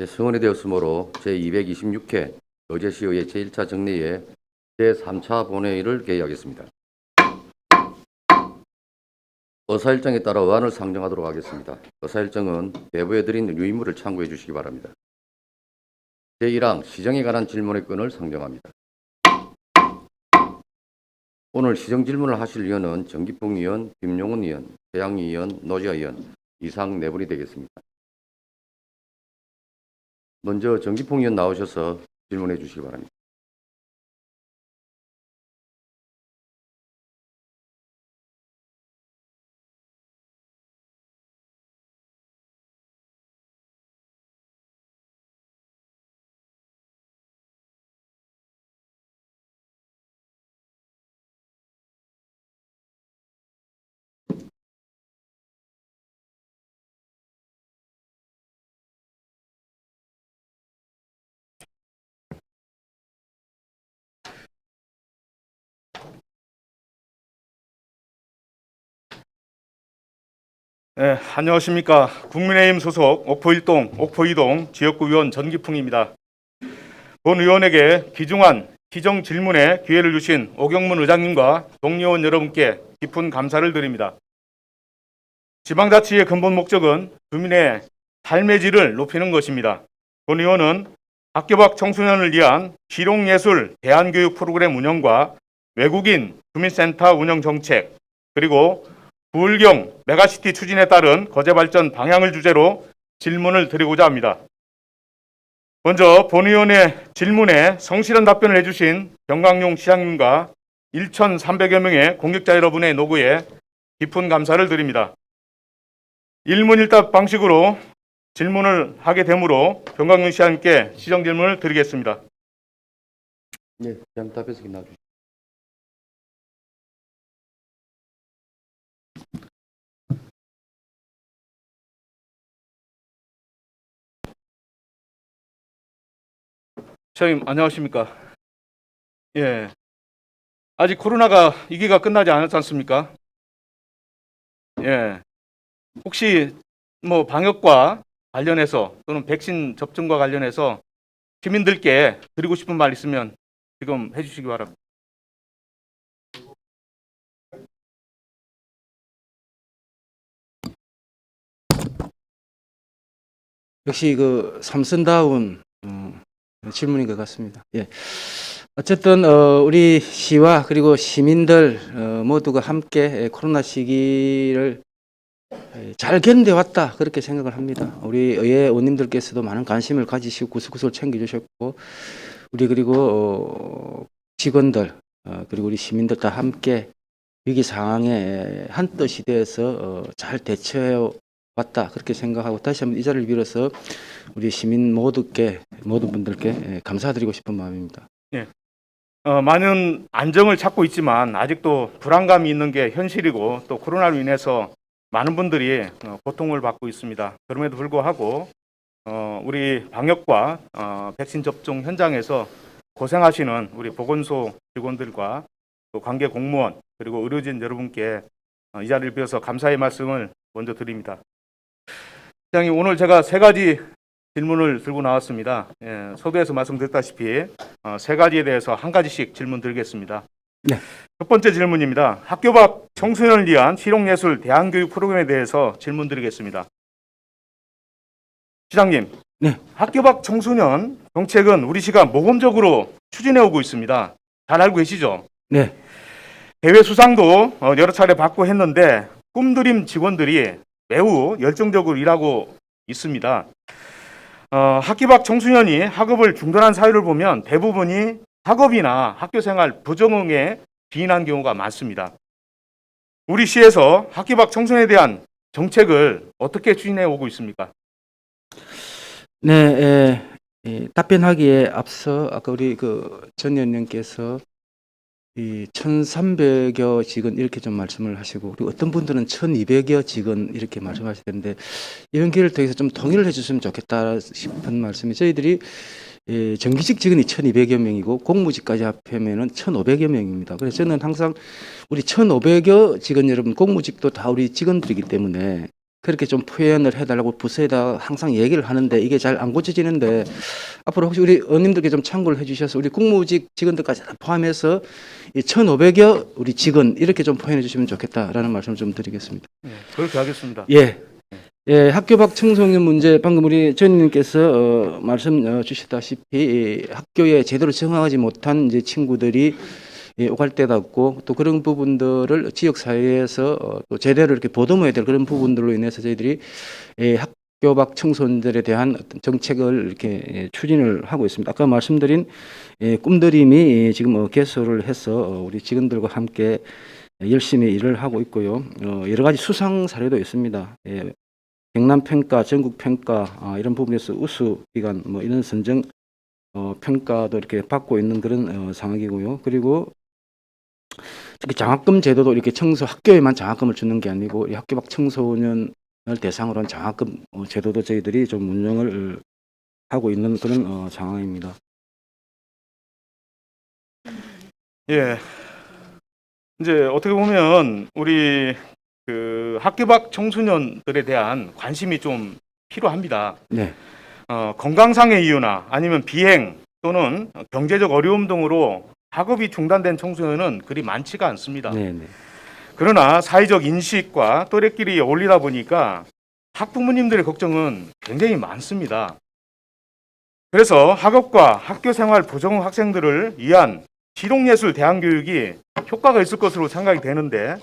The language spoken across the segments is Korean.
승원이 되었으므로 제226회 여제시의회 제1차 정례회 제3차 본회의를 개의하겠습니다. 의사일정에 따라 의안을 상정하도록 하겠습니다. 의사일정은 배부해 드린 유의물을 참고해 주시기 바랍니다. 제1항 시정에 관한 질문의 건을 상정합니다. 오늘 시정 질문을 하실 위원은 정기풍 의원, 김용훈 의원, 최양희 의원, 노지아 의원 이상 네 분이 되겠습니다. 먼저 정기풍 의원 나오셔서 질문해 주시기 바랍니다. 네, 안녕하십니까. 국민의힘 소속 옥포 1동, 옥포 2동 지역구 의원 전기풍입니다. 본 의원에게 귀중한 시정 질문에 기회를 주신 오경문 의장님과 동료원 여러분께 깊은 감사를 드립니다. 지방자치의 근본 목적은 주민의 삶의 질을 높이는 것입니다. 본 의원은 학교 밖 청소년을 위한 실용예술 대안교육 프로그램 운영과 외국인 주민센터 운영 정책, 그리고 부울경 메가시티 추진에 따른 거제발전 방향을 주제로 질문을 드리고자 합니다. 먼저 본 의원의 질문에 성실한 답변을 해주신 병강용 시장님과 1,300여 명의 공직자 여러분의 노고에 깊은 감사를 드립니다. 일문일답 방식으로 질문을 하게 되므로 병강용 시장님께 시정 질문을 드리겠습니다. 네, 시장 답변서 나와주시죠. 시장님 안녕하십니까? 예, 아직 코로나가 2기가 끝나지 않았지 않습니까? 예, 혹시 뭐 방역과 관련해서 또는 백신 접종과 관련해서 시민들께 드리고 싶은 말 있으면 지금 해주시기 바랍니다. 역시 그 삼선다운 질문인 것 같습니다. 예. 어쨌든 우리 시와 그리고 시민들 모두가 함께 코로나 시기를 잘 견뎌왔다 그렇게 생각을 합니다. 우리 의회 의원님들께서도 많은 관심을 가지시고 구슬구슬 챙겨주셨고 우리 그리고 직원들 그리고 우리 시민들 다 함께 위기 상황에 한 뜻이 되어서 잘 대처해 왔다 그렇게 생각하고 다시 한번 이 자리를 빌어서 우리 시민 모든 분들께 감사드리고 싶은 마음입니다. 예. 많은 안정을 찾고 있지만 아직도 불안감이 있는 게 현실이고 또 코로나로 인해서 많은 분들이 고통을 받고 있습니다. 그럼에도 불구하고 우리 방역과 백신 접종 현장에서 고생하시는 우리 보건소 직원들과 또 관계 공무원 그리고 의료진 여러분께 이 자리를 빌어서 감사의 말씀을 먼저 드립니다. 시장님, 오늘 제가 세 가지 질문을 들고 나왔습니다. 예, 서두에서 말씀드렸다시피 세 가지에 대해서 한 가지씩 질문 드리겠습니다. 네. 첫 번째 질문입니다. 학교 밖 청소년을 위한 실용예술 대안교육 프로그램에 대해서 질문 드리겠습니다. 시장님, 네. 학교 밖 청소년 정책은 우리 시가 모범적으로 추진해 오고 있습니다. 잘 알고 계시죠? 네. 대회 수상도 여러 차례 받고 했는데 꿈드림 직원들이 매우 열정적으로 일하고 있습니다. 학기 밖 청소년이 학업을 중단한 사유를 보면 대부분이 학업이나 학교생활 부적응에 기인한 경우가 많습니다. 우리 시에서 학기 밖 청소년에 대한 정책을 어떻게 추진해 오고 있습니까? 네. 답변하기에 앞서 아까 우리 전 의원님께서 이 1,300여 직원 이렇게 좀 말씀을 하시고 그리고 어떤 분들은 1,200여 직원 이렇게 말씀하시는데 이런 기회를 통해서 좀 통일을 해주시면 좋겠다 싶은 말씀이 저희들이 정규직 직원이 1,200여 명이고 공무직까지 합하면은 1,500여 명입니다. 그래서 저는 항상 우리 1,500여 직원 여러분 공무직도 다 우리 직원들이기 때문에 그렇게 좀 표현을 해달라고 부서에다 항상 얘기를 하는데 이게 잘 안 고쳐지는데 앞으로 혹시 우리 의원님들께 좀 참고를 해주셔서 우리 국무직 직원들까지 다 포함해서 이 1,500여 우리 직원 이렇게 좀 표현해 주시면 좋겠다라는 말씀을 좀 드리겠습니다. 네, 그렇게 하겠습니다. 예. 예, 학교 밖 청소년 문제 방금 우리 전 의원님께서 말씀 주셨다시피 학교에 제대로 적응하지 못한 이제 친구들이 오갈데가 있고 또 그런 부분들을 지역 사회에서 또 제대로 이렇게 보듬어야 될 그런 부분들로 인해서 저희들이 학교 밖 청소년들에 대한 어떤 정책을 이렇게 추진을 하고 있습니다. 아까 말씀드린 꿈드림이 지금 개소를 해서 우리 직원들과 함께 열심히 일을 하고 있고요. 여러 가지 수상 사례도 있습니다. 경남 평가, 전국 평가 이런 부분에서 우수 기관 뭐 이런 선정 평가도 이렇게 받고 있는 그런 상황이고요. 그리고 특히 장학금 제도도 이렇게 학교에만 장학금을 주는 게 아니고 이 학교 밖 청소년을 대상으로 한 장학금 제도도 저희들이 좀 운영을 하고 있는 그런 상황입니다. 예. 이제 어떻게 보면 우리 그 학교 밖 청소년들에 대한 관심이 좀 필요합니다. 네, 건강상의 이유나 아니면 비행 또는 경제적 어려움 등으로 학업이 중단된 청소년은 그리 많지가 않습니다. 네, 네. 그러나 사회적 인식과 또래끼리 어울리다 보니까 학부모님들의 걱정은 굉장히 많습니다. 그래서 학업과 학교 생활 부정 학생들을 위한 실용예술 대안교육이 효과가 있을 것으로 생각이 되는데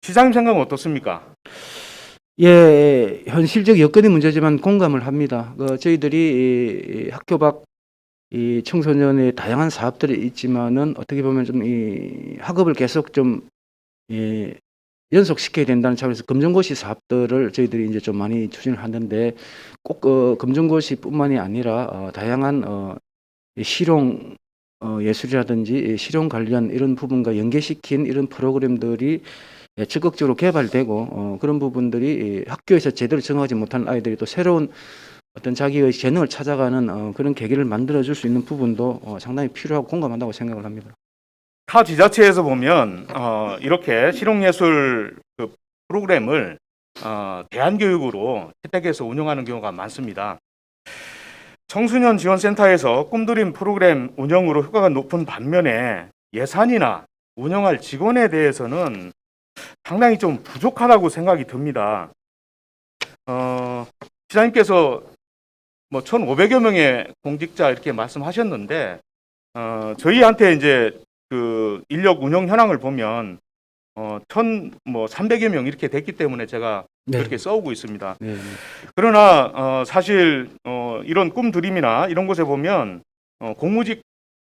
시장님 생각은 어떻습니까? 예, 현실적 여건이 문제지만 공감을 합니다. 저희들이 이 학교 밖 이 청소년의 다양한 사업들이 있지만은 어떻게 보면 좀 이 학업을 계속 좀 연속시켜야 된다는 차원에서 검정고시 사업들을 저희들이 이제 좀 많이 추진을 하는데 꼭 검정고시뿐만이 아니라 다양한 이 실용 예술이라든지 실용 관련 이런 부분과 연계시킨 이런 프로그램들이 적극적으로 개발되고 그런 부분들이 학교에서 제대로 적응하지 못한 아이들이 또 새로운 어떤 자기의 재능을 찾아가는 그런 계기를 만들어줄 수 있는 부분도 상당히 필요하고 공감한다고 생각을 합니다. 타 지자체에서 보면 이렇게 실용예술 그 프로그램을 대안교육으로 채택해서 운영하는 경우가 많습니다. 청소년 지원센터에서 꿈드림 프로그램 운영으로 효과가 높은 반면에 예산이나 운영할 직원에 대해서는 상당히 좀 부족하다고 생각이 듭니다. 시장님께서 뭐 1,500여 명의 공직자 이렇게 말씀하셨는데 저희한테 이제 그 인력 운영 현황을 보면 300여 명 이렇게 됐기 때문에 제가 네. 그렇게 써오고 있습니다. 네, 네. 그러나 사실 이런 꿈드림이나 이런 곳에 보면 공무직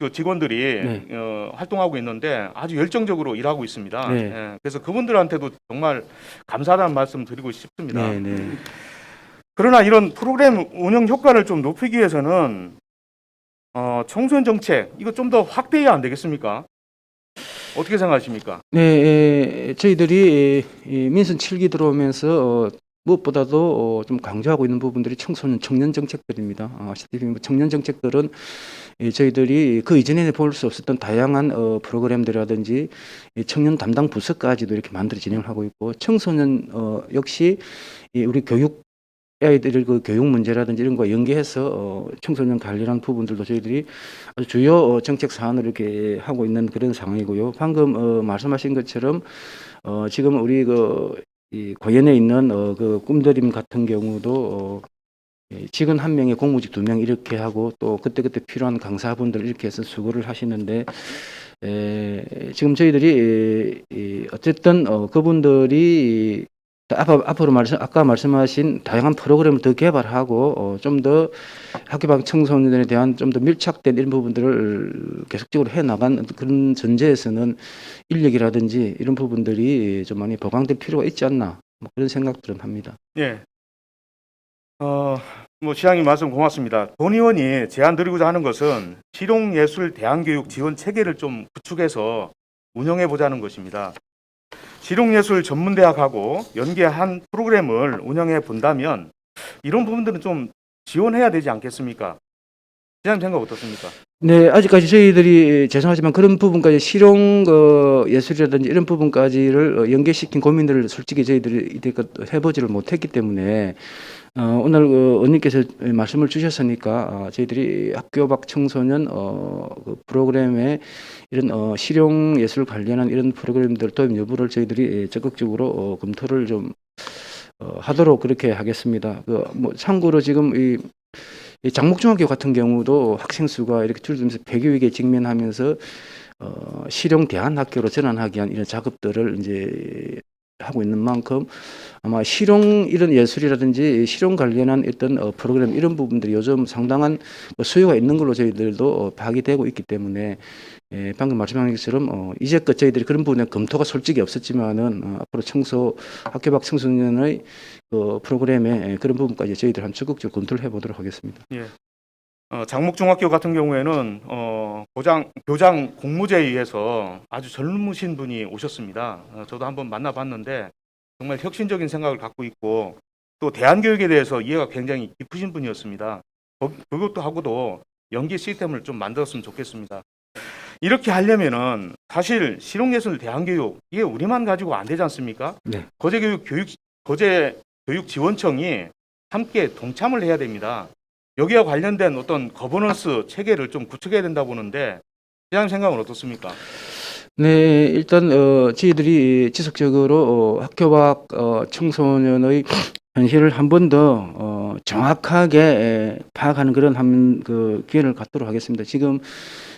그 직원들이 네. 활동하고 있는데 아주 열정적으로 일하고 있습니다. 네. 예, 그래서 그분들한테도 정말 감사하다는 말씀 드리고 싶습니다. 네, 네. 그러나 이런 프로그램 운영 효과를 좀 높이기 위해서는 청소년 정책 이거 좀 더 확대해야 안 되겠습니까? 어떻게 생각하십니까? 네, 저희들이 이 민선 7기 들어오면서 무엇보다도 좀 강조하고 있는 부분들이 청년 정책들입니다. 아시다시피 청년 정책들은 저희들이 그 이전에 볼 수 없었던 다양한 프로그램들이라든지 청년 담당 부서까지도 이렇게 만들어 진행을 하고 있고 청소년 역시 우리 아이들의 그 교육 문제라든지 이런 거와 연계해서 청소년 관리라는 부분들도 저희들이 아주 주요 정책 사안을 이렇게 하고 있는 그런 상황이고요. 방금 말씀하신 것처럼 지금 우리 이 고현에 있는 그 꿈드림 같은 경우도 직원 1명에 공무직 2명 이렇게 하고 또 그때그때 필요한 강사분들 이렇게 해서 수고를 하시는데 지금 저희들이 어쨌든 그분들이 앞으로 아까 말씀하신 다양한 프로그램을 더 개발하고 좀 더 학교 밖 청소년들에 대한 좀 더 밀착된 이런 부분들을 계속적으로 해 나간 그런 전제에서는 인력이라든지 이런 부분들이 좀 많이 보강될 필요가 있지 않나 뭐 그런 생각들은 합니다. 예. 뭐 시장님 말씀 고맙습니다. 본 의원이 제안 드리고자 하는 것은 실용예술 대안교육 지원 체계를 좀 구축해서 운영해 보자는 것입니다. 실용예술 전문대학하고 연계한 프로그램을 운영해 본다면 이런 부분들은 좀 지원해야 되지 않겠습니까? 시장님 생각 어떻습니까? 네, 아직까지 저희들이 죄송하지만 그런 부분까지 실용 예술이라든지 이런 부분까지를 연계시킨 고민들을 솔직히 저희들이 이때껏 해보지를 못했기 때문에 오늘 의원님께서 말씀을 주셨으니까 저희들이 학교 밖 청소년 그 프로그램에 이런 실용 예술 관련한 이런 프로그램들 도입 여부를 저희들이 적극적으로 검토를 좀 하도록 그렇게 하겠습니다. 뭐 참고로 지금 이 장목중학교 같은 경우도 학생 수가 이렇게 줄어들면서 폐교 위기에 직면하면서 실용 대안학교로 전환하기 위한 이런 작업들을 이제 하고 있는 만큼 아마 실용 이런 예술이라든지 실용 관련한 어떤 프로그램 이런 부분들이 요즘 상당한 수요가 있는 걸로 저희들도 파악이 되고 있기 때문에 방금 말씀하신 것처럼 이제껏 저희들이 그런 부분에 검토가 솔직히 없었지만은 앞으로 학교 밖 청소년의 프로그램에 그런 부분까지 저희들 한 적극적으로 검토를 해보도록 하겠습니다. 예. 장목중학교 같은 경우에는 교장 공모제에 의해서 아주 젊으신 분이 오셨습니다. 저도 한번 만나봤는데 정말 혁신적인 생각을 갖고 있고 또 대안교육에 대해서 이해가 굉장히 깊으신 분이었습니다. 그것도 하고도 연계 시스템을 좀 만들었으면 좋겠습니다. 이렇게 하려면은 사실 실용예술 대안교육 이게 우리만 가지고 안 되지 않습니까? 네. 거제교육지원청이 함께 동참을 해야 됩니다. 여기와 관련된 어떤 거버넌스 체계를 좀 구축해야 된다 보는데 시장님 생각은 어떻습니까? 네, 일단 저희들이 지속적으로 학교 밖 청소년의 현실을 한 번 더 정확하게 파악하는 그런 그 기회를 갖도록 하겠습니다. 지금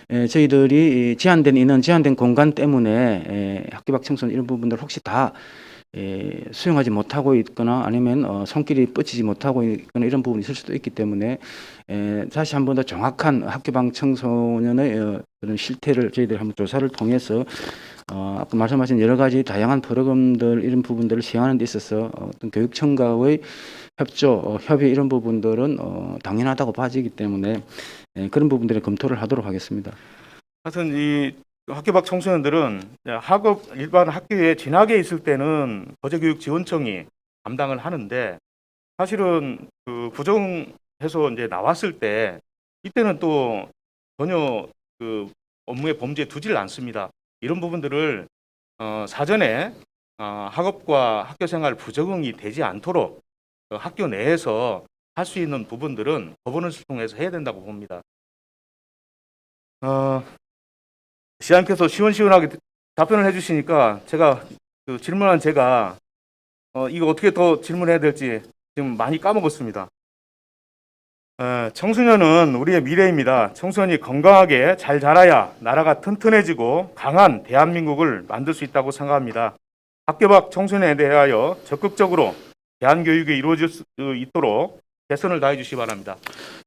저희들이 제한된 인원, 제한된 공간 때문에 학교 밖 청소년 이런 부분들 혹시 다 수용하지 못하고 있거나 아니면 손길이 뻗치지 못하고 있거나 이런 부분이 있을 수도 있기 때문에 다시 한 번 더 정확한 학교 밖 청소년의 그런 실태를 저희들이 한번 조사를 통해서 아까 말씀하신 여러 가지 다양한 프로그램들 이런 부분들을 시행하는 데 있어서 어떤 교육청과의 협의 이런 부분들은 당연하다고 봐지기 때문에 그런 부분들에 검토를 하도록 하겠습니다. 하여튼 이 학교 밖 청소년들은 일반 학교에 진학에 있을 때는 거제교육지원청이 담당을 하는데 사실은 그 부정해서 이제 나왔을 때 이때는 또 전혀 그 업무의 범주에 두질 않습니다. 이런 부분들을 사전에 학업과 학교 생활 부적응이 되지 않도록 학교 내에서 할 수 있는 부분들은 거버넌스를 통해서 해야 된다고 봅니다. 시장님께서 시원시원하게 답변을 해주시니까 제가 질문한 제가 이거 어떻게 더 질문해야 될지 지금 많이 까먹었습니다. 청소년은 우리의 미래입니다. 청소년이 건강하게 잘 자라야 나라가 튼튼해지고 강한 대한민국을 만들 수 있다고 생각합니다. 학교 밖 청소년에 대하여 적극적으로 대안교육이 이루어질 수 있도록 최선을 다해 주시기 바랍니다.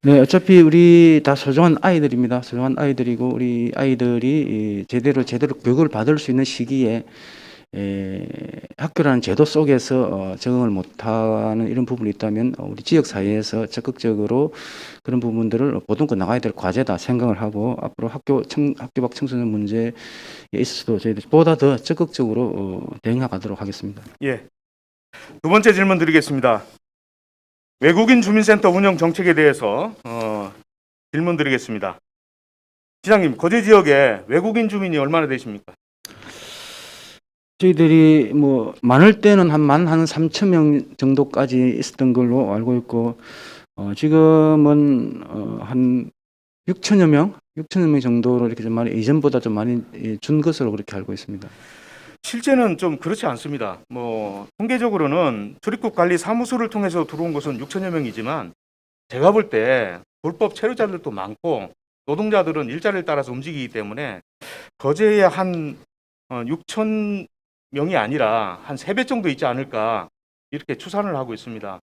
네, 어차피 우리 다 소중한 아이들입니다. 소중한 아이들이고 우리 아이들이 제대로 교육을 받을 수 있는 시기에 학교라는 제도 속에서 적응을 못하는 이런 부분이 있다면 우리 지역 사회에서 적극적으로 그런 부분들을 보듬고 나가야 될 과제다 생각을 하고 앞으로 학교 밖 청소년 문제에 있어서도 저희들이 보다 더 적극적으로 대응하도록 하겠습니다. 예. 두 번째 질문 드리겠습니다. 외국인 주민센터 운영 정책에 대해서 질문 드리겠습니다. 시장님, 거제 지역에 외국인 주민이 얼마나 되십니까? 저희들이 뭐 많을 때는 한 3,000명 정도까지 있었던 걸로 알고 있고 지금은 한 6천여 명 정도로 이렇게 좀 많이 이전보다 좀 많이 준 것으로 그렇게 알고 있습니다. 실제는 좀 그렇지 않습니다. 뭐 통계적으로는 출입국 관리 사무소를 통해서 들어온 것은 6천여 명이지만 제가 볼 때 불법 체류자들도 많고 노동자들은 일자리를 따라서 움직이기 때문에 거제에 한 6천 명이 아니라 한 3배 정도 있지 않을까 이렇게 추산을 하고 있습니다.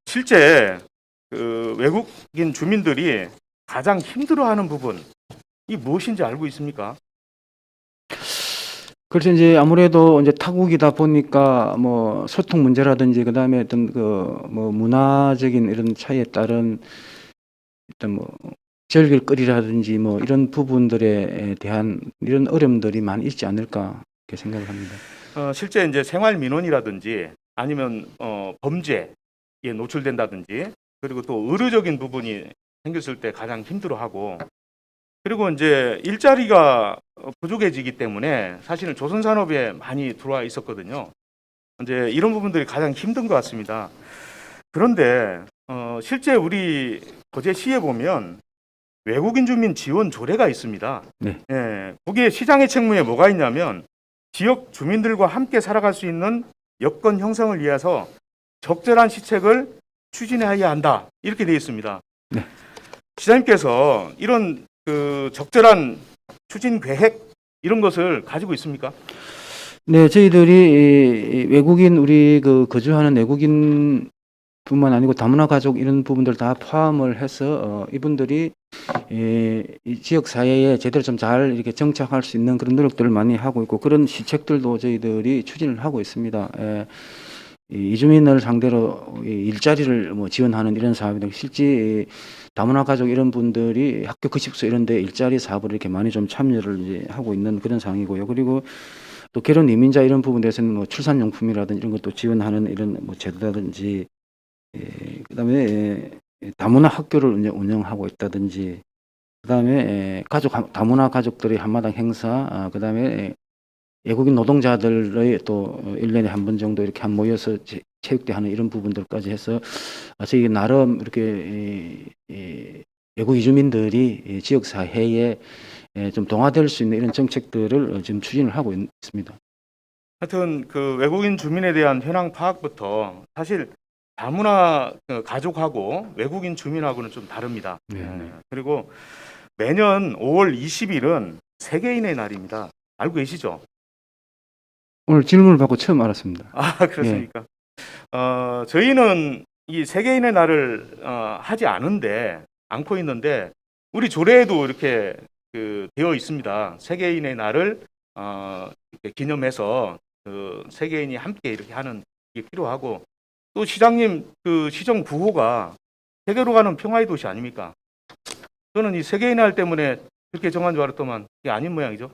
실제 그 외국인 주민들이 가장 힘들어하는 부분이 무엇인지 알고 있습니까? 그래서 이제 아무래도 이제 타국이다 보니까 뭐 소통 문제라든지 그다음에 어떤 뭐 문화적인 이런 차이에 따른 일단 뭐 절길거리라든지 뭐 이런 부분들에 대한 이런 어려움들이 많이 있지 않을까 이렇게 생각을 합니다. 실제 이제 생활 민원이라든지 아니면 범죄에 노출된다든지 그리고 또 의료적인 부분이 생겼을 때 가장 힘들어하고, 그리고 이제 일자리가 부족해지기 때문에 사실은 조선 산업에 많이 들어와 있었거든요. 이제 이런 부분들이 가장 힘든 것 같습니다. 그런데 실제 우리 거제시에 보면 외국인 주민 지원 조례가 있습니다. 네. 예, 거기에 시장의 책무에 뭐가 있냐면 지역 주민들과 함께 살아갈 수 있는 여건 형성을 위해서 적절한 시책을 추진해야 한다, 이렇게 되어 있습니다. 네. 시장님께서 이런 그 적절한 추진 계획 이런 것을 가지고 있습니까? 네, 저희들이 이 외국인 우리 그 거주하는 외국인뿐만 아니고 다문화 가족 이런 부분들 다 포함을 해서 이분들이 이 지역 사회에 제대로 좀 잘 이렇게 정착할 수 있는 그런 노력들을 많이 하고 있고 그런 시책들도 저희들이 추진을 하고 있습니다. 이 이주민을 상대로 이 일자리를 뭐 지원하는 이런 사업인데 실제 이 다문화 가족 이런 분들이 학교 급식소 이런 데 일자리 사업을 이렇게 많이 좀 참여를 이제 하고 있는 그런 상황이고요. 그리고 또 결혼 이민자 이런 부분에서는 뭐 출산용품이라든지 이런 것도 지원하는 이런 뭐 제도라든지 그다음에 다문화 학교를 이제 운영하고 있다든지 그다음에 다문화 가족들의 한마당 행사 그다음에 외국인 노동자들의 또 1년에 한 번 정도 이렇게 한 모여서 체육대 하는 이런 부분들까지 해서 저희 나름 이렇게 외국 이주민들이 지역 사회에 좀 동화될 수 있는 이런 정책들을 지금 추진을 하고 있습니다. 하여튼 그 외국인 주민에 대한 현황 파악부터 사실 다문화 가족하고 외국인 주민하고는 좀 다릅니다. 네. 그리고 매년 5월 20일은 세계인의 날입니다. 알고 계시죠? 오늘 질문을 받고 처음 알았습니다. 아, 그렇습니까? 저희는 이 세계인의 날을 하지 않고 있는데 우리 조례에도 이렇게 되어 있습니다. 세계인의 날을 이렇게 기념해서 그 세계인이 함께 이렇게 하는 게 필요하고 또 시장님 그 시정 구호가 세계로 가는 평화의 도시 아닙니까? 저는 이 세계인의 날 때문에 그렇게 정한 줄 알았더만 이게 아닌 모양이죠.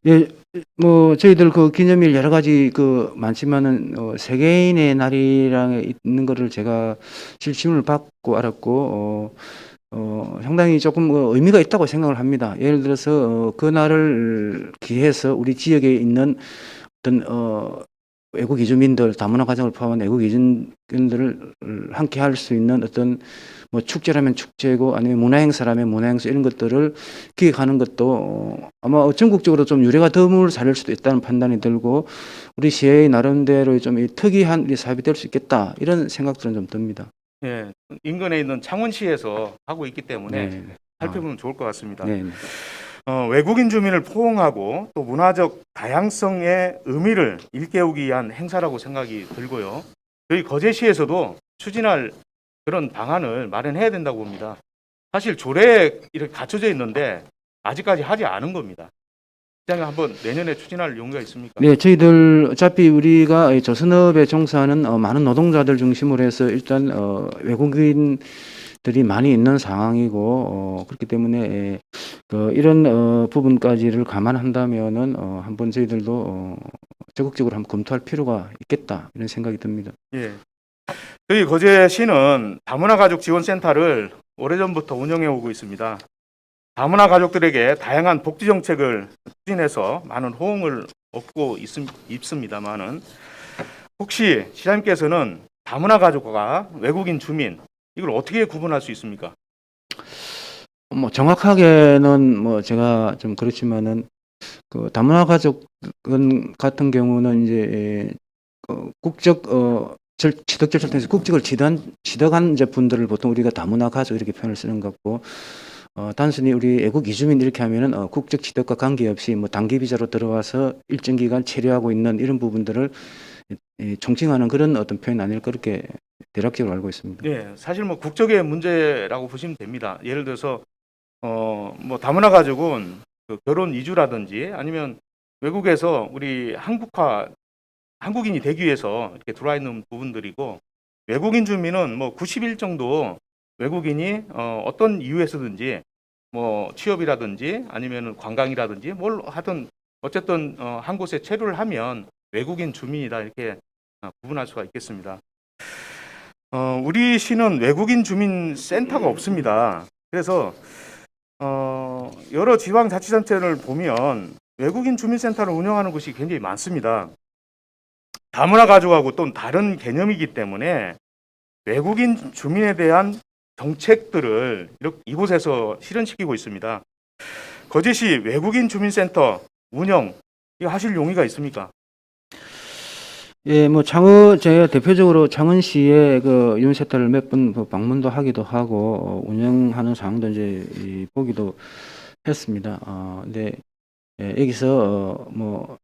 예, 뭐 저희들 그 기념일 여러 가지 그 많지만은 세계인의 날이랑 있는 거를 제가 질문을 받고 알았고 상당히 조금 의미가 있다고 생각을 합니다. 예를 들어서 그 날을 기해서 우리 지역에 있는 어떤 외국 이주민들, 다문화 가정을 포함한 외국 이주민들을 함께 할 수 있는 어떤 뭐 축제라면 축제고 아니면 문화행사라면 문화행사 이런 것들을 기획하는 것도 아마 전국적으로 좀 유례가 드물 사례일 수도 있다는 판단이 들고 우리 시의 나름대로 좀 특이한 사업이 될 수 있겠다 이런 생각들은 좀 듭니다. 예, 인근에 있는 창원시에서 하고 있기 때문에 네. 살펴보면 좋을 것 같습니다. 네. 외국인 주민을 포옹하고 또 문화적 다양성의 의미를 일깨우기 위한 행사라고 생각이 들고요. 저희 거제시에서도 추진할 그런 방안을 마련해야 된다고 봅니다. 사실 조례에 이렇게 갖춰져 있는데 아직까지 하지 않은 겁니다. 시장님 한번 내년에 추진할 용의가 있습니까? 네, 저희들 어차피 우리가 조선업에 종사하는 많은 노동자들 중심으로 해서 일단 외국인들이 많이 있는 상황이고 그렇기 때문에 이런 부분까지를 감안한다면은 한번 저희들도 적극적으로 한번 검토할 필요가 있겠다 이런 생각이 듭니다. 예. 저희 거제시는 다문화 가족 지원센터를 오래전부터 운영해 오고 있습니다. 다문화 가족들에게 다양한 복지 정책을 추진해서 많은 호응을 얻고 있습니다만은 혹시 시장님께서는 다문화 가족과 외국인 주민 이걸 어떻게 구분할 수 있습니까? 뭐 정확하게는 뭐 제가 좀 그렇지만은 그 다문화 가족 같은 경우는 이제 국적 취득 절차를 통해서 국적을 취득한 이제 분들을 보통 우리가 다문화 가족 이렇게 표현을 쓰는 것 같고 단순히 우리 외국 이주민 이렇게 하면은 국적 취득과 관계없이 뭐 단기 비자로 들어와서 일정 기간 체류하고 있는 이런 부분들을 총칭하는 그런 어떤 표현 아닐까 그렇게 대략적으로 알고 있습니다. 네, 사실 뭐 국적의 문제라고 보시면 됩니다. 예를 들어서 뭐 다문화 가족은 그 결혼 이주라든지 아니면 외국에서 우리 한국인이 되기 위해서 이렇게 들어와 있는 부분들이고 외국인 주민은 뭐 90일 정도 외국인이 어떤 이유에서든지 뭐 취업이라든지 아니면 관광이라든지 뭘 하든 어쨌든 한 곳에 체류를 하면 외국인 주민이다 이렇게 구분할 수가 있겠습니다. 우리 시는 외국인 주민 센터가 없습니다. 그래서 여러 지방자치단체를 보면 외국인 주민센터를 운영하는 곳이 굉장히 많습니다. 다문화 가족하고 또 다른 개념이기 때문에 외국인 주민에 대한 정책들을 이렇게 이곳에서 실현시키고 있습니다. 거제시 외국인 주민센터 운영 이거 하실 용의가 있습니까? 예, 뭐 제가 대표적으로 창원시에 그 유인센터를 몇 번 방문도 하기도 하고 운영하는 상황도 이제 보기도 했습니다. 근데 여기서 뭐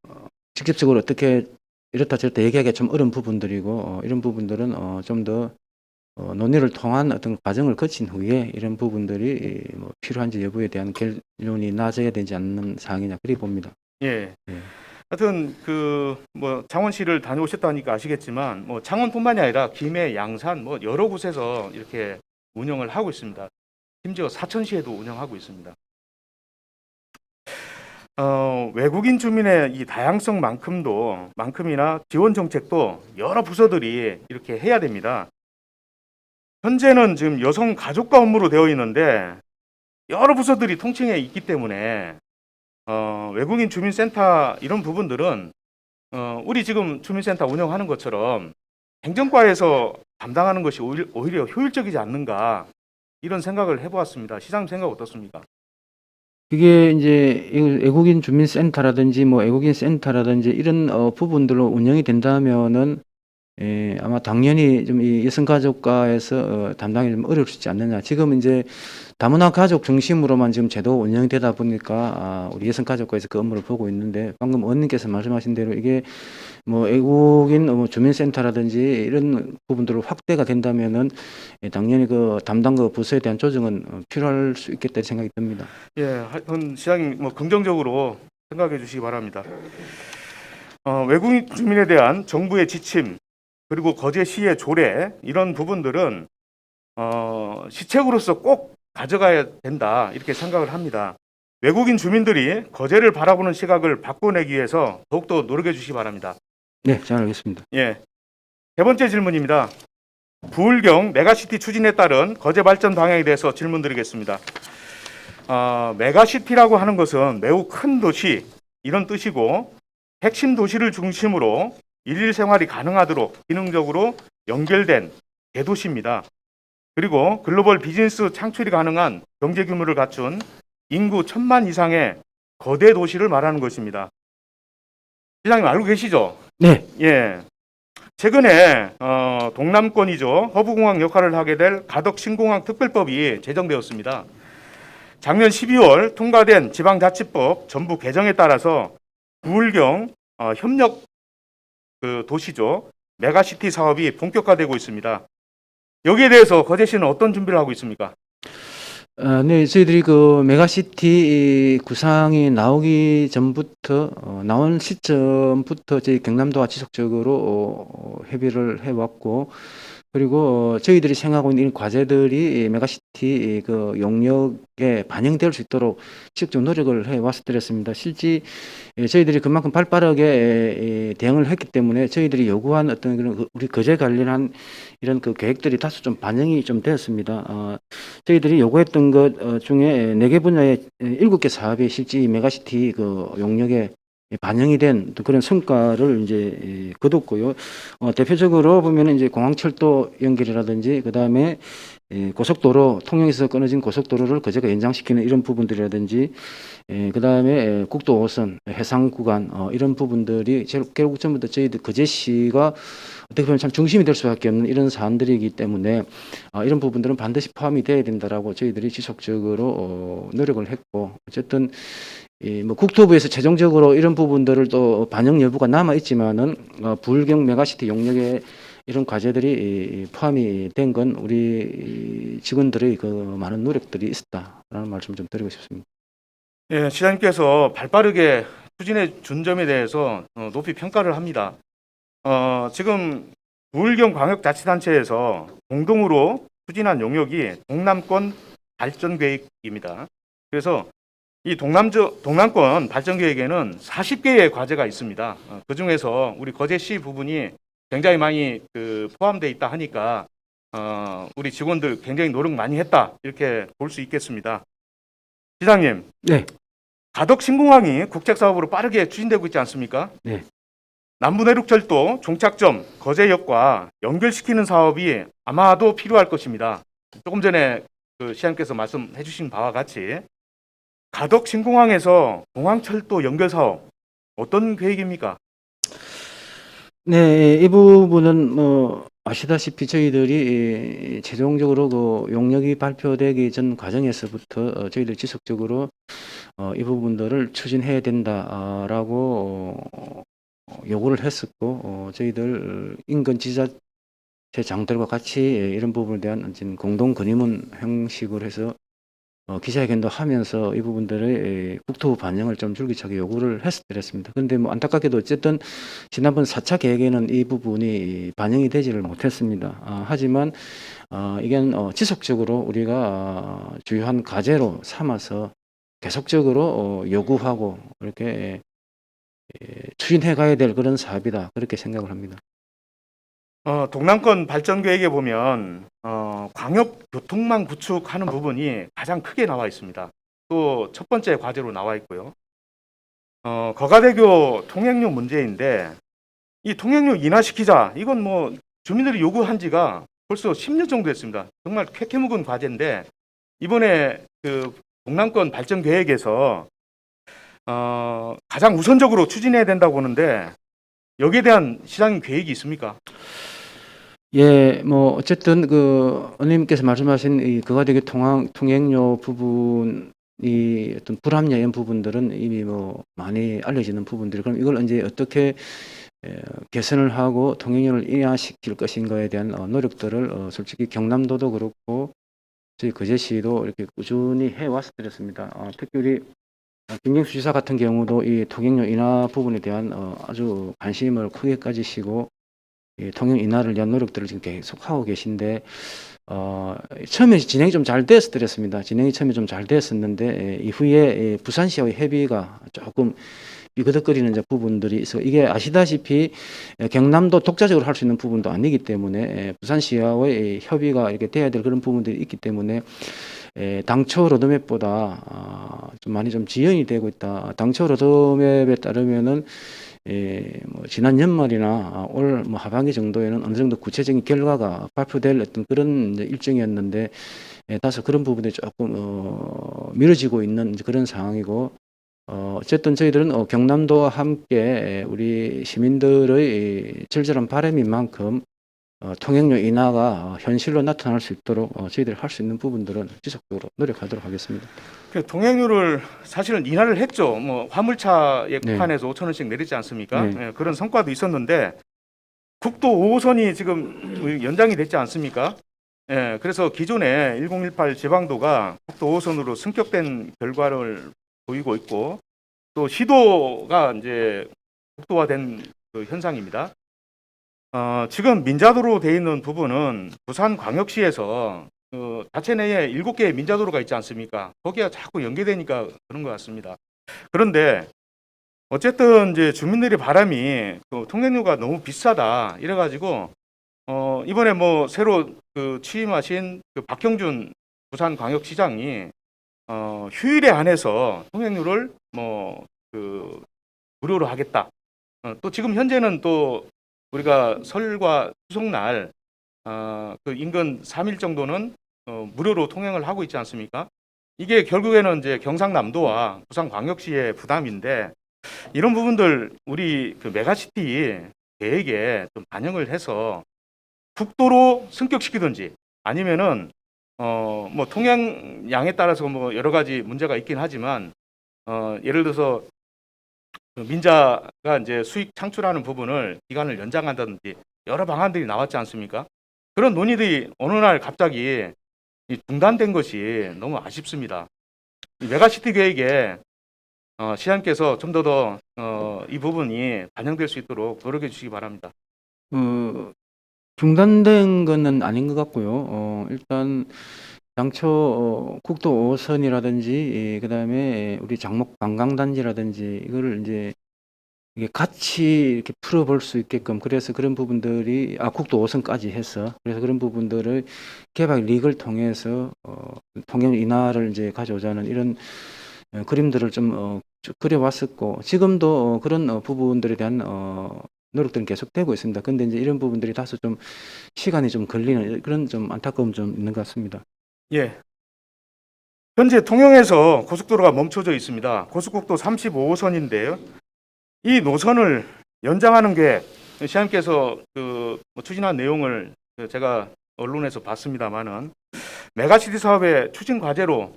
직접적으로 어떻게 이렇다 저렇다 얘기하기가 좀 어려운 부분들이고 이런 부분들은 좀 더 논의를 통한 어떤 과정을 거친 후에 이런 부분들이 뭐 필요한지 여부에 대한 결론이 나져야 되지 않는 사항이냐 그리 봅니다. 예. 예. 하여튼 뭐 창원시를 다녀오셨다니까 아시겠지만 뭐 창원뿐만이 아니라 김해, 양산 뭐 여러 곳에서 이렇게 운영을 하고 있습니다. 심지어 사천시에도 운영하고 있습니다. 외국인 주민의 이 다양성만큼이나 지원 정책도 여러 부서들이 이렇게 해야 됩니다. 현재는 지금 여성 가족과 업무로 되어 있는데 여러 부서들이 통칭해 있기 때문에 외국인 주민센터 이런 부분들은 우리 지금 주민센터 운영하는 것처럼 행정과에서 담당하는 것이 오히려 효율적이지 않는가 이런 생각을 해보았습니다. 시장님 생각 어떻습니까? 이게 이제 외국인 주민센터라든지 뭐 외국인 센터라든지 이런 부분들로 운영이 된다면은 아마 당연히 좀 이 여성가족과에서 담당이 좀 어려울 수 있지 않느냐. 지금 이제 다문화 가족 중심으로만 지금 제도 운영이 되다 보니까 우리 여성가족과에서 그 업무를 보고 있는데 방금 의원님께서 말씀하신 대로 이게 뭐 외국인 주민센터라든지 이런 부분들로 확대가 된다면은 당연히 그 담당 그 부서에 대한 조정은 필요할 수 있겠다 생각이 듭니다. 예, 하여튼 시장님 뭐 긍정적으로 생각해 주시기 바랍니다. 외국인 주민에 대한 정부의 지침 그리고 거제시의 조례 이런 부분들은 시책으로서 꼭 가져가야 된다 이렇게 생각을 합니다. 외국인 주민들이 거제를 바라보는 시각을 바꿔내기 위해서 더욱더 노력해 주시기 바랍니다. 네, 잘 알겠습니다. 예, 세 번째 질문입니다. 부울경 메가시티 추진에 따른 거제 발전 방향에 대해서 질문드리겠습니다. 메가시티라고 하는 것은 매우 큰 도시 이런 뜻이고 핵심 도시를 중심으로 일일 생활이 가능하도록 기능적으로 연결된 대도시입니다. 그리고 글로벌 비즈니스 창출이 가능한 경제 규모를 갖춘 인구 1,000만 이상의 거대 도시를 말하는 것입니다. 시장님 알고 계시죠? 네. 예. 최근에 동남권이죠. 허브공항 역할을 하게 될 가덕 신공항 특별법이 제정되었습니다. 작년 12월 통과된 지방자치법 전부 개정에 따라서 부울경 협력 도시죠. 메가시티 사업이 본격화되고 있습니다. 여기에 대해서 거제시는 어떤 준비를 하고 있습니까? 네, 저희들이 그 메가시티 구상이 나오기 전부터 나온 시점부터 저희 경남도와 지속적으로 협의를 해왔고 그리고 저희들이 생각하고 있는 과제들이 메가시티 그 용역에 반영될 수 있도록 지속적 노력을 해왔었습니다. 실제 저희들이 그만큼 발빠르게 대응을 했기 때문에 저희들이 요구한 어떤 그런 우리 거제 관련한 이런 그 계획들이 다소 좀 반영이 좀 되었습니다. 저희들이 요구했던 것 중에 4개 분야의 7개 사업이 실제 메가시티 그 용역에 반영이 된 그런 성과를 이제 거뒀고요. 대표적으로 보면은 이제 공항철도 연결이라든지 그 다음에 고속도로 통영에서 끊어진 고속도로를 거제가 연장시키는 이런 부분들이라든지 그 다음에 국도 5선 해상 구간 이런 부분들이 결국 전부 다 저희들 거제시가 어떻게 보면 참 중심이 될 수밖에 없는 이런 사안들이기 때문에 이런 부분들은 반드시 포함이 돼야 된다라고 저희들이 지속적으로 노력을 했고 어쨌든 뭐 국토부에서 최종적으로 이런 부분들을 또 반영 여부가 남아 있지만은 부울경 메가시티 용역에 이런 과제들이 포함이 된 건 우리 직원들의 그 많은 노력들이 있었다라는 말씀 좀 드리고 싶습니다. 예, 시장님께서 발빠르게 추진해 준 점에 대해서 높이 평가를 합니다. 지금 부울경 광역자치단체에서 공동으로 추진한 용역이 동남권 발전 계획입니다. 그래서 이 동남권 발전 계획에는 40개의 과제가 있습니다. 그 중에서 우리 거제시 부분이 굉장히 많이 포함되어 있다 하니까 우리 직원들 굉장히 노력 많이 했다 이렇게 볼 수 있겠습니다. 시장님, 네. 가덕 신공항이 국책 사업으로 빠르게 추진되고 있지 않습니까? 네. 남부내륙철도 종착점 거제역과 연결시키는 사업이 아마도 필요할 것입니다. 조금 전에 그 시장님께서 말씀해 주신 바와 같이 가덕 신공항에서 공항철도 연결 사업 어떤 계획입니까? 네, 이 부분은 뭐 아시다시피 저희들이 최종적으로 그 용역이 발표되기 전 과정에서부터 저희들 지속적으로 이 부분들을 추진해야 된다라고 요구를 했었고 저희들 인근 지자체 장들과 같이 이런 부분에 대한 공동 건의문 형식으로 해서 기자회견도 하면서 이 부분들의 국토부 반영을 좀 줄기차게 요구를 했었습니다. 그런데 뭐 안타깝게도 어쨌든 지난번 4차 계획에는 이 부분이 반영이 되지를 못했습니다. 하지만 이건 지속적으로 우리가 주요한 과제로 삼아서 계속적으로 요구하고 이렇게 추진해 가야 될 그런 사업이다 그렇게 생각을 합니다. 동남권 발전 계획에 보면 광역 교통망 구축하는 부분이 가장 크게 나와 있습니다. 또 첫 번째 과제로 나와 있고요. 거가대교 통행료 문제인데 이 통행료 인하시키자 이건 뭐 주민들이 요구한 지가 벌써 10년 정도 됐습니다. 정말 쾌쾌 묵은 과제인데 이번에 그 동남권 발전 계획에서 가장 우선적으로 추진해야 된다고 하는데 여기에 대한 시장님 계획이 있습니까? 예, 뭐 어쨌든 그 의원님께서 말씀하신 이 거가대교 통행료 부분이 어떤 불합리한 이런 부분들은 이미 뭐 많이 알려지는 부분들이 그럼 이걸 이제 어떻게 개선을 하고 통행료를 인하시킬 것인가에 대한 노력들을 솔직히 경남도도 그렇고 저희 거제시도 이렇게 꾸준히 해왔었습니다. 특히 우리 김경수 지사 같은 경우도 이 통행료 인하 부분에 대한 아주 관심을 크게 가지시고 이 통행 인하를 위한 노력들을 지금 계속하고 계신데 처음에 진행이 좀 잘 됐었습니다. 진행이 처음에 좀 잘 됐었는데 이후에 부산시와의 협의가 조금 삐그덕거리는 이제 부분들이 있어 이게 아시다시피 경남도 독자적으로 할 수 있는 부분도 아니기 때문에 부산시와의 협의가 이렇게 돼야 될 그런 부분들이 있기 때문에 당초 로드맵보다 좀 많이 좀 지연이 되고 있다. 당초 로드맵에 따르면은 뭐 지난 연말이나 올 뭐 하반기 정도에는 어느 정도 구체적인 결과가 발표될 어떤 그런 이제 일정이었는데 다소 그런 부분이 조금 미뤄지고 있는 이제 그런 상황이고 어쨌든 저희들은 경남도와 함께 우리 시민들의 절절한 바람인 만큼 통행료 인하가 현실로 나타날 수 있도록 저희들이 할 수 있는 부분들은 지속적으로 노력하도록 하겠습니다. 그 통행료를 사실은 인하를 했죠. 뭐 화물차 네. 예판에서 5,000원씩 내리지 않습니까? 네. 예, 그런 성과도 있었는데 국도 5호선이 지금 연장이 됐지 않습니까? 예, 그래서 기존에 1018 제방도가 국도 5호선으로 승격된 결과를 보이고 있고 또 시도가 이제 국도화된 그 현상입니다. 지금 민자도로 되어 있는 부분은 부산광역시에서 자체 내에 7개의 민자도로가 있지 않습니까? 거기가 자꾸 연계되니까 그런 것 같습니다. 그런데 어쨌든 이제 주민들의 바람이 그 통행료가 너무 비싸다 이래가지고 이번에 뭐 새로 그 취임하신 그 박형준 부산광역시장이 휴일에 한해서 통행료를 뭐 그 무료로 하겠다. 또 지금 현재는 또 우리가 설과 추석날 그 인근 3일 정도는 무료로 통행을 하고 있지 않습니까? 이게 결국에는 이제 경상남도와 부산광역시의 부담인데 이런 부분들 우리 그 메가시티 계획에 좀 반영을 해서 국도로 승격시키든지 아니면은 뭐 통행량에 따라서 뭐 여러 가지 문제가 있긴 하지만 예를 들어서 그 민자가 이제 수익 창출하는 부분을 기간을 연장한다든지 여러 방안들이 나왔지 않습니까? 그런 논의들이 어느 날 갑자기 중단된 것이 너무 아쉽습니다. 이 메가시티 계획에 시장님께서 좀 더 이 부분이 반영될 수 있도록 노력해 주시기 바랍니다. 중단된 거는 아닌 것 같고요. 일단 당초 국도 5호선이라든지 그다음에 우리 장목 관광단지라든지 이거를 이제 이게 같이 이렇게 풀어볼 수 있게끔 그래서 그런 부분들이 국도 5선까지 해서 그래서 그런 부분들을 개발 리그를 통해서 통행 인하를 이제 가져오자는 이런 그림들을 좀 쭉 그려왔었고 지금도 그런 부분들에 대한 노력들은 계속되고 있습니다. 근데 이제 이런 부분들이 다소 좀 시간이 좀 걸리는 그런 좀 안타까움 좀 있는 것 같습니다. 예. 현재 통영에서 고속도로가 멈춰져 있습니다. 고속국도 35호선인데요. 이 노선을 연장하는 게 시장님께서 뭐 추진한 내용을 제가 언론에서 봤습니다만은 메가시티 사업의 추진 과제로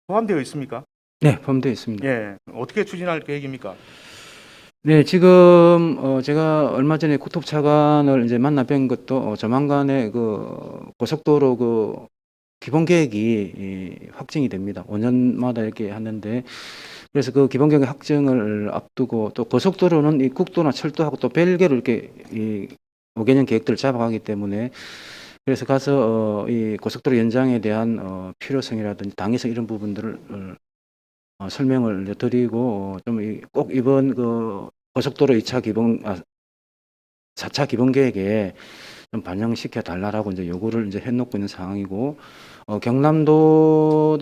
포함되어 있습니까? 네, 포함되어 있습니다. 예. 어떻게 추진할 계획입니까? 네, 지금 제가 얼마 전에 국토부 차관을 이제 만나 뵌 것도 조만간에 그 고속도로 그 기본 계획이 확정이 됩니다. 5년마다 이렇게 하는데 그래서 그 기본 계획 확정을 앞두고 또 고속도로는 이 국도나 철도하고 또 별개로 이렇게 이 5개년 계획들을 잡아가기 때문에 그래서 가서 이 고속도로 연장에 대한 필요성이라든지 당위성 이런 부분들을 설명을 드리고 좀 꼭 이번 그 고속도로 4차 기본 계획에 좀 반영시켜 달라라고 이제 요구를 이제 해놓고 있는 상황이고 경남도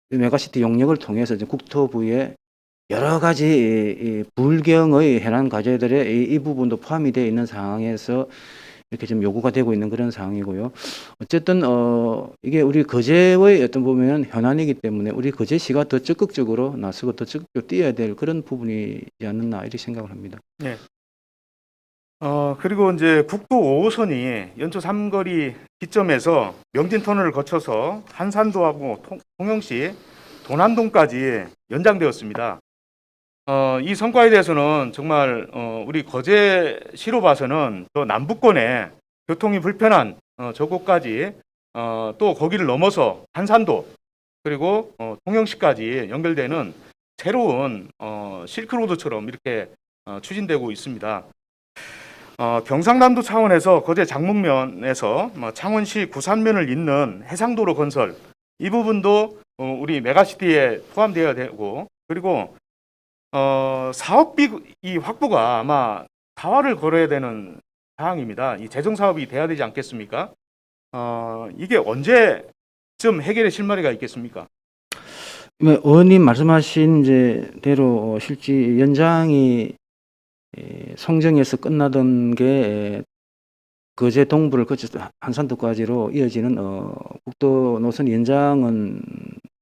메가시티 용역을 통해서 이제 국토부에 여러 가지 이 불경의 해난 과제들의 이 부분도 포함이 되어 있는 상황에서 이렇게 좀 요구가 되고 있는 그런 상황이고요. 어쨌든 이게 우리 거제의 어떤 보면 현안이기 때문에 우리 거제시가 더 적극적으로 나서고 더 적극적으로 뛰어야 될 그런 부분이지 않나 이렇게 생각을 합니다. 네. 그리고 이제 국도 5호선이 연초 삼거리 기점에서 명진터널을 거쳐서 한산도하고 통영시 도난동까지 연장되었습니다. 이 성과에 대해서는 정말 우리 거제시로 봐서는 저 남부권에 교통이 불편한 저곳까지 또 거기를 넘어서 한산도 그리고 통영시까지 연결되는 새로운 실크로드처럼 이렇게 추진되고 있습니다. 경상남도 차원에서 거제 장목면에서 창원시 구산면을 잇는 해상도로 건설 이 부분도 우리 메가시티에 포함되어야 되고 그리고 사업비 이 확보가 아마 다화를 걸어야 되는 사항입니다. 이 재정 사업이 돼야 되지 않겠습니까? 이게 언제쯤 해결의 실마리가 있겠습니까? 의원님 말씀하신 이제 대로 실제 연장이 송정에서 끝나던 게 거제 동부를 거쳐서 한산도까지로 이어지는 국도 노선 연장은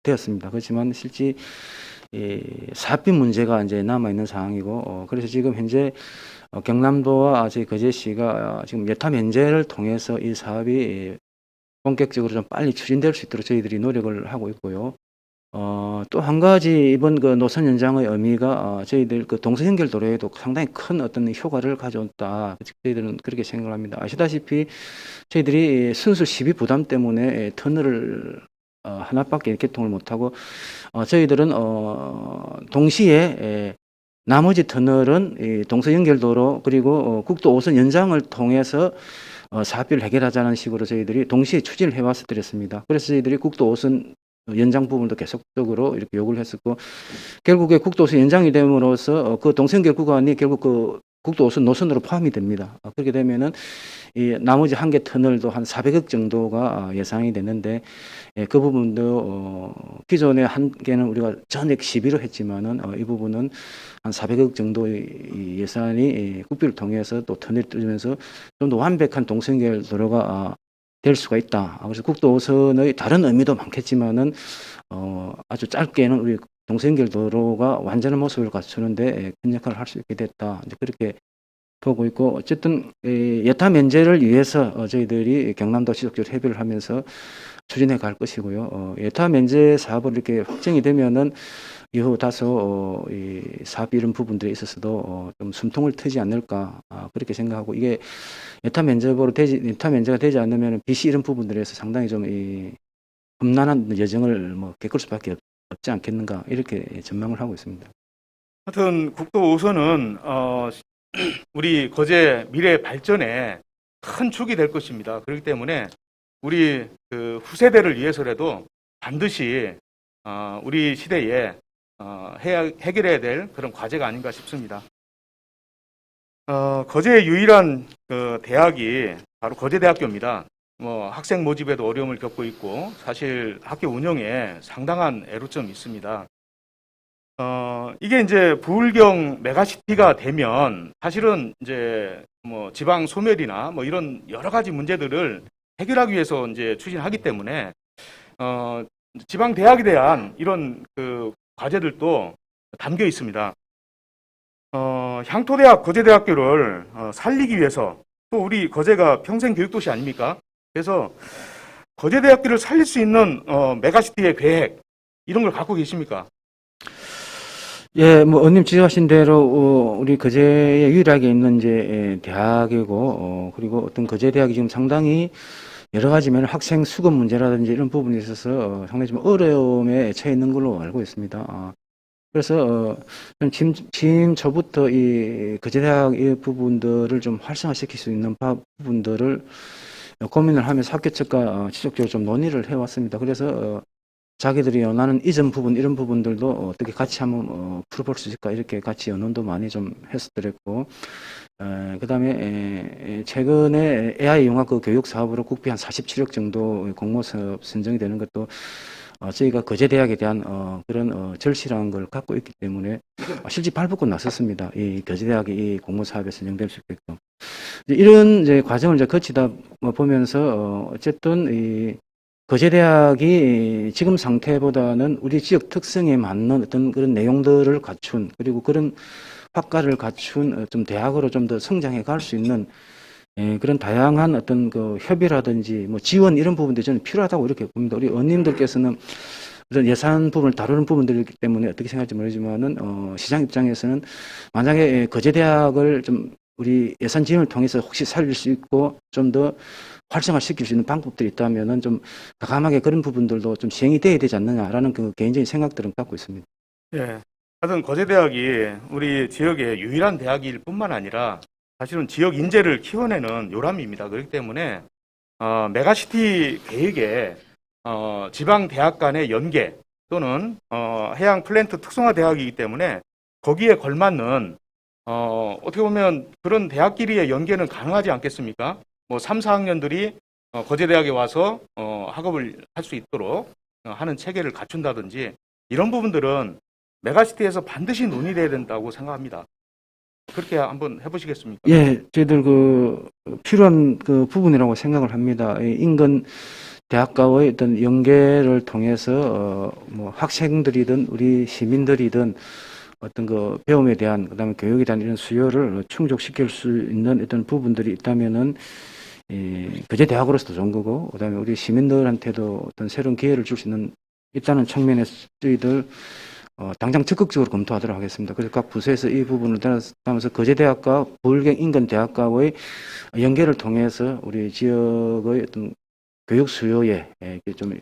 되었습니다. 그렇지만 실제 사업비 문제가 이제 남아 있는 상황이고 그래서 지금 현재 경남도와 저희 거제시가 지금 여타 면제를 통해서 이 사업이 본격적으로 좀 빨리 추진될 수 있도록 저희들이 노력을 하고 있고요. 또 한 가지 이번 그 노선 연장의 의미가 저희들 그 동서 연결 도로에도 상당히 큰 어떤 효과를 가져온다. 저희들은 그렇게 생각을 합니다. 아시다시피 저희들이 순수 시비 부담 때문에 터널을 하나밖에 개통을 못하고 저희들은 동시에 나머지 터널은 이 동서 연결도로 그리고 국도 5선 연장을 통해서 사업비를 해결하자는 식으로 저희들이 동시에 추진을 해왔었습니다. 그래서 저희들이 국도 5선 연장 부분도 계속적으로 이렇게 요구를 했었고 결국에 국도 5선 연장이 됨으로써 그 동서연결 구간이 결국 그 국도 5선 노선으로 포함이 됩니다. 그렇게 되면은 이 나머지 한 개 터널도 한 400억 정도가 예상이 되는데 그 부분도 기존에 한 개는 우리가 전액 시비로 했지만은 이 부분은 한 400억 정도의 예산이 국비를 통해서 또 터널을 뚫으면서 좀 더 완벽한 동서연결 도로가 될 수가 있다. 그래서 국도 5선의 다른 의미도 많겠지만은 아주 짧게는 우리 동서연결 도로가 완전한 모습을 갖추는데 큰 역할을 할 수 있게 됐다. 이제 그렇게 보고 있고 어쨌든 여타 면제를 위해서 저희들이 경남도 지속적으로 협의를 하면서 추진해 갈 것이고요. 여타 면제 사업을 이렇게 확정이 되면은 이후 다소 이 사업 이런 부분들에 있어서도 좀 숨통을 트지 않을까 그렇게 생각하고 이게 여타 면제가 되지 않으면 BC 이런 부분들에서 상당히 좀 이 험난한 여정을 뭐 겪을 수밖에 없지 않겠는가 이렇게 전망을 하고 있습니다. 하여튼 국도 5선은 우리 거제 미래 발전에 큰 축이 될 것입니다. 그렇기 때문에 우리 그 후세대를 위해서라도 반드시 우리 시대에 해결해야 될 그런 과제가 아닌가 싶습니다. 거제의 유일한 그 대학이 바로 거제대학교입니다. 학생 모집에도 어려움을 겪고 있고 사실 학교 운영에 상당한 애로점이 있습니다. 이게 이제 부울경 메가시티가 되면 사실은 이제 지방 소멸이나 이런 여러 가지 문제들을 해결하기 위해서 이제 추진하기 때문에 지방 대학에 대한 이런 그 과제들도 담겨 있습니다. 향토대학 거제대학교를 살리기 위해서 또 우리 거제가 평생 교육도시 아닙니까? 그래서 거제대학교를 살릴 수 있는 메가시티의 계획 이런 걸 갖고 계십니까? 예, 의원님 지적하신 대로 우리 거제에 유일하게 있는 이제 대학이고 그리고 어떤 거제 대학이 지금 상당히 여러 가지 면 학생 수급 문제라든지 이런 부분에 있어서 상당히 좀 어려움에 처해 있는 걸로 알고 있습니다. 그래서 취임 초부터 이 거제대학 이 부분들을 좀 활성화시킬 수 있는 부분들을 고민을 하면서 학교 측과 지속적으로 좀 논의를 해왔습니다. 그래서 자기들이 원하는 이전 부분 이런 부분들도 어떻게 같이 한번 풀어볼 수 있을까 이렇게 같이 연원도 많이 좀 했었더랬고 그다음에 최근에 AI 융합 그 교육 사업으로 국비 한 47억 정도 공모 사업 선정이 되는 것도 저희가 거제대학에 대한 그런 절실한 걸 갖고 있기 때문에 실제 발벗고 나섰습니다. 이 거제대학이 이 공모 사업에 선정될 수 있게끔 이런 이제 과정을 이제 거치다 보면서 어쨌든 이 거제대학이 지금 상태보다는 우리 지역 특성에 맞는 어떤 그런 내용들을 갖춘 그리고 그런 학과를 갖춘 좀 대학으로 좀 더 성장해 갈 수 있는 그런 다양한 어떤 그 협의라든지 지원 이런 부분들이 저는 필요하다고 이렇게 봅니다. 우리 의원님들께서는 그런 예산 부분을 다루는 부분들이기 때문에 어떻게 생각할지 모르지만은 시장 입장에서는 만약에 거제대학을 좀 우리 예산 지원을 통해서 혹시 살릴 수 있고 좀 더 활성화시킬 수 있는 방법들이 있다면은 좀 과감하게 그런 부분들도 좀 시행이 돼야 되지 않느냐라는 그 개인적인 생각들은 갖고 있습니다. 예. 하여튼 거제대학이 우리 지역의 유일한 대학일 뿐만 아니라 사실은 지역 인재를 키워내는 요람입니다. 그렇기 때문에 메가시티 계획에 지방 대학 간의 연계 또는 해양 플랜트 특성화 대학이기 때문에 거기에 걸맞는 어떻게 보면 그런 대학끼리의 연계는 가능하지 않겠습니까? 3, 4학년들이 거제대학에 와서 학업을 할 수 있도록 하는 체계를 갖춘다든지 이런 부분들은 메가시티에서 반드시 논의돼야 된다고 생각합니다. 그렇게 한번 해보시겠습니까? 예, 저희들 그 필요한 그 부분이라고 생각을 합니다. 인근 대학과의 어떤 연계를 통해서 학생들이든 우리 시민들이든 어떤 그 배움에 대한 그다음에 교육에 대한 이런 수요를 충족시킬 수 있는 어떤 부분들이 있다면은 거제 대학으로서도 좋은 거고 그다음에 우리 시민들한테도 어떤 새로운 기회를 줄 수 있는 있다는 측면에서 저희들 당장 적극적으로 검토하도록 하겠습니다. 그래서 각 부서에서 이 부분을 따라서 거제대학과 부울경 인근 대학과의 연계를 통해서 우리 지역의 어떤 교육 수요에 좀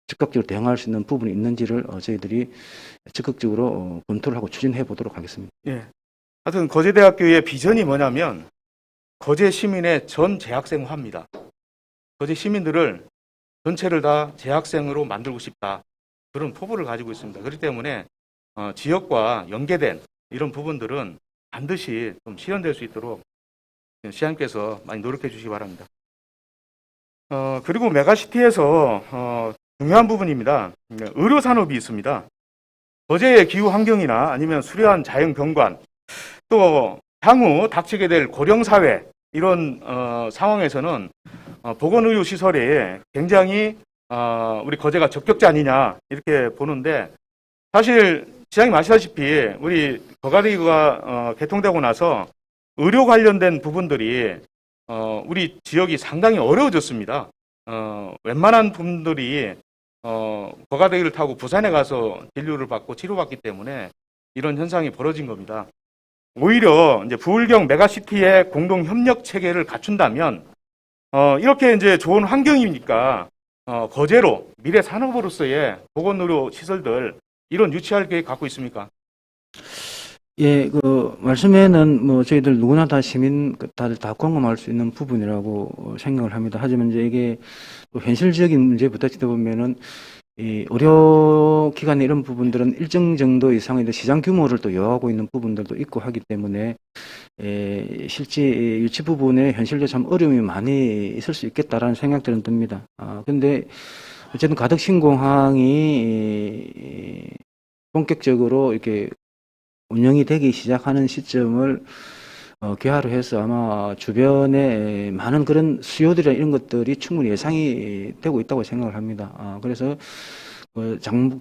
즉각적으로 대응할 수 있는 부분이 있는지를 저희들이 적극적으로 검토를 하고 추진해 보도록 하겠습니다. 예. 하여튼 거제대학교의 비전이 뭐냐면 거제 시민의 전 재학생화입니다. 거제 시민들을 전체를 다 재학생으로 만들고 싶다. 그런 포부를 가지고 있습니다. 그렇기 때문에 지역과 연계된 이런 부분들은 반드시 좀 실현될 수 있도록 시장님께서 많이 노력해 주시기 바랍니다. 그리고 메가시티에서 중요한 부분입니다. 의료산업이 있습니다. 거제의 기후 환경이나 아니면 수려한 자연 경관, 또 향후 닥치게 될 고령사회 이런 상황에서는 보건의료시설이 굉장히 우리 거제가 적격자 아니냐 이렇게 보는데 사실 시장님 아시다시피 우리 거가대교가 개통되고 나서 의료 관련된 부분들이 우리 지역이 상당히 어려워졌습니다. 웬만한 분들이 거가대교를 타고 부산에 가서 진료를 받고 치료받기 때문에 이런 현상이 벌어진 겁니다. 오히려 이제 부울경 메가시티의 공동 협력 체계를 갖춘다면 이렇게 이제 좋은 환경이니까 거제로 미래 산업으로서의 보건의료 시설들 이런 유치할 계획 갖고 있습니까? 예, 그 말씀에는 저희들 누구나 다 시민 다들 다 공감할 수 있는 부분이라고 생각을 합니다. 하지만 이제 이게 또 현실적인 문제부터 치다 보면은 이 의료기관 이런 부분들은 일정 정도 이상의 시장 규모를 또 요하고 있는 부분들도 있고 하기 때문에 실제 유치 부분에 현실적으로 참 어려움이 많이 있을 수 있겠다라는 생각들은 듭니다. 근데 어쨌든 가덕 신공항이 본격적으로 이렇게 운영이 되기 시작하는 시점을 기하로 해서 아마 주변에 많은 그런 수요들이나 이런 것들이 충분히 예상이 되고 있다고 생각을 합니다. 그래서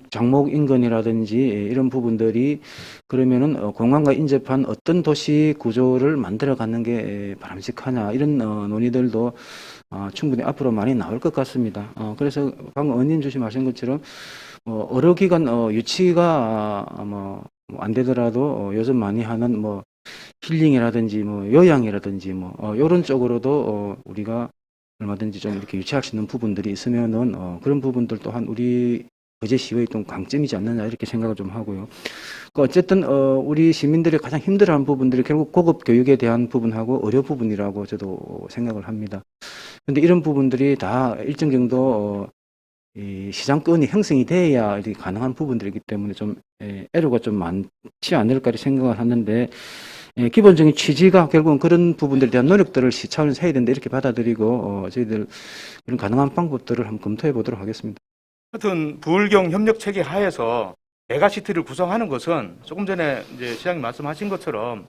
장목 인근이라든지 이런 부분들이 그러면은 공항과 인접한 어떤 도시 구조를 만들어 가는 게 바람직하냐 이런 논의들도 충분히 앞으로 많이 나올 것 같습니다. 그래서 방금 의원님 주신 말씀 것처럼 어느 기간 유치가 안 되더라도 요즘 많이 하는 힐링이라든지 요양이라든지 이런 쪽으로도 우리가 얼마든지 좀 이렇게 유치할 수 있는 부분들이 있으면은 그런 부분들 또한 우리 거제시의 좀 강점이지 않느냐 이렇게 생각을 좀 하고요. 어쨌든 우리 시민들이 가장 힘들어하는 부분들이 결국 고급 교육에 대한 부분하고 의료 부분이라고 저도 생각을 합니다. 그런데 이런 부분들이 다 일정 정도 이 시장권이 형성이 돼야 이렇게 가능한 부분들이기 때문에 좀 애로가 좀 많지 않을까 생각을 하는데 기본적인 취지가 결국은 그런 부분들에 대한 노력들을 시차원에서 해야 된다 이렇게 받아들이고 저희들 이런 가능한 방법들을 한번 검토해 보도록 하겠습니다. 하여튼 부울경 협력 체계 하에서 메가시티를 구성하는 것은 조금 전에 이제 시장님 말씀하신 것처럼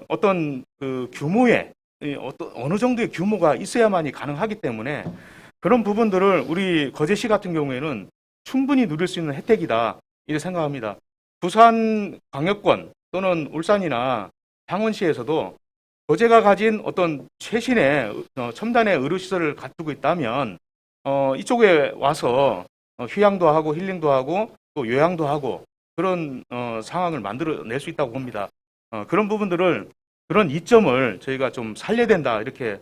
어떤 그 규모의 어느 정도의 규모가 있어야만이 가능하기 때문에 그런 부분들을 우리 거제시 같은 경우에는 충분히 누릴 수 있는 혜택이다 이렇게 생각합니다. 부산 광역권 또는 울산이나 창원시에서도 거제가 가진 어떤 최신의 첨단의 의료시설을 갖추고 있다면 이쪽에 와서 휴양도 하고 힐링도 하고 또 요양도 하고 그런 상황을 만들어낼 수 있다고 봅니다. 그런 부분들을 그런 이점을 저희가 좀 살려야 된다 이렇게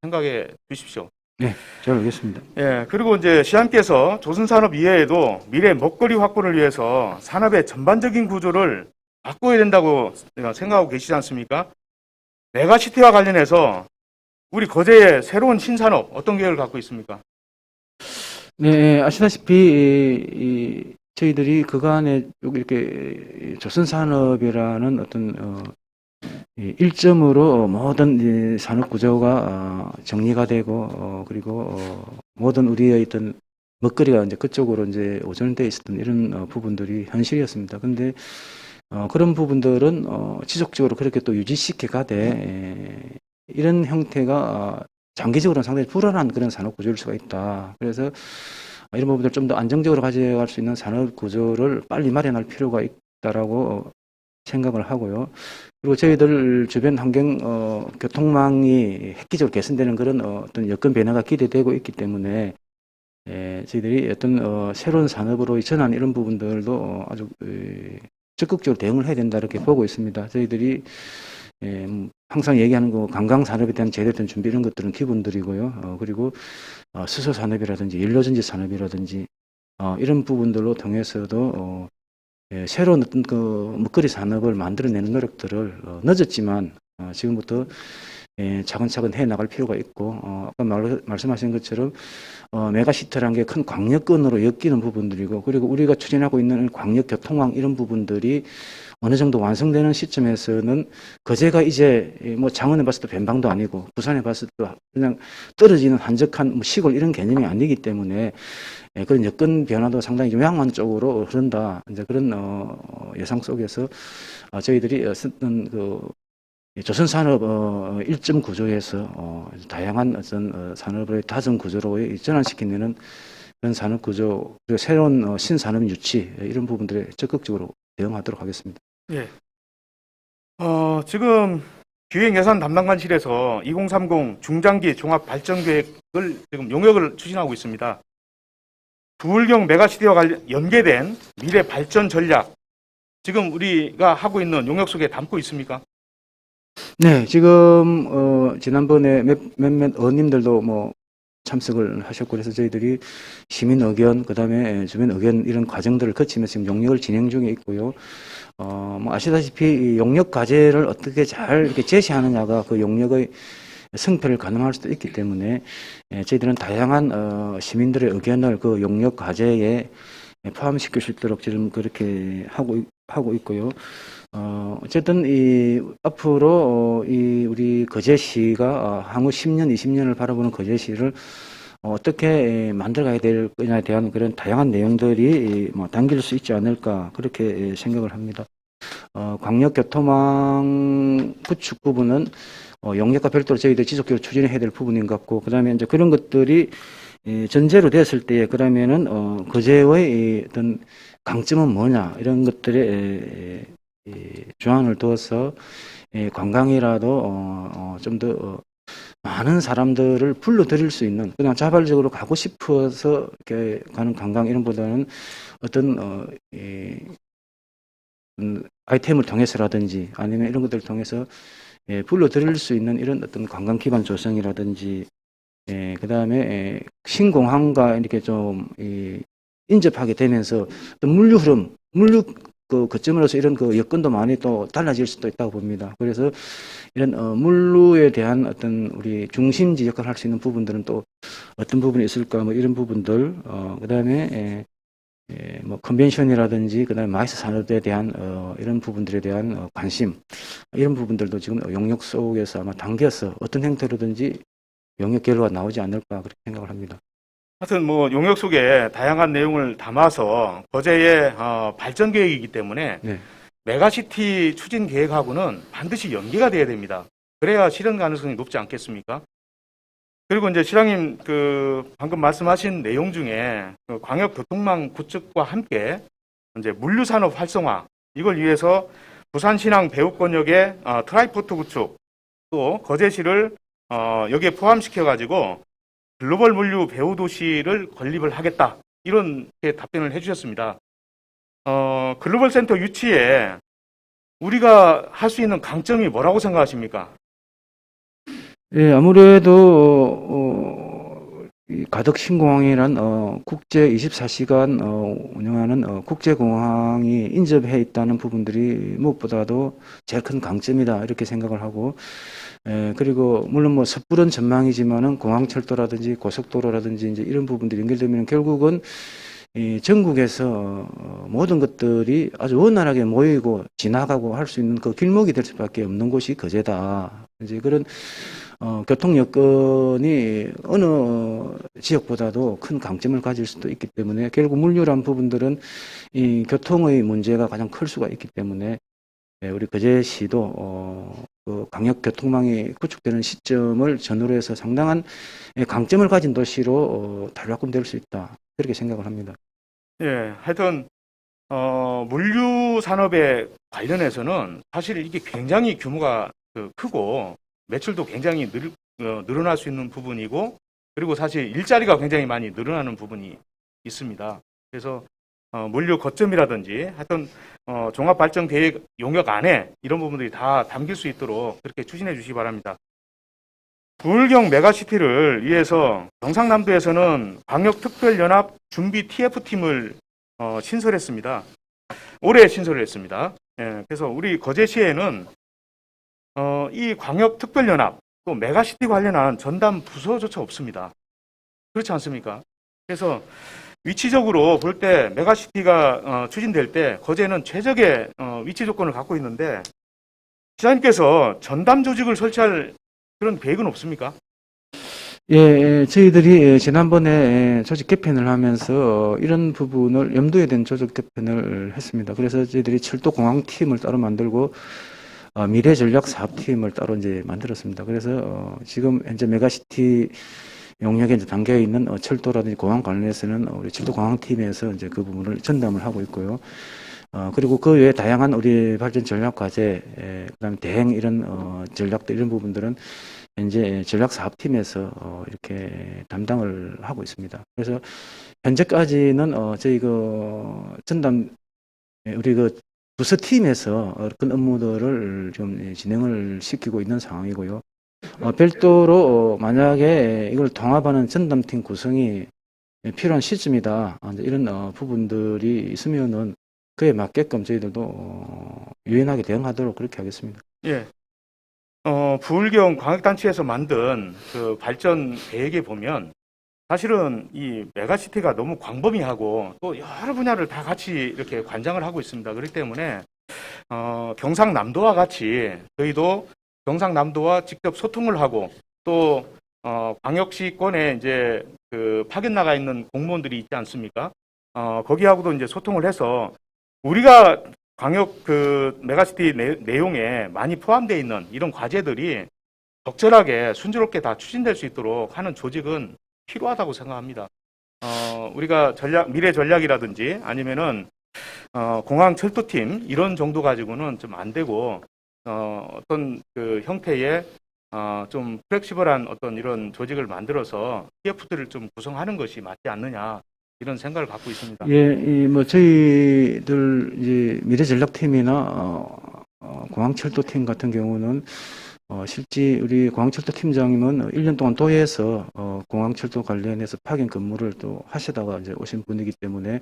생각해 주십시오. 네, 잘 알겠습니다. 예, 그리고 이제 시장께서 조선산업 이외에도 미래 먹거리 확보를 위해서 산업의 전반적인 구조를 바꿔야 된다고 생각하고 계시지 않습니까? 메가시티와 관련해서 우리 거제의 새로운 신산업 어떤 계획을 갖고 있습니까? 네, 아시다시피 저희들이 그간에 이렇게 조선산업이라는 어떤 일점으로 모든 산업 구조가 정리가 되고 그리고 모든 우리의 어떤 먹거리가 이제 그쪽으로 이제 오전돼 있었던 이런 부분들이 현실이었습니다. 근데 그런 부분들은 지속적으로 그렇게 또 유지시켜 가되 이런 형태가 장기적으로는 상당히 불안한 그런 산업 구조일 수가 있다. 그래서 이런 부분들 좀 더 안정적으로 가져갈 수 있는 산업 구조를 빨리 마련할 필요가 있다라고 생각을 하고요. 그리고 저희들 주변 환경 교통망이 획기적으로 개선되는 그런 어떤 여건 변화가 기대되고 있기 때문에 저희들이 어떤 새로운 산업으로 전환 이런 부분들도 아주 적극적으로 대응을 해야 된다 이렇게 보고 있습니다. 저희들이 항상 얘기하는 거 관광 산업에 대한 제대로 된 준비 이런 것들은 기본들이고요. 그리고 수소 산업이라든지 연료전지 산업이라든지 이런 부분들로 통해서도 새로운 어떤 그 먹거리 산업을 만들어내는 노력들을 늦었지만 지금부터 차근차근 해 나갈 필요가 있고 아까 말씀하신 것처럼 메가시티라는 게 큰 광역권으로 엮이는 부분들이고 그리고 우리가 추진하고 있는 광역교통망 이런 부분들이 어느 정도 완성되는 시점에서는 거제가 이제 장원에 봤을 때 변방도 아니고 부산에 봤을 때 그냥 떨어지는 한적한 시골 이런 개념이 아니기 때문에 그런 여건 변화도 상당히 좀 양만 쪽으로 흐른다. 이제 그런 예상 속에서 저희들이 어떤 그 조선산업 일점 구조에서 다양한 어떤 산업의 다전 구조로 전환시키는 그런 산업 구조 그리고 새로운 신산업 유치 이런 부분들에 적극적으로 대응하도록 하겠습니다. 예. 지금 기획예산 담당관실에서 2030 중장기 종합발전계획을 지금 용역을 추진하고 있습니다. 부울경 메가시티와 연계된 미래 발전 전략 지금 우리가 하고 있는 용역 속에 담고 있습니까? 네, 지금 지난번에 몇몇 의원님들도 참석을 하셨고 그래서 저희들이 시민 의견 그다음에 주변 의견 이런 과정들을 거치면서 지금 용역을 진행 중에 있고요. 아시다시피 용역 과제를 어떻게 잘 이렇게 제시하느냐가 그 용역의 승패를 가늠할 수도 있기 때문에 저희들은 다양한 시민들의 의견을 그 용역 과제에 포함시킬 수 있도록 지금 그렇게 하고 있고요. 어쨌든 이 앞으로 이 우리 거제시가 향후 10년, 20년을 바라보는 거제시를 어떻게 만들어가야 될 거냐에 대한 그런 다양한 내용들이 뭐 담길 수 있지 않을까 그렇게 생각을 합니다. 광역교통망 구축 부분은 용역과 별도로 저희들 지속적으로 추진해야 될 부분인 것 같고, 그다음에 이제 그런 것들이 전제로 됐을 때에 그러면은 거제의 이 어떤 강점은 뭐냐 이런 것들에 주안을 두어서 관광이라도 좀 더 많은 사람들을 불러들일 수 있는, 그냥 자발적으로 가고 싶어서 이렇게 가는 관광 이런 보다는 어떤 아이템을 통해서라든지 아니면 이런 것들을 통해서 불러들일 수 있는 이런 어떤 관광 기반 조성이라든지, 그 다음에 신공항과 이렇게 좀 인접하게 되면서 또 물류 흐름, 물류 그 거점으로서 이런 그 여건도 많이 또 달라질 수도 있다고 봅니다. 그래서 이런 물류에 대한 어떤 우리 중심지 역할을 할 수 있는 부분들은 또 어떤 부분이 있을까, 뭐 이런 부분들, 그 다음에 뭐 컨벤션이라든지 그다음에 마이스 산업에 대한 이런 부분들에 대한 관심, 이런 부분들도 지금 용역 속에서 아마 당겨서 어떤 형태로든지 용역 결과가 나오지 않을까 그렇게 생각을 합니다. 하여튼 뭐 용역 속에 다양한 내용을 담아서 거제의 발전 계획이기 때문에 네. 메가시티 추진 계획하고는 반드시 연계가 돼야 됩니다. 그래야 실현 가능성이 높지 않겠습니까? 그리고 이제 시장님 그 방금 말씀하신 내용 중에 그 광역 교통망 구축과 함께 이제 물류 산업 활성화, 이걸 위해서 부산 신항 배후권역의 트라이포트 구축, 또 거제시를 여기에 포함시켜 가지고 글로벌 물류 배후 도시를 건립을 하겠다, 이런 답변을 해주셨습니다. 글로벌 센터 유치에 우리가 할 수 있는 강점이 뭐라고 생각하십니까? 예, 아무래도 이 가덕 신공항이란 국제 24시간 운영하는 국제공항이 인접해 있다는 부분들이 무엇보다도 제일 큰 강점이다 이렇게 생각을 하고, 그리고 물론 뭐 섣부른 전망이지만은 공항철도라든지 고속도로라든지 이제 이런 부분들이 연결되면 결국은 이 전국에서 모든 것들이 아주 원활하게 모이고 지나가고 할 수 있는 그 길목이 될 수밖에 없는 곳이 거제다. 이제 그런 교통 여건이 어느 지역보다도 큰 강점을 가질 수도 있기 때문에 결국 물류란 부분들은 이 교통의 문제가 가장 클 수가 있기 때문에 우리 거제시도 그 강역 교통망이 구축되는 시점을 전후로 해서 상당한 강점을 가진 도시로 탈바꿈될 수 있다 그렇게 생각을 합니다. 예, 하여튼 물류 산업에 관련해서는 사실 이게 굉장히 규모가 크고 매출도 굉장히 늘어날 수 있는 부분이고, 그리고 사실 일자리가 굉장히 많이 늘어나는 부분이 있습니다. 그래서 물류 거점이라든지 하여튼 종합발전계획 용역 안에 이런 부분들이 다 담길 수 있도록 그렇게 추진해 주시기 바랍니다. 부울경 메가시티를 위해서 경상남도에서는 광역특별연합 준비 TF팀을 신설했습니다. 올해 신설을 했습니다. 예, 그래서 우리 거제시에는 이 광역특별연합 또 메가시티 관련한 전담 부서조차 없습니다. 그렇지 않습니까? 그래서 위치적으로 볼 때 메가시티가 추진될 때 거제는 최적의 위치 조건을 갖고 있는데, 시장님께서 전담 조직을 설치할 그런 계획은 없습니까? 예, 저희들이 지난번에 조직 개편을 하면서 이런 부분을 염두에 둔 조직 개편을 했습니다. 그래서 저희들이 철도공항팀을 따로 만들고 미래 전략 사업팀을 따로 이제 만들었습니다. 그래서 지금 현재 메가시티 용역에 이제 담겨 있는 철도라든지 공항 관련해서는 우리 철도공항팀에서 이제 그 부분을 전담을 하고 있고요. 그리고 그 외에 다양한 우리 발전 전략 과제, 그다음에 대행 이런 전략들 이런 부분들은 현재 전략 사업팀에서 이렇게 담당을 하고 있습니다. 그래서 현재까지는 저희 그 전담 우리 그 부서팀에서 그런 업무들을 좀 진행을 시키고 있는 상황이고요. 별도로 만약에 이걸 통합하는 전담팀 구성이 필요한 시점이다, 이런 부분들이 있으면은 그에 맞게끔 저희들도 유연하게 대응하도록 그렇게 하겠습니다. 예. 부울경 광역단체에서 만든 그 발전 계획에 보면 사실은 이 메가시티가 너무 광범위하고 또 여러 분야를 다 같이 이렇게 관장을 하고 있습니다. 그렇기 때문에 경상남도와 같이 저희도 경상남도와 직접 소통을 하고 또 광역시권에 이제 그 파견 나가 있는 공무원들이 있지 않습니까? 거기하고도 이제 소통을 해서 우리가 광역 그 메가시티 내용에 많이 포함되어 있는 이런 과제들이 적절하게 순조롭게 다 추진될 수 있도록 하는 조직은 필요하다고 생각합니다. 우리가 미래 전략이라든지 아니면은 공항 철도팀 이런 정도 가지고는 좀 안 되고 어떤 그 형태의 좀 플렉시블한 어떤 이런 조직을 만들어서 TF들을 좀 구성하는 것이 맞지 않느냐 이런 생각을 갖고 있습니다. 예, 뭐 저희들 이제 미래전략팀이나 공항철도팀 같은 경우는 실제 우리 공항철도 팀장님은 1년 동안 도에서 공항철도 관련해서 파견 근무를 또 하시다가 이제 오신 분이기 때문에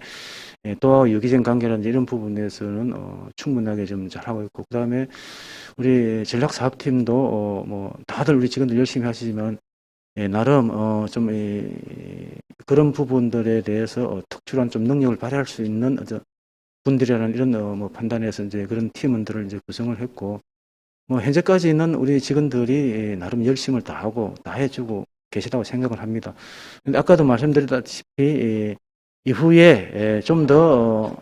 또와 유기적 관계라든지 이런 부분에서는 충분하게 좀 잘하고 있고, 그다음에 우리 전략사업팀도 뭐 다들 우리 직원들 열심히 하시지만 나름 좀 그런 부분들에 대해서 특출한 좀 능력을 발휘할 수 있는 분들이라는 이런 뭐 판단에서 이제 그런 팀원들을 이제 구성을 했고, 뭐 현재까지는 우리 직원들이 나름 열심을 다하고 다 해주고 계시다고 생각을 합니다. 근데 아까도 말씀드렸다시피 이후에 좀 더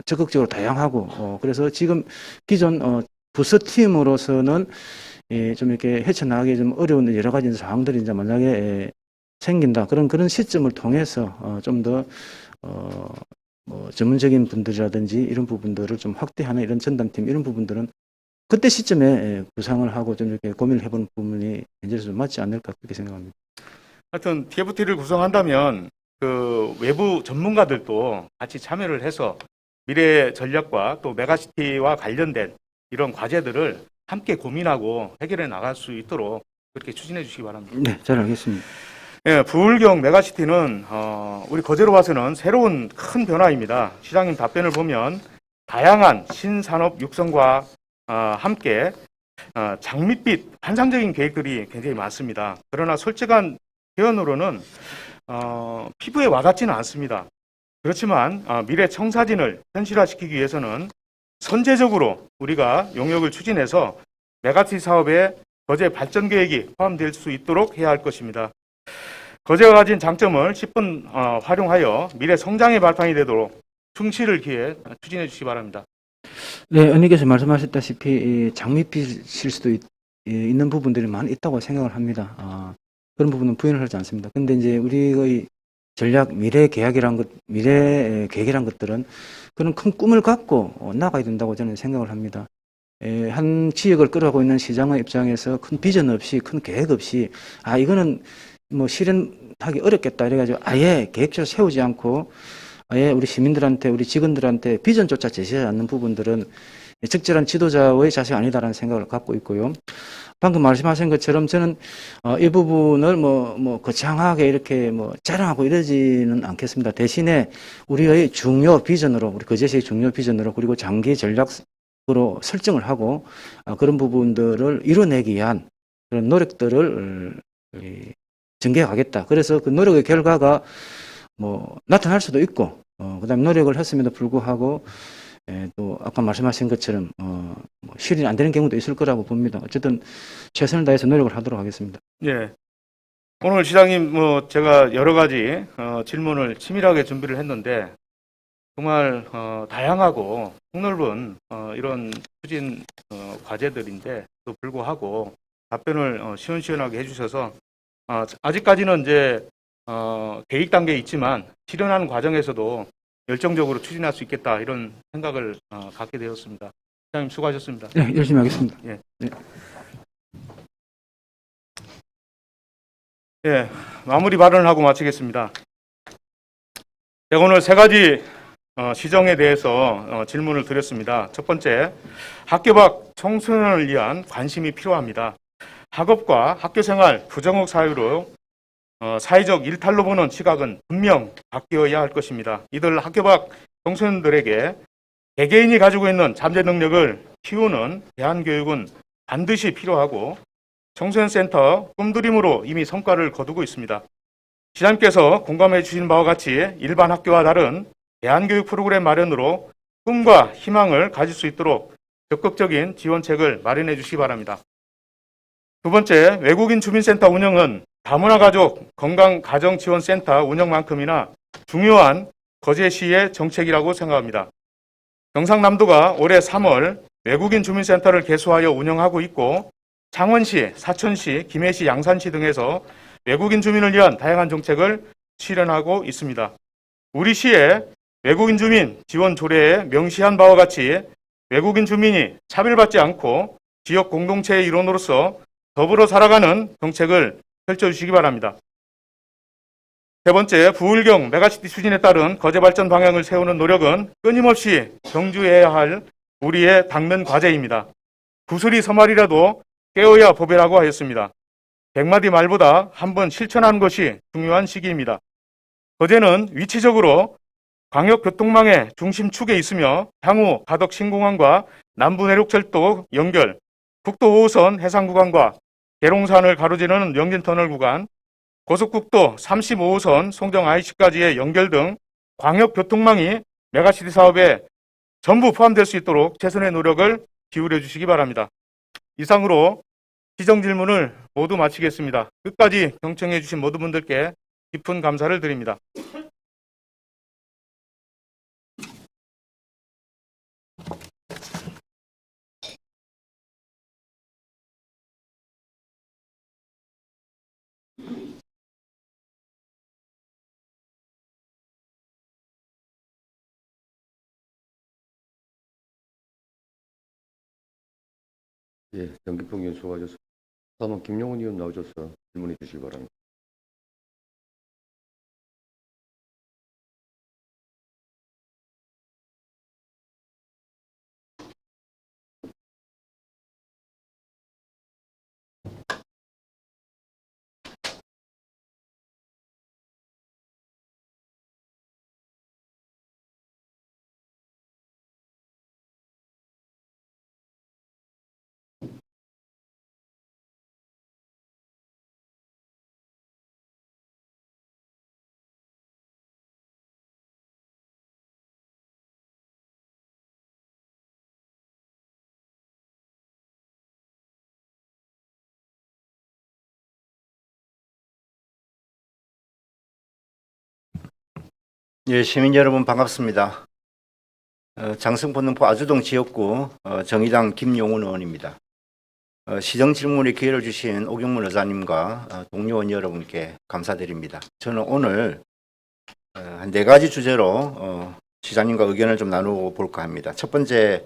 적극적으로 다양하고 그래서 지금 기존 부서팀으로서는 좀 이렇게 헤쳐나가기 좀 어려운 여러 가지 상황들이 이제 만약에 생긴다 그런 시점을 통해서 좀 더 뭐 전문적인 분들이라든지 이런 부분들을 좀 확대하는 이런 전담팀 이런 부분들은 그때 시점에 구상을 하고 좀 이렇게 고민을 해보는 부분이 현재는 좀 맞지 않을까 그렇게 생각합니다. 하여튼 TFT를 구성한다면 그 외부 전문가들도 같이 참여를 해서 미래 전략과 또 메가시티와 관련된 이런 과제들을 함께 고민하고 해결해 나갈 수 있도록 그렇게 추진해 주시기 바랍니다. 네, 잘 알겠습니다. 예, 부울경 메가시티는 우리 거제로 봐서는 새로운 큰 변화입니다. 시장님 답변을 보면 다양한 신산업 육성과 함께 장밋빛 환상적인 계획들이 굉장히 많습니다. 그러나 솔직한 표현으로는 피부에 와닿지는 않습니다. 그렇지만 미래 청사진을 현실화시키기 위해서는 선제적으로 우리가 용역을 추진해서 메가시티 사업에 거제 발전 계획이 포함될 수 있도록 해야 할 것입니다. 거제가 가진 장점을 10분 활용하여 미래 성장의 발판이 되도록 충실을 기해 추진해 주시기 바랍니다. 네, 언니께서 말씀하셨다시피 장밋빛일 수도 있는 부분들이 많이 있다고 생각을 합니다. 그런 부분은 부인을 하지 않습니다. 근데 이제 우리의 전략 미래 계획이란 것들은 그런 큰 꿈을 갖고 나가야 된다고 저는 생각을 합니다. 한 지역을 끌어가고 있는 시장의 입장에서 큰 비전 없이 큰 계획 없이 이거는 뭐 실현하기 어렵겠다 이래가지고 아예 계획조차 세우지 않고 아예 우리 시민들한테 우리 직원들한테 비전조차 제시하지 않는 부분들은 적절한 지도자의 자세가 아니다라는 생각을 갖고 있고요. 방금 말씀하신 것처럼 저는 이 부분을 뭐 거창하게 이렇게 뭐 자랑하고 이러지는 않겠습니다. 대신에 우리의 중요 비전으로 우리 거제시의 중요 비전으로 그리고 장기 전략으로 설정을 하고 그런 부분들을 이뤄내기 위한 그런 노력들을 전개하겠다. 그래서 그 노력의 결과가 뭐 나타날 수도 있고 그다음에 노력을 했음에도 불구하고 또 아까 말씀하신 것처럼 뭐 실현이 안 되는 경우도 있을 거라고 봅니다. 어쨌든 최선을 다해서 노력을 하도록 하겠습니다. 예. 오늘 시장님 제가 여러 가지 질문을 치밀하게 준비를 했는데 정말 다양하고 폭넓은 이런 추진 과제들인데 또 불구하고 답변을 시원시원하게 해주셔서 아직까지는 이제 계획 단계에 있지만 실현하는 과정에서도 열정적으로 추진할 수 있겠다 이런 생각을 갖게 되었습니다. 시장님 수고하셨습니다. 네, 열심히 하겠습니다. 예. 네. 예, 마무리 발언을 하고 마치겠습니다. 제가 오늘 세 가지 시정에 대해서 질문을 드렸습니다. 첫 번째, 학교 밖 청소년을 위한 관심이 필요합니다. 학업과 학교생활 부정적 사유로 사회적 일탈로 보는 시각은 분명 바뀌어야 할 것입니다. 이들 학교 밖 청소년들에게 개개인이 가지고 있는 잠재 능력을 키우는 대안교육은 반드시 필요하고 청소년센터 꿈드림으로 이미 성과를 거두고 있습니다. 시장님께서 공감해 주신 바와 같이 일반 학교와 다른 대안교육 프로그램 마련으로 꿈과 희망을 가질 수 있도록 적극적인 지원책을 마련해 주시기 바랍니다. 두 번째, 외국인 주민센터 운영은 다문화 가족 건강가정지원센터 운영만큼이나 중요한 거제시의 정책이라고 생각합니다. 경상남도가 올해 3월 외국인 주민센터를 개소하여 운영하고 있고 창원시, 사천시, 김해시, 양산시 등에서 외국인 주민을 위한 다양한 정책을 실현하고 있습니다. 우리 시의 외국인 주민 지원 조례에 명시한 바와 같이 외국인 주민이 차별받지 않고 지역 공동체의 일원으로서 더불어 살아가는 정책을 펼쳐주시기 바랍니다. 세 번째, 부울경 메가시티 추진에 따른 거제 발전 방향을 세우는 노력은 끊임없이 경주해야 할 우리의 당면 과제입니다. 구슬이 서말이라도 깨어야 법이라고 하였습니다. 100마디 말보다 한번 실천하는 것이 중요한 시기입니다. 거제는 위치적으로 광역교통망의 중심축에 있으며 향후 가덕 신공항과 남부내륙철도 연결, 국도 5호선 해상구간과 계룡산을 가로지르는 영진터널 구간, 고속국도 35호선 송정 IC까지의 연결 등 광역교통망이 메가시티 사업에 전부 포함될 수 있도록 최선의 노력을 기울여 주시기 바랍니다. 이상으로 시정 질문을 모두 마치겠습니다. 끝까지 경청해 주신 모든 분들께 깊은 감사를 드립니다. 예, 정기평 의원 수고하셨습니다. 다음은 김용훈 의원 나오셔서 질문해 주시기 바랍니다. 예, 시민 여러분 반갑습니다. 장성포 아주동 지역구 정의당 김용훈 의원입니다. 시정 질문에 기회를 주신 오경문 의사님과 동료 의원 여러분께 감사드립니다. 저는 오늘 한 4가지 주제로 시장님과 의견을 좀 나누어 볼까 합니다. 첫 번째,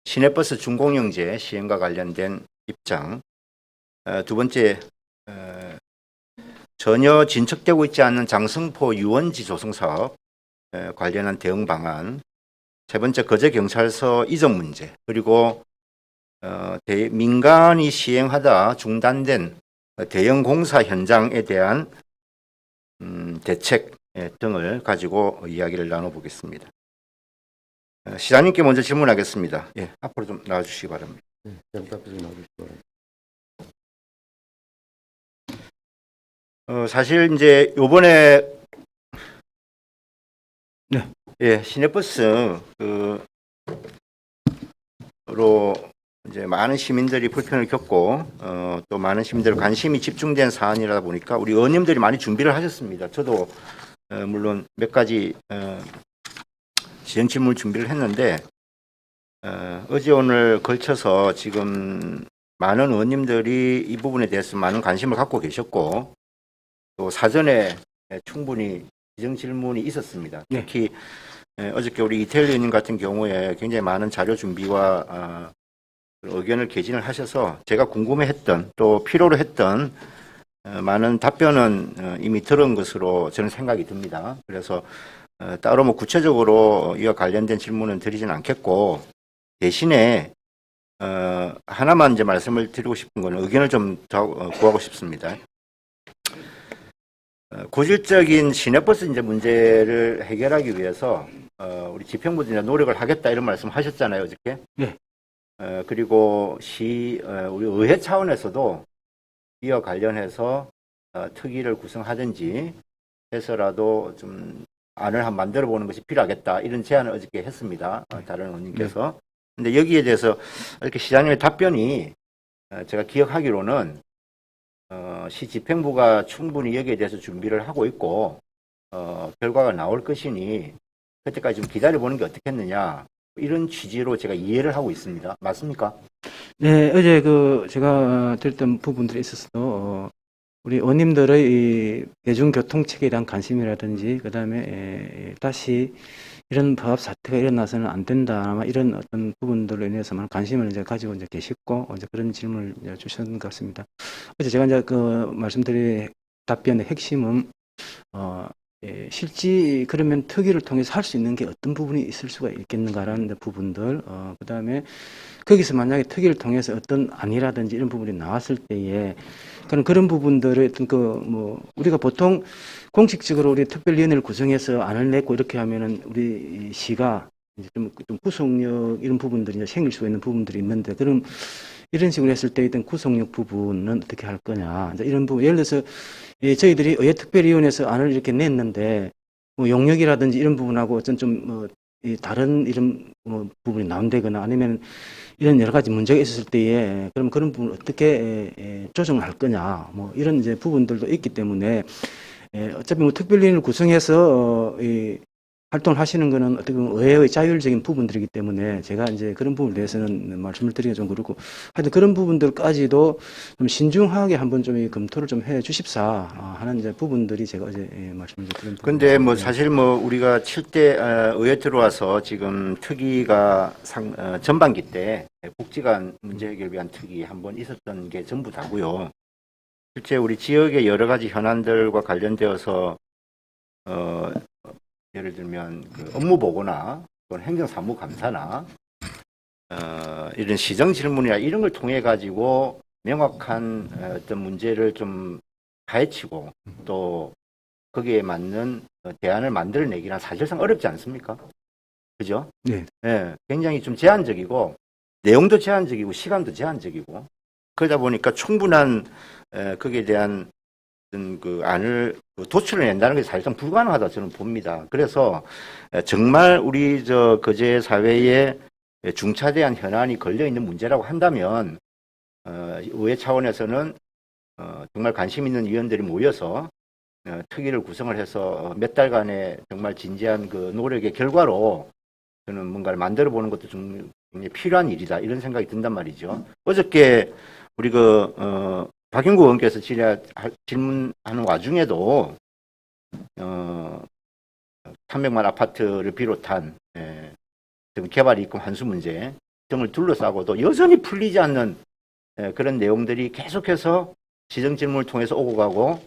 시내버스 준공영제 시행과 관련된 입장. 두 번째, 전혀 진척되고 있지 않는 장성포 유원지 조성 사업 관련한 대응 방안, 세 번째 거제경찰서 이전 문제, 그리고 민간이 시행하다 중단된 대형 공사 현장에 대한 대책 등을 가지고 이야기를 나눠보겠습니다. 시장님께 먼저 질문하겠습니다. 예, 앞으로 좀 나와주시기 바랍니다. 사실 이제 요번에 예, 시내버스 로 이제 많은 시민들이 불편을 겪고 또 많은 시민들 관심이 집중된 사안이라 보니까 우리 의원님들이 많이 준비를 하셨습니다. 저도 물론 몇 가지 시정 질문 준비를 했는데 어제 오늘 걸쳐서 지금 많은 의원님들이 이 부분에 대해서 많은 관심을 갖고 계셨고 또 사전에 충분히 시정 질문이 있었습니다. 특히 어저께 우리 이태일 의원님 같은 경우에 굉장히 많은 자료 준비와 의견을 개진을 하셔서 제가 궁금해했던 또 필요로 했던 많은 답변은 이미 들은 것으로 저는 생각이 듭니다. 그래서 따로 뭐 구체적으로 이와 관련된 질문은 드리진 않겠고 대신에 하나만 이제 말씀을 드리고 싶은 거는 의견을 좀 구하고 싶습니다. 고질적인 시내버스 이제 문제를 해결하기 위해서 우리 지평부도 이제 노력을 하겠다 이런 말씀 하셨잖아요, 어저께. 네. 그리고 우리 의회 차원에서도 이와 관련해서 특위를 구성하든지 해서라도 좀 안을 한번 만들어 보는 것이 필요하겠다 이런 제안을 어저께 했습니다. 다른 의원님께서. 근데 여기에 대해서 이렇게 시장님의 답변이 제가 기억하기로는 시 집행부가 충분히 여기에 대해서 준비를 하고 있고 결과가 나올 것이니 그때까지 좀 기다려보는 게 어떻겠느냐 이런 취지로 제가 이해를 하고 있습니다. 맞습니까? 네, 어제 제가 들었던 부분들이 있어서도 우리 의원님들의 이 대중교통 체계에 대한 관심이라든지 그다음에 다시 이런 파업 사태가 일어나서는 안 된다 아마 이런 어떤 부분들로 인해서만 관심을 이제 가지고 이제 계시고 이제 그런 질문을 이제 주셨는 것 같습니다. 어제 제가 이제 말씀드린 답변의 핵심은 실제 그러면 특위를 통해서 할 수 있는 게 어떤 부분이 있을 수가 있겠는가라는 부분들, 그다음에 거기서 만약에 특위를 통해서 어떤 안이라든지 이런 부분이 나왔을 때에 그런 부분들을 어떤 우리가 보통 공식적으로 우리 특별위원회를 구성해서 안을 내고 이렇게 하면은 우리 시가 이제 좀 구속력 이런 부분들이 이제 생길 수가 있는 부분들이 있는데 그럼 이런 식으로 했을 때 어떤 구속력 부분은 어떻게 할 거냐 이제 이런 부분 예를 들어서 저희들이 의회특별위원회에서 안을 이렇게 냈는데 뭐 용역이라든지 이런 부분하고 어떤 다른 이런 부분이 나온다거나 아니면 이런 여러 가지 문제가 있었을 때에 그럼 그런 부분을 어떻게 조정을 할 거냐 뭐 이런 이제 부분들도 있기 때문에 어차피 뭐 특별위원회를 구성해서 활동을 하시는 거는 어떻게 보면 의회의 자율적인 부분들이기 때문에 제가 이제 그런 부분에 대해서는 말씀을 드리기가 좀 그렇고 하여튼 그런 부분들까지도 좀 신중하게 한번 좀 검토를 좀 해 주십사 하는 이제 부분들이 제가 어제 말씀을 드린 부분. 근데 뭐 사실 뭐 우리가 7대 의회 들어와서 지금 특위가 전반기 때 복지관 문제 해결 위한 특위 한번 있었던 게 전부 다고요. 실제 우리 지역의 여러 가지 현안들과 관련되어서 예를 들면 업무 보고나 행정사무감사나 이런 시정 질문이나 이런 걸 통해 가지고 명확한 어떤 문제를 좀 파헤치고 또 거기에 맞는 대안을 만들어내기란 사실상 어렵지 않습니까? 그죠? 네. 네, 굉장히 좀 제한적이고 내용도 제한적이고 시간도 제한적이고 그러다 보니까 충분한 거기에 대한 그 안을 도출을 낸다는 게 사실상 불가능하다 저는 봅니다. 그래서 정말 우리 거제 사회에 중차대한 현안이 걸려 있는 문제라고 한다면 의회 차원에서는 정말 관심 있는 의원들이 모여서 특위를 구성을 해서 몇 달간의 정말 진지한 그 노력의 결과로 저는 뭔가를 만들어 보는 것도 좀 굉장히 필요한 일이다 이런 생각이 든단 말이죠. 어저께 우리 박영구 의원께서 질문하는 와중에도 300만 아파트를 비롯한 개발 이권 환수 문제 등을 둘러싸고도 여전히 풀리지 않는 그런 내용들이 계속해서 지정 질문을 통해서 오고 가고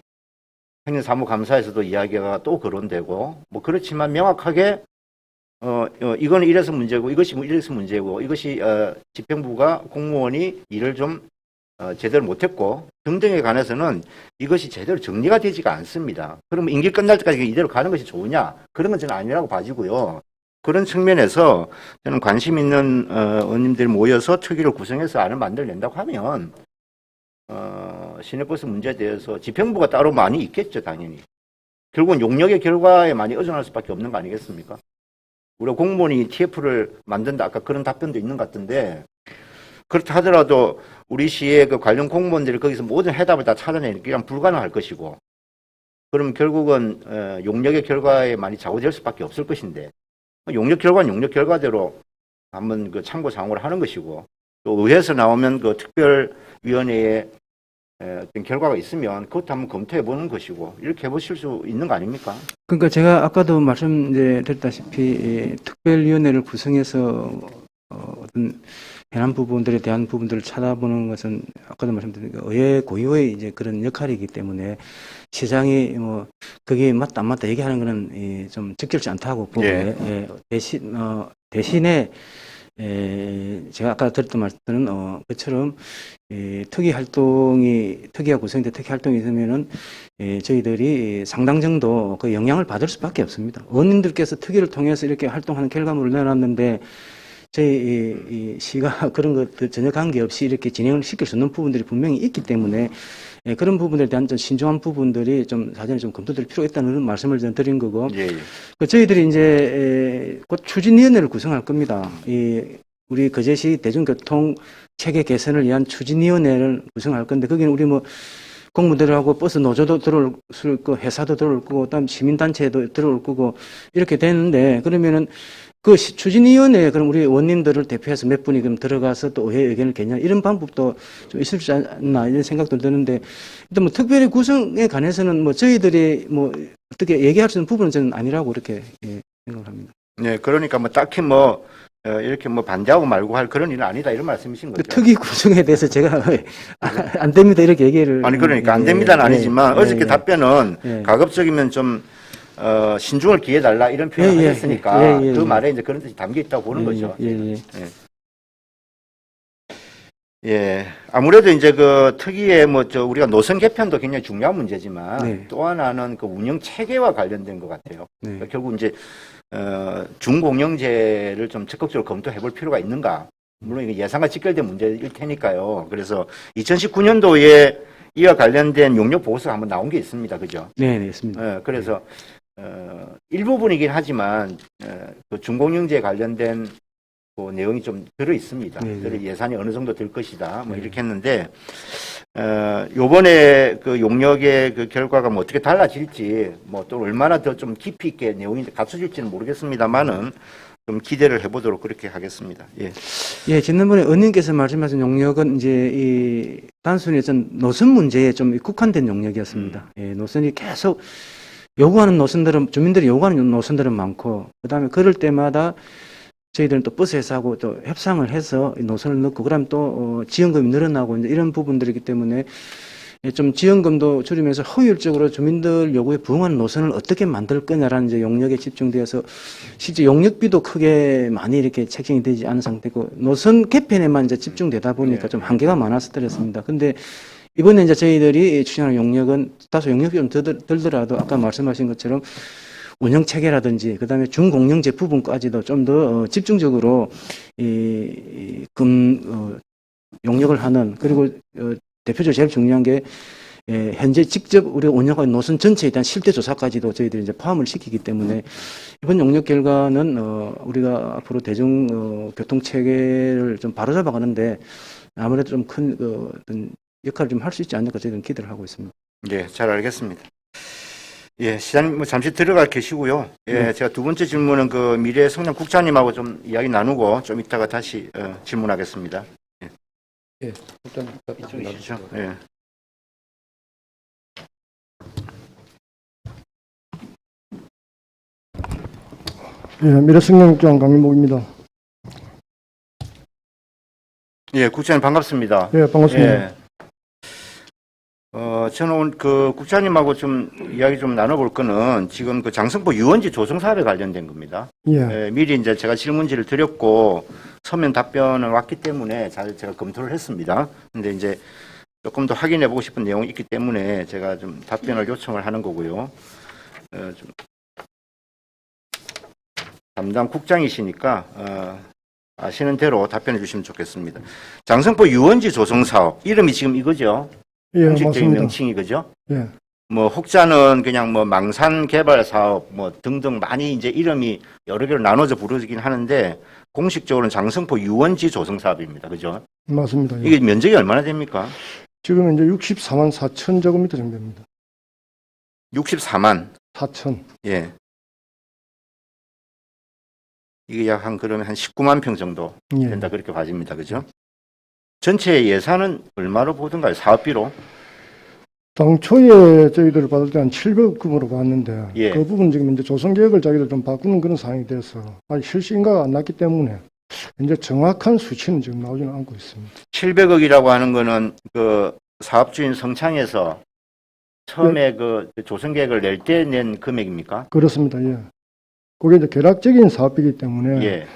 행정사무감사에서도 이야기가 또 거론되고 뭐 그렇지만 명확하게 이거는 이래서 문제고 이것이 이래서 문제고 이것이 집행부가 공무원이 일을 좀 제대로 못했고 등등에 관해서는 이것이 제대로 정리가 되지가 않습니다. 그러면 임기 끝날 때까지 이대로 가는 것이 좋으냐? 그런 건 저는 아니라고 봐지고요. 그런 측면에서 저는 관심 있는 의원님들이 모여서 특위를 구성해서 안을 만들어낸다고 하면 시내버스 문제에 대해서 집행부가 따로 많이 있겠죠, 당연히. 결국은 용역의 결과에 많이 의존할 수밖에 없는 거 아니겠습니까? 우리가 공무원이 TF를 만든다, 아까 그런 답변도 있는 것 같은데 그렇다 하더라도 우리 시의 그 관련 공무원들이 거기서 모든 해답을 다 찾아내는 게 불가능할 것이고 그럼 결국은 용역의 결과에 많이 좌우될 수밖에 없을 것인데 용역 결과는 용역 결과대로 한번 그 참고 사항을 하는 것이고 또 의회에서 나오면 그 특별위원회에 어떤 결과가 있으면 그것도 한번 검토해 보는 것이고 이렇게 해보실 수 있는 거 아닙니까? 그러니까 제가 아까도 말씀드렸다시피 특별위원회를 구성해서 어떤 해남 부분들에 대한 부분들을 찾아보는 것은 아까도 말씀드린 의회 고유의 이제 그런 역할이기 때문에 시장이 뭐 그게 맞다 안 맞다 얘기하는 거는 좀 적절치 않다고 보고요. 대신에 제가 아까 드렸던 말씀은 그처럼 특위가 구성돼 특위 활동이 있으면은 저희들이 상당 정도 그 영향을 받을 수밖에 없습니다. 의원님들께서 특위를 통해서 이렇게 활동하는 결과물을 내놨는데 저희 이 시가 그런 것들 전혀 관계없이 이렇게 진행을 시킬 수 있는 부분들이 분명히 있기 때문에 그런 부분들에 대한 좀 신중한 부분들이 좀 사전에 좀 검토될 필요가 있다는 말씀을 드린 거고 예. 저희들이 이제 곧 추진위원회를 구성할 겁니다. 우리 거제시 대중교통 체계 개선을 위한 추진위원회를 구성할 건데 거기는 우리 뭐 공무들하고 버스 노조도 들어올 거고 회사도 들어올 거고 그다음 시민단체도 들어올 거고 이렇게 되는데 그러면은 그 추진위원회에 그럼 우리 의원님들을 대표해서 몇 분이 그럼 들어가서 또 의회 의견을 개냐 이런 방법도 좀 있을 수 않나 이런 생각도 드는데 일단 뭐 특별히 구성에 관해서는 뭐 저희들이 뭐 어떻게 얘기할 수 있는 부분은 저는 아니라고 이렇게 생각을 합니다. 네, 그러니까 뭐 딱히 뭐 이렇게 뭐 반대하고 말고 할 그런 일은 아니다 이런 말씀이신 그 거죠. 특위 구성에 대해서 제가 안 됩니다 이렇게 얘기를 아니 그러니까 안 됩니다는 아니지만 어저께 답변은 예. 가급적이면 좀 신중을 기해달라 이런 표현을 예, 예, 하셨으니까 예, 예, 그 예. 말에 이제 그런 뜻이 담겨 있다고 보는 거죠. 예, 아무래도 이제 그 특위에 뭐 우리가 노선 개편도 굉장히 중요한 문제지만 네. 또 하나는 그 운영 체계와 관련된 것 같아요. 네. 그러니까 결국 이제 중공영제를 좀 적극적으로 검토해 볼 필요가 있는가. 물론 이게 예산과 직결된 문제일 테니까요. 그래서 2019년도에 이와 관련된 용역 보고서가 한번 나온 게 있습니다. 그죠? 네, 네, 있습니다. 그래서 일부분이긴 하지만 그 중공영제에 관련된 그 내용이 좀 들어 있습니다. 네, 네. 그래서 예산이 어느 정도 들 것이다. 뭐 네. 이렇게 했는데 요번에 그 용역의 그 결과가 뭐 어떻게 달라질지 뭐 또 얼마나 더 좀 깊이 있게 내용이 갖춰질지는 모르겠습니다만은 좀 기대를 해보도록 그렇게 하겠습니다. 예. 예, 지난번에 의원님께서 말씀하신 용역은 이제 이 단순히 전 노선 문제에 좀 국한된 용역이었습니다. 예, 노선이 계속 요구하는 노선들은 주민들이 요구하는 노선들은 많고 그다음에 그럴 때마다 저희들은 또 버스 회사하고 또 협상을 해서 이 노선을 넣고 그다음 또 지원금이 늘어나고 이제 이런 부분들이기 때문에 좀 지원금도 줄이면서 효율적으로 주민들 요구에 부응하는 노선을 어떻게 만들 거냐라는 이제 용역에 집중되어서 실제 용역비도 크게 많이 이렇게 책정이 되지 않은 상태고 노선 개편에만 이제 집중되다 보니까 좀 한계가 많아서 그랬습니다. 근데 이번에 이제 저희들이 추진하는 용역은 다소 용역이 좀 들더라도 아까 말씀하신 것처럼 운영 체계라든지 그다음에 중공영제 부분까지도 좀 더 집중적으로 용역을 하는 그리고 대표적으로 제일 중요한 게 현재 직접 우리가 운영하는 노선 전체에 대한 실태 조사까지도 저희들이 이제 포함을 시키기 때문에 이번 용역 결과는 우리가 앞으로 대중 교통 체계를 좀 바로잡아가는데 아무래도 좀 큰 어떤 역할을 좀 할 수 있지 않을까 저희들은 기대를 하고 있습니다. 예, 잘 알겠습니다. 예, 시장님 뭐 잠시 들어가 계시고요. 예, 네. 제가 두 번째 질문은 그 미래성장 국장님하고 좀 이야기 나누고 좀 이따가 다시 질문하겠습니다. 예, 일단 이쪽에 그렇죠? 놔주시죠. 예. 예, 미래생명장 강민목입니다. 예, 국장님 반갑습니다. 예, 반갑습니다. 예. 저는 오늘 그 국장님하고 좀 이야기 좀 나눠볼 거는 지금 그 장성포 유원지 조성 사업에 관련된 겁니다. 예, 예, 미리 이제 제가 질문지를 드렸고 서면 답변을 왔기 때문에 잘 제가 검토를 했습니다. 근데 이제 조금 더 확인해 보고 싶은 내용이 있기 때문에 제가 좀 답변을 요청을 하는 거고요. 좀 담당 국장이시니까 아시는 대로 답변해 주시면 좋겠습니다. 장성포 유원지 조성 사업 이름이 지금 이거죠? 예, 공식적인 맞습니다. 명칭이 그죠? 예, 뭐 혹자는 그냥 뭐 망산 개발 사업 뭐 등등 많이 이제 이름이 여러 개로 나눠져 부르긴 하는데 공식적으로는 장성포 유원지 조성 사업입니다. 그죠? 맞습니다. 예. 이게 면적이 얼마나 됩니까? 지금 이제 64만 4천 제곱미터 정도입니다. 64만. 4천. 예. 이게 약 한 그러면 한 19만 평 정도 예. 된다 그렇게 봐집니다. 그죠? 전체 예산은 얼마로 보던가요? 사업비로? 당초에 저희들 받을 때 한 700금으로 받았는데 예. 그 부분 지금 이제 조성 계획을 자기들 좀 바꾸는 그런 상황이 돼서 아직 실시인가가 안 났기 때문에 이제 정확한 수치는 지금 나오지는 않고 있습니다. 700억이라고 하는 거는 그 사업주인 성창에서 처음에 그 조성 계획을 낼 때 낸 금액입니까? 그렇습니다. 예. 그게 이제 계략적인 사업이기 때문에 예.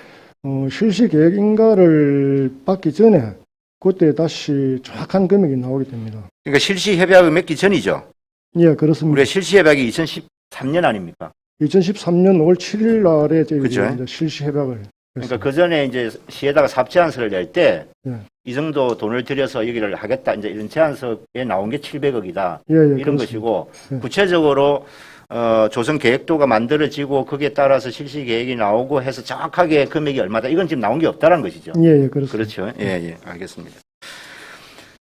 실시 계획인가를 받기 전에 그때 다시 정확한 금액이 나오게 됩니다. 그러니까 실시 협약을 맺기 전이죠. 예, 그렇습니다. 우리가 실시 협약이 2013년 아닙니까? 2013년 5월 7일 날에 저희들이 그죠? 이제 실시 협약을 그러니까 그 전에 이제 시에다가 사업 제안서를 낼 때 이 예. 정도 돈을 들여서 여기를 하겠다 이제 이런 제안서에 나온 게 700억이다 예, 예, 이런 그렇습니다. 것이고 예. 구체적으로 조성 계획도가 만들어지고 거기에 따라서 실시 계획이 나오고 해서 정확하게 금액이 얼마다 이건 지금 나온 게 없다는 것이죠. 예, 예, 그렇습니다. 그렇죠. 예, 예, 알겠습니다.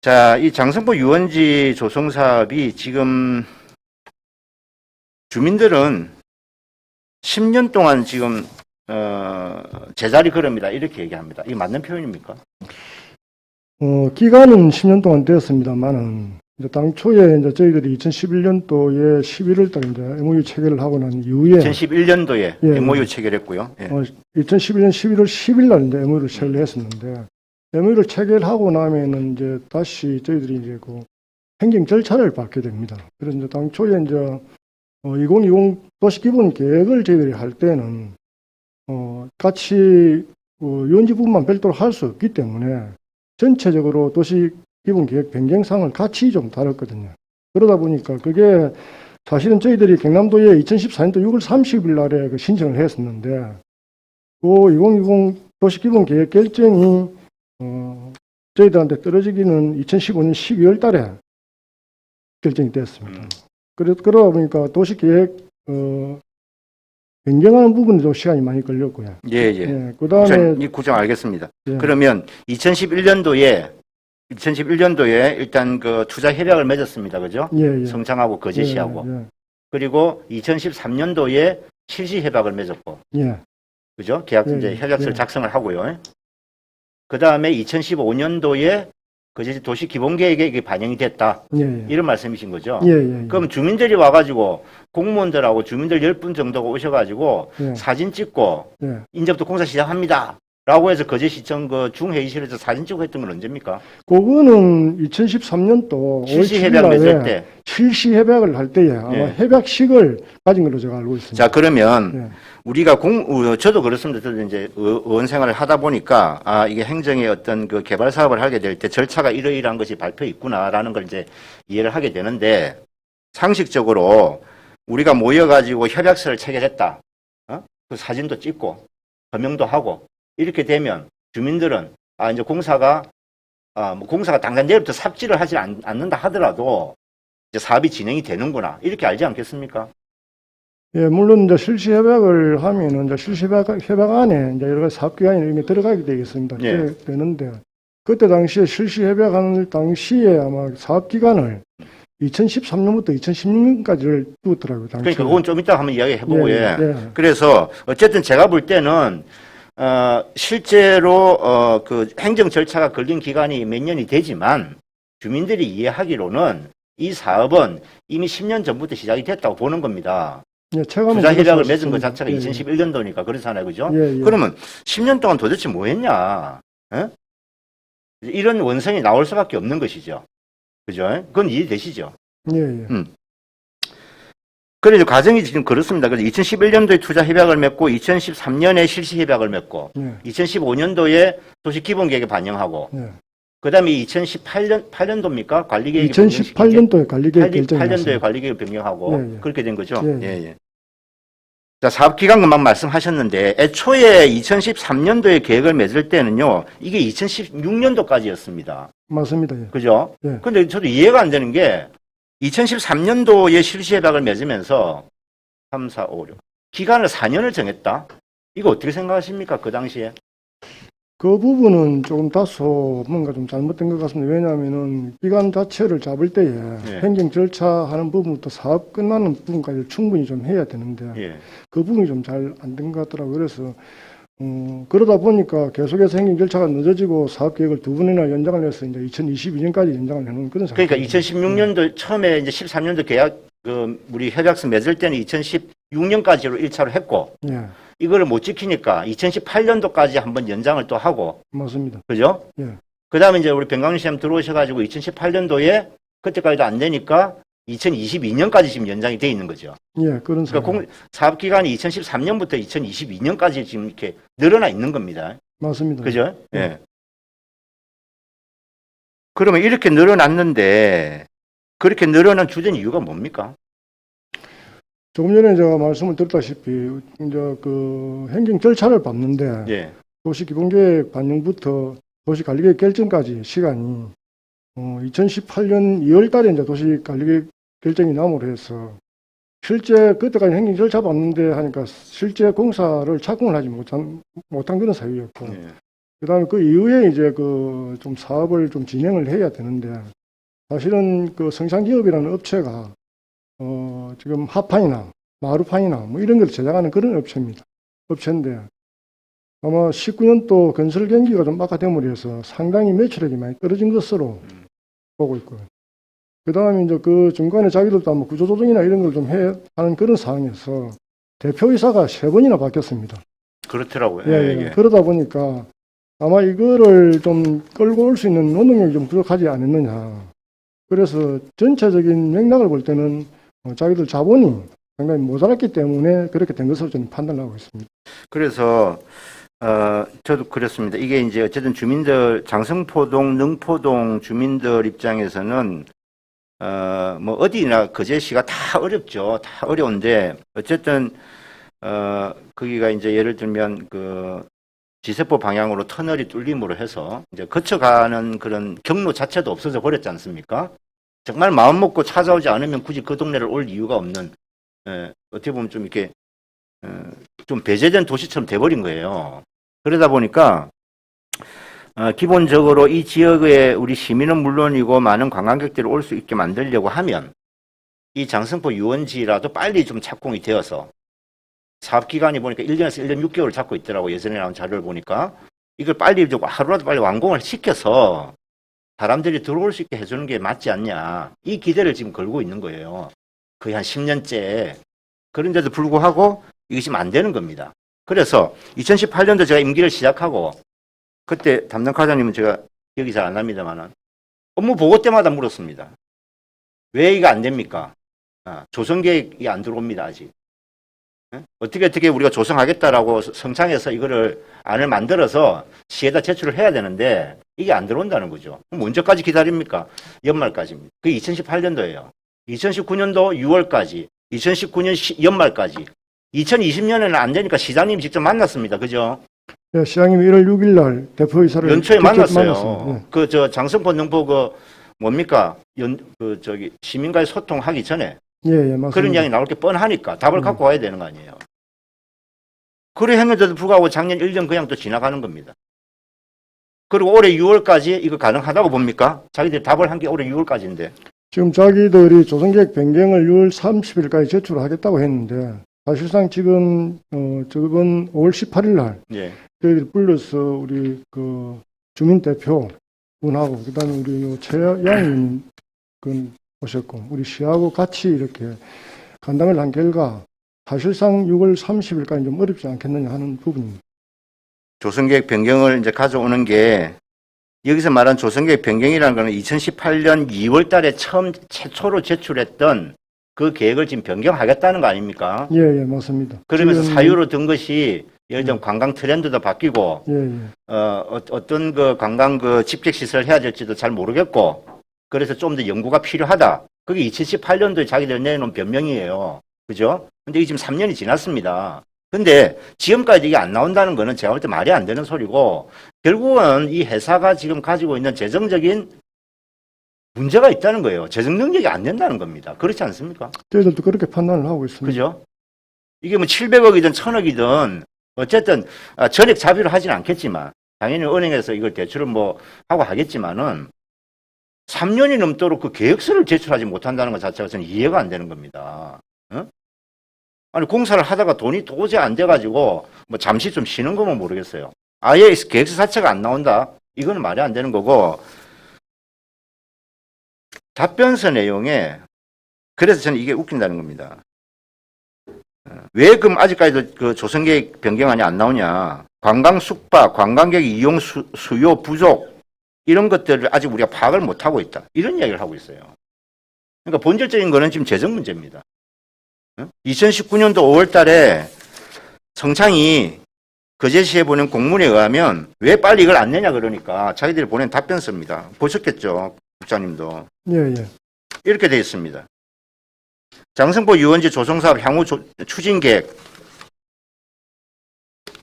자, 이 장성포 유원지 조성 사업이 지금 주민들은 10년 동안 지금 제자리 걸음이다 이렇게 얘기합니다. 이게 맞는 표현입니까? 기간은 10년 동안 되었습니다만은, 이제 당초에 이제 저희들이 2011년도에 11월 달 이제 MOU 체결을 하고 난 이후에 2011년도에 예. MOU 체결했고요. 예. 2011년 11월 10일 날 이제 MOU를 체결을 했었는데, MOU를 체결하고 나면은 이제 다시 저희들이 이제 그 행정 절차를 밟게 됩니다. 그래서 이제 당초에 이제 2020 도시기본 계획을 저희들이 할 때는 같이 유원지 부분만 별도로 할 수 없기 때문에 전체적으로 도시기본 계획 변경사항을 같이 좀 다뤘거든요. 그러다 보니까 그게 사실은 저희들이 경남도에 2014년도 6월 30일 날에 그 신청을 했었는데, 그 2020 도시기본 계획 결정이 저희들한테 떨어지기는 2015년 12월 달에 결정이 됐습니다. 그러다 보니까 도시계획 변경하는 부분에 좀 시간이 많이 걸렸고요. 예, 예. 예, 그 다음에 이 구정 알겠습니다. 예. 그러면 2011년도에 일단 그 투자 협약을 맺었습니다. 그죠? 예, 예. 성창하고 거제시하고. 예, 그리고 2013년도에 실시 협약을 맺었고. 예, 그죠? 계약 예, 이제 협약서를 예. 작성을 하고요. 그 다음에 2015년도에 거제시 도시 기본 계획에 이게 반영이 됐다. 예, 예. 이런 말씀이신 거죠? 예, 예, 예. 그럼 주민들이 와가지고 공무원들하고 주민들 10분 정도가 오셔가지고 예. 사진 찍고 예. 이제부터 공사 시작합니다. 라고 해서 거제시청 그 중회의실에서 사진 찍고 했던 건 언제입니까? 그거는 2013년도 실시 협약 맺을 때. 실시 협약을 할 때에 아마 예. 협약식을 가진 걸로 제가 알고 있습니다. 자, 그러면 예. 우리가 저도 그렇습니다. 저도 이제 의원 생활을 하다 보니까 이게 행정의 어떤 그 개발 사업을 하게 될 때 절차가 이러이러한 것이 발표 있구나라는 걸 이제 이해를 하게 되는데, 상식적으로 우리가 모여가지고 협약서를 체결했다. 그 사진도 찍고 서명도 하고 이렇게 되면 주민들은 이제 공사가 당장 내일부터 삽질을 하지 않는다 하더라도 이제 사업이 진행이 되는구나 이렇게 알지 않겠습니까? 예, 물론 이제 실시 협약을 하면은 이제 실시 협약 안에 이제 여러 가지 사업 기간이 이런 게 들어가게 되겠습니다. 예. 되는데 그때 당시에 실시 협약하는 당시에 아마 사업 기간을 2013년부터 2016년까지를 두었더라고요. 당시에. 그러니까 그건 좀 이따 한번 이야기 해보고 예, 예. 그래서 어쨌든 제가 볼 때는 실제로 그 행정 절차가 걸린 기간이 몇 년이 되지만 주민들이 이해하기로는 이 사업은 이미 10년 전부터 시작이 됐다고 보는 겁니다. 예, 체감은 투자 협약을 그렇습니다. 맺은 것 자체가 예, 예. 2011년도니까 그렇잖아요, 그죠? 예, 예. 그러면 10년 동안 도대체 뭐 했냐? 예? 이런 원성이 나올 수밖에 없는 것이죠. 그죠? 그건 이해되시죠? 예, 예. 그래서 과정이 지금 그렇습니다. 그래서 2011년도에 투자 협약을 맺고 2013년에 실시 협약을 맺고 예. 2015년도에 도시 기본 계획에 반영하고 예. 그다음에 2018년도입니까? 관리 계획 2018년도에 관리계획 결정이 8년도에 났습니다. 관리 계획 변경하고 예, 예. 그렇게 된 거죠. 예, 예. 예, 예. 자, 사업 기간 금방 말씀하셨는데 애초에 2013년도에 계획을 맺을 때는요. 이게 2016년도까지였습니다. 맞습니다. 예. 그죠? 예. 근데 저도 이해가 안 되는 게 2013년도에 실시 협약을 맺으면서 3, 4, 5, 6 기간을 4년을 정했다? 이거 어떻게 생각하십니까? 그 당시에? 그 부분은 조금 다소 뭔가 좀 잘못된 것 같습니다. 왜냐하면은 기간 자체를 잡을 때에 예. 행정 절차 하는 부분부터 사업 끝나는 부분까지 충분히 좀 해야 되는데 예. 그 부분이 좀 잘 안 된 것 같더라고요. 그래서 그러다 보니까 계속해서 행정 절차가 늦어지고 사업 계획을 두 번이나 연장을 해서 이제 2022년까지 연장을 해놓은 그런 상황. 그러니까 2016년도 처음에 이제 13년도 계약 우리 협약서 맺을 때는 2016년까지로 1차로 했고 예, 이거를 못 지키니까 2018년도까지 한번 연장을 또 하고 맞습니다. 그죠? 예. 그다음에 이제 우리 변광 시장 들어오셔가지고 2018년도에 그때까지도 안 되니까 2022년까지 지금 연장이 돼 있는 거죠. 예, 그런 그러니까 상황. 사업 기간이 2013년부터 2022년까지 지금 이렇게 늘어나 있는 겁니다. 맞습니다. 그죠? 예. 예. 그러면 이렇게 늘어났는데 그렇게 늘어난 주된 이유가 뭡니까? 조금 전에 제가 말씀을 드렸다시피 이제 그 행정 절차를 밟는데 예. 도시기본계획 반영부터 도시관리계획 결정까지 시간이 2018년 2월 달에 이제 도시관리계획 결정이 남으로 해서 실제 그때까지 행정 절차 밟는데 하니까 실제 공사를 착공을 하지 못한 그런 사유였고, 예. 그다음에 그 이후에 이제 그 좀 사업을 좀 진행을 해야 되는데, 사실은 그 성창기업이라는 업체가 지금 합판이나 마루판이나 뭐 이런 걸 제작하는 그런 업체인데 아마 19년도 건설 경기가 좀 악화됨으로 해서 상당히 매출액이 많이 떨어진 것으로 보고 있고요. 그 다음에 이제 그 중간에 자기들도 아마 구조조정이나 이런 걸 좀 하는 그런 상황에서 대표이사가 3번이나 바뀌었습니다. 그렇더라고요. 예. 그러다 보니까 아마 이거를 좀 끌고 올 수 있는 노동력이 좀 부족하지 않았느냐. 그래서 전체적인 맥락을 볼 때는 자기들 자본이 상당히 모자랐기 때문에 그렇게 된 것으로 저는 판단을 하고 있습니다. 그래서 저도 그렇습니다. 이게 이제 어쨌든 주민들 장성포동, 능포동 주민들 입장에서는 뭐 어디나 거제시가 다 어렵죠. 다 어려운데 어쨌든 거기가 이제 예를 들면 그 지세포 방향으로 터널이 뚫림으로 해서 이제 거쳐가는 그런 경로 자체도 없어져 버렸지 않습니까? 정말 마음 먹고 찾아오지 않으면 굳이 그 동네를 올 이유가 없는, 어떻게 보면 좀 이렇게 좀 배제된 도시처럼 돼버린 거예요. 그러다 보니까 기본적으로 이 지역의 우리 시민은 물론이고 많은 관광객들이 올 수 있게 만들려고 하면 이 장성포 유원지라도 빨리 좀 착공이 되어서 사업기간이 보니까 1년에서 1년 6개월 잡고 있더라고. 예전에 나온 자료를 보니까 이걸 빨리 좀 하루라도 빨리 완공을 시켜서 사람들이 들어올 수 있게 해주는 게 맞지 않냐. 이 기대를 지금 걸고 있는 거예요. 거의 한 10년째. 그런데도 불구하고 이것이 지금 안 되는 겁니다. 그래서 2018년도 제가 임기를 시작하고 그때 담당 과장님은 제가 기억이 잘 안 납니다만 업무 보고 때마다 물었습니다. 왜 이거 안 됩니까? 조성계획이 안 들어옵니다. 아직. 어떻게 우리가 조성하겠다라고 성창에서 이거를 안을 만들어서 시에다 제출을 해야 되는데 이게 안 들어온다는 거죠. 그럼 언제까지 기다립니까? 연말까지입니다. 그게 2018년도예요. 2019년도 6월까지, 2019년 연말까지, 2020년에는 안 되니까 시장님이 직접 만났습니다. 그죠? 예, 시장님이 1월 6일 날 대표이사를 연초에 직접 만났어요. 만났습니다. 그 저 장성포 능포 그 뭡니까? 시민과의 소통하기 전에 예, 맞습니다. 그런 이야기 나올 게 뻔하니까 답을 갖고 와야 되는 거 아니에요. 그래 했는데도 불구하고 작년 1년 그냥 또 지나가는 겁니다. 그리고 올해 6월까지 이거 가능하다고 봅니까? 자기들이 답을 한 게 올해 6월까지인데. 지금 자기들이 조성계획 변경을 6월 30일까지 제출하겠다고 했는데 사실상 지금 저번 5월 18일 날 예. 저희들이 불러서 우리 그 주민대표분하고 그다음에 우리 최양님 오셨고 우리 시하고 같이 이렇게 간담회를 한 결과 사실상 6월 30일까지 좀 어렵지 않겠느냐 하는 부분입니다. 조성계획 변경을 이제 가져오는 게 여기서 말한 조성계획 변경이라는 거는 2018년 2월 달에 최초로 제출했던 그 계획을 지금 변경하겠다는 거 아닙니까? 예, 맞습니다. 그러면서 지금, 사유로 든 것이 예를 들면 관광 트렌드도 바뀌고 어떤 그 관광 그 집객 시설을 해야 될지도 잘 모르겠고 그래서 좀 더 연구가 필요하다. 그게 2018년도에 자기들 내놓은 변명이에요. 그죠? 근데 이게 지금 3년이 지났습니다. 근데 지금까지 이게 안 나온다는 거는 제가 볼 때 말이 안 되는 소리고 결국은 이 회사가 지금 가지고 있는 재정적인 문제가 있다는 거예요. 재정 능력이 안 된다는 겁니다. 그렇지 않습니까? 저희들도 그렇게 판단을 하고 있습니다. 그죠? 이게 뭐 700억이든 1000억이든 어쨌든 전액 자비로 하진 않겠지만 당연히 은행에서 이걸 대출을 뭐 하고 하겠지만은 3년이 넘도록 그 계획서를 제출하지 못한다는 것 자체가 저는 이해가 안 되는 겁니다. 아니 공사를 하다가 돈이 도저히 안 돼가지고 뭐 잠시 좀 쉬는 거면 모르겠어요. 아예 계획서 자체가 안 나온다? 이거는 말이 안 되는 거고 답변서 내용에 그래서 저는 이게 웃긴다는 겁니다. 왜 그럼 아직까지도 그 조성계획 변경안이 안 나오냐? 관광 숙박, 관광객 이용 수요 부족 이런 것들을 아직 우리가 파악을 못 하고 있다. 이런 이야기를 하고 있어요. 그러니까 본질적인 거는 지금 재정 문제입니다. 2019년도 5월 달에 성창이 거제시에 보낸 공문에 의하면 왜 빨리 이걸 안 내냐 그러니까 자기들이 보낸 답변서입니다. 보셨겠죠, 국장님도. 예. 이렇게 되어 있습니다. 장성포 유원지 조성사업 향후 추진 계획.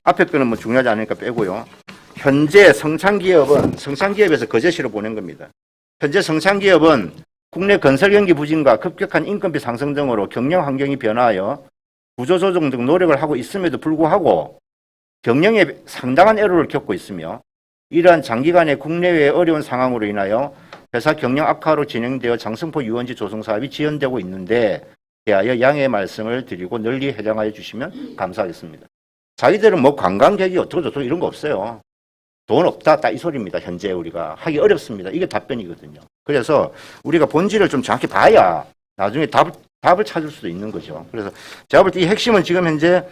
앞에 거는 뭐 중요하지 않으니까 빼고요. 현재 성창기업에서 거제시로 보낸 겁니다. 현재 성창기업은 국내 건설 경기 부진과 급격한 인건비 상승 등으로 경영 환경이 변화하여 구조조정 등 노력을 하고 있음에도 불구하고 경영에 상당한 애로를 겪고 있으며 이러한 장기간의 국내외의 어려운 상황으로 인하여 회사 경영 악화로 진행되어 장성포 유원지 조성 사업이 지연되고 있는데 대하여 양해의 말씀을 드리고 널리 해명하여 주시면 감사하겠습니다. 자기들은 뭐 관광객이 어쩌고 이런 거 없어요. 돈 없다 딱 이 소리입니다. 현재 우리가 하기 어렵습니다. 이게 답변이거든요. 그래서 우리가 본질을 좀 정확히 봐야 나중에 답을 찾을 수도 있는 거죠. 그래서 제가 볼 때 이 핵심은 지금 현재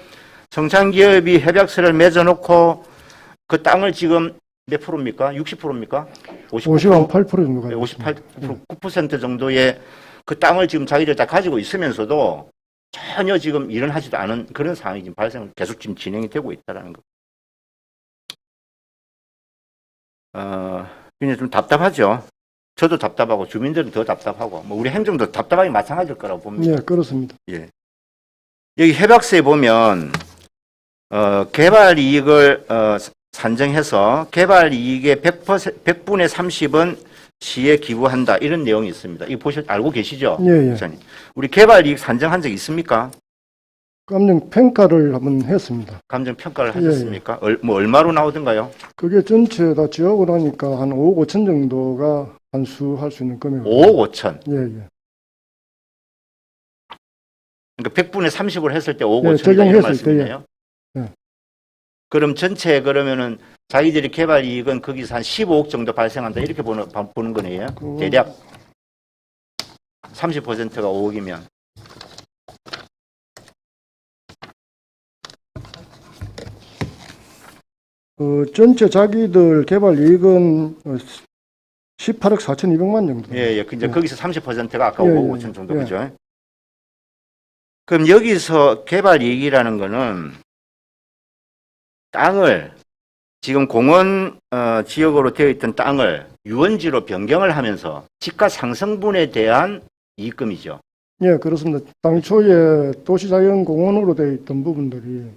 성장기업이 협약서를 맺어놓고 그 땅을 지금 몇 프로입니까? 60%입니까? 58% 정도가 58, 9% 정도의 그 땅을 지금 자기들 다 가지고 있으면서도 전혀 지금 일을 하지도 않은 그런 상황이 지금 계속 지금 진행이 되고 있다는 거. 굉장히 좀 답답하죠. 저도 답답하고 주민들은 더 답답하고 뭐 우리 행정도 답답하게 마찬가지일 거라고 봅니다. 예, 그렇습니다. 예. 여기 협약서에 보면 개발 이익을 산정해서 개발 이익의 100분의 30은 시에 기부한다 이런 내용이 있습니다. 이거 알고 계시죠? 예, 예. 목사님? 우리 개발 이익 산정한 적 있습니까? 감정 평가를 한번 했습니다. 감정 평가를 예, 하셨습니까? 뭐 얼마로 나오던가요? 그게 전체 다 지하고 나니까 한 5억 5천 정도가 환수할 수 있는 금액. 5억 5천. 예, 예. 그러니까 100분의 30을 했을 때 5억 예, 5천이다 이런 적용했을 말씀이네요. 때, 예. 그럼 전체 그러면은 자기들이 개발 이익은 거기서 한 15억 정도 발생한다 이렇게 보는 거네요. 대략 30%가 5억이면. 전체 자기들 개발 이익은 18억 4,200만 정도. 예, 예. 근데 예. 거기서 30%가 아까 예, 5억 예, 5천 정도 예. 그죠? 그럼 여기서 개발 이익이라는 거는 땅을 지금 공원 지역으로 되어 있던 땅을 유원지로 변경을 하면서 지가 상승분에 대한 이익금이죠. 예, 그렇습니다. 당초에 도시자연공원으로 되어 있던 부분들이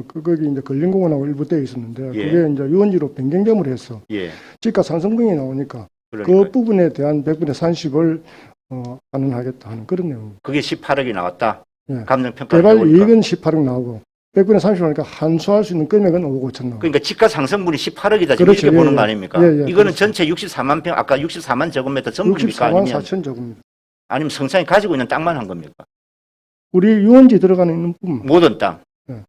거기 이제 근린공원하고 일부 되어 있었는데 예. 그게 이제 유원지로 변경됨을 해서 예. 지가 상승분이 나오니까 그러니까 그 부분에 대한 100분의 30을 반환하겠다 하는 그런 내용입니다. 그게 18억이 나왔다. 예. 감정평가 개발 이익은 18억 나오고 100분의 30이니까 환수할 수 있는 금액은 5억 5천 나오고. 그러니까 지가 상승분이 18억이다. 지금 그렇죠. 이렇게 예, 보는 예. 거 아닙니까? 예, 예, 이거는 그렇죠. 전체 64만 평, 아까 64만 제곱미터 전부입니까? 64만 아니면 4천 조금입니다. 아니면 성창이 가지고 있는 땅만 한 겁니까? 우리 유원지 들어가는 있는 부분. 모든 땅. 예.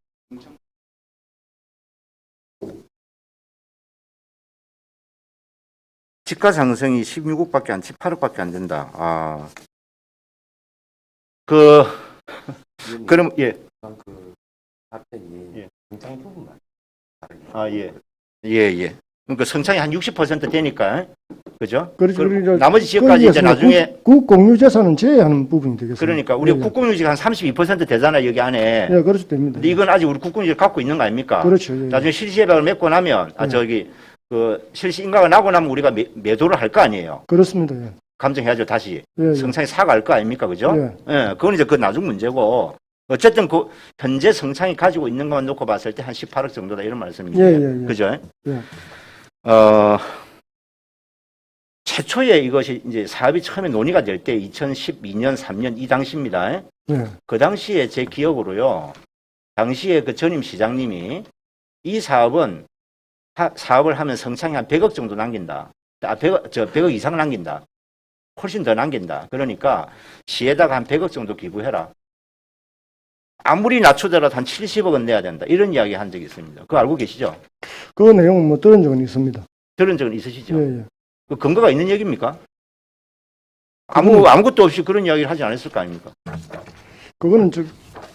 지가 상승이 16억밖에 안, 18억밖에 안 된다. 아. 그럼, 예. 그 답변이 예. 공장 부분만 아, 예. 예, 예. 그러니까 성창이 한 60% 되니까. 그죠? 그렇죠. 그 나머지 지역까지 이제 나중에. 국공유재산은 제외하는 부분이 되겠습니다. 그러니까 우리 예, 예. 국공유지가 한 32% 되잖아요, 여기 안에. 예, 그렇죠. 됩니다. 근데 이건 아직 우리 국공유지를 갖고 있는 거 아닙니까? 그렇죠. 예, 예. 나중에 실시협약을 맺고 나면, 실시 인가가 나고 나면 우리가 매도를 할 거 아니에요. 그렇습니다. 예. 감정해야죠, 다시. 예, 예. 성창이 사과할 거 아닙니까? 그죠? 예. 예, 그건 이제 그 나중 문제고. 어쨌든 현재 성창이 가지고 있는 것만 놓고 봤을 때 한 18억 정도다 이런 말씀이죠. 예, 예, 예. 그죠? 예. 최초에 이것이 이제 사업이 처음에 논의가 될 때 2012년, 3년 이 당시입니다. 예. 그 당시에 제 기억으로요. 당시에 그 전임 시장님이 이 사업을 하면 성창이 한 100억 정도 남긴다. 100억 이상 남긴다. 훨씬 더 남긴다. 그러니까 시에다가 한 100억 정도 기부해라. 아무리 낮추더라도 한 70억은 내야 된다. 이런 이야기 한 적이 있습니다. 그거 알고 계시죠? 그 내용은 뭐 들은 적은 있습니다. 들은 적은 있으시죠? 예, 예. 그 근거가 있는 얘기입니까? 아무것도 없이 그런 이야기를 하지 않았을 거 아닙니까? 그거는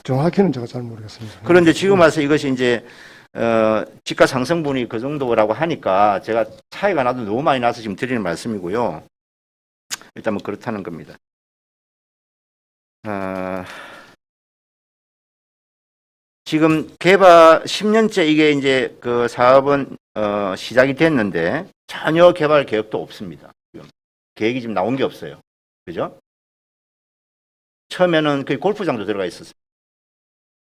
정확히는 제가 잘 모르겠습니다. 그런데 지금 와서 이것이 이제 지가 상승분이 그 정도라고 하니까 제가 차이가 나도 너무 많이 나서 지금 드리는 말씀이고요. 일단 뭐 그렇다는 겁니다. 지금 개발 10년째 이게 이제 그 사업은 시작이 됐는데 전혀 개발 계획도 없습니다. 지금 계획이 지금 나온 게 없어요. 그죠? 처음에는 그 골프장도 들어가 있었어요.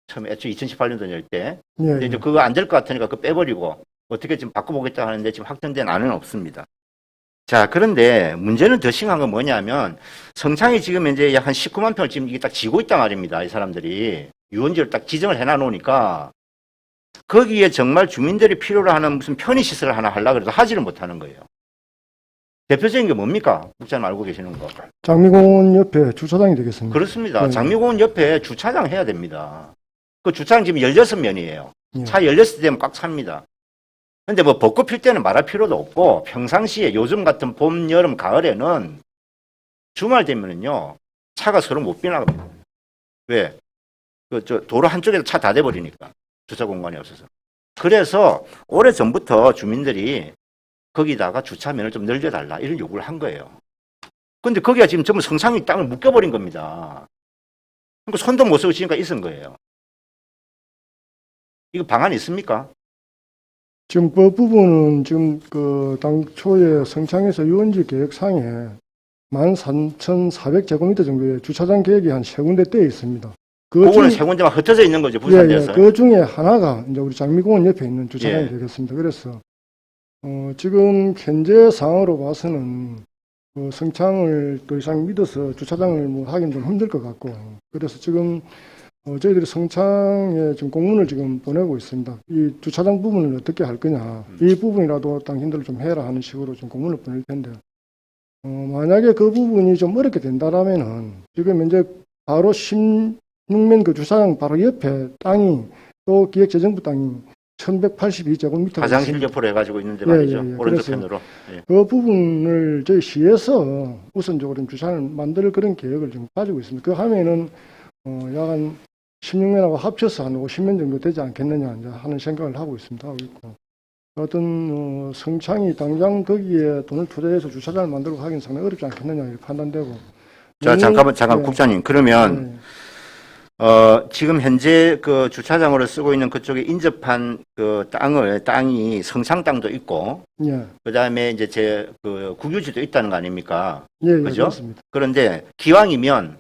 처음에 애초에 2018년도 열 때. 예, 근데 예. 이제 그거 안 될 것 같으니까 그거 빼버리고 어떻게 지금 바꿔보겠다 하는데 지금 확정된 안은 없습니다. 자, 그런데 문제는 더 심한 건 뭐냐면 성창이 지금 이제 약 한 19만 평을 지금 이게 딱 지고 있단 말입니다. 이 사람들이 유원지를 딱 지정을 해놔 놓으니까 거기에 정말 주민들이 필요로 하는 무슨 편의시설을 하나 하려고 해도 하지를 못하는 거예요. 대표적인 게 뭡니까? 국장님 알고 계시는 거. 장미공원 옆에 주차장이 되겠습니다. 그렇습니다. 네. 장미공원 옆에 주차장 해야 됩니다. 그 주차장 지금 16면이에요. 예. 차 16대 되면 꽉 찹니다. 근데 뭐 벚꽃 필 때는 말할 필요도 없고 평상시에 요즘 같은 봄, 여름, 가을에는 주말 되면은요 차가 서로 못 지나갑니다. 왜? 저 도로 한쪽에서 차 다 대버리니까 주차 공간이 없어서. 그래서 오래 전부터 주민들이 거기다가 주차면을 좀 늘려달라 이런 요구를 한 거예요. 근데 거기가 지금 전부 성창이 땅을 묶여버린 겁니다. 그러니까 손도 못 쓰고 지금까지 있은 거예요. 이거 방안이 있습니까? 지금 그 부분은 지금 그 당초에 성창에서 유원지 계획상에 13,400제곱미터 정도의 주차장 계획이 한 세 군데 떼어 있습니다. 그거는 세 군데만 흩어져 있는 거죠, 부산대에서. 그 중에 하나가 이제 우리 장미공원 옆에 있는 주차장이 예. 되겠습니다. 그래서 지금 현재 상황으로 봐서는 그 성창을 더 이상 믿어서 주차장을 뭐 하긴 좀 힘들 것 같고, 그래서 지금 저희들이 성창에 지금 공문을 지금 보내고 있습니다. 이 주차장 부분을 어떻게 할 거냐, 이 부분이라도 당신들 좀 해라 하는 식으로 지금 공문을 보낼 텐데, 만약에 그 부분이 좀 어렵게 된다라면은 지금 이제 바로 16면 그 주차장 바로 옆에 땅이 또 기획재정부 땅이 1182제곱미터 화장실 옆으로 해가지고 있는데 예, 말이죠. 예, 예. 오른쪽편으로. 예. 그 부분을 저희 시에서 우선적으로 주차장을 만들 그런 계획을 지금 가지고 있습니다. 그 하면은 약 한 16면하고 합쳐서 한 50면 정도 되지 않겠느냐 이제 하는 생각을 하고 있습니다. 하고 있고. 어떤 성창이 당장 거기에 돈을 투자해서 주차장을 만들고 하기는 상당히 어렵지 않겠느냐 이렇게 판단되고. 자, 잠깐 예. 국장님. 그러면 지금 현재 그 주차장으로 쓰고 있는 그쪽에 인접한 그 땅이 성창 땅도 있고, 예, 그다음에 이제 그 국유지도 있다는 거 아닙니까? 예, 예, 그죠? 그렇습니다. 그런데 기왕이면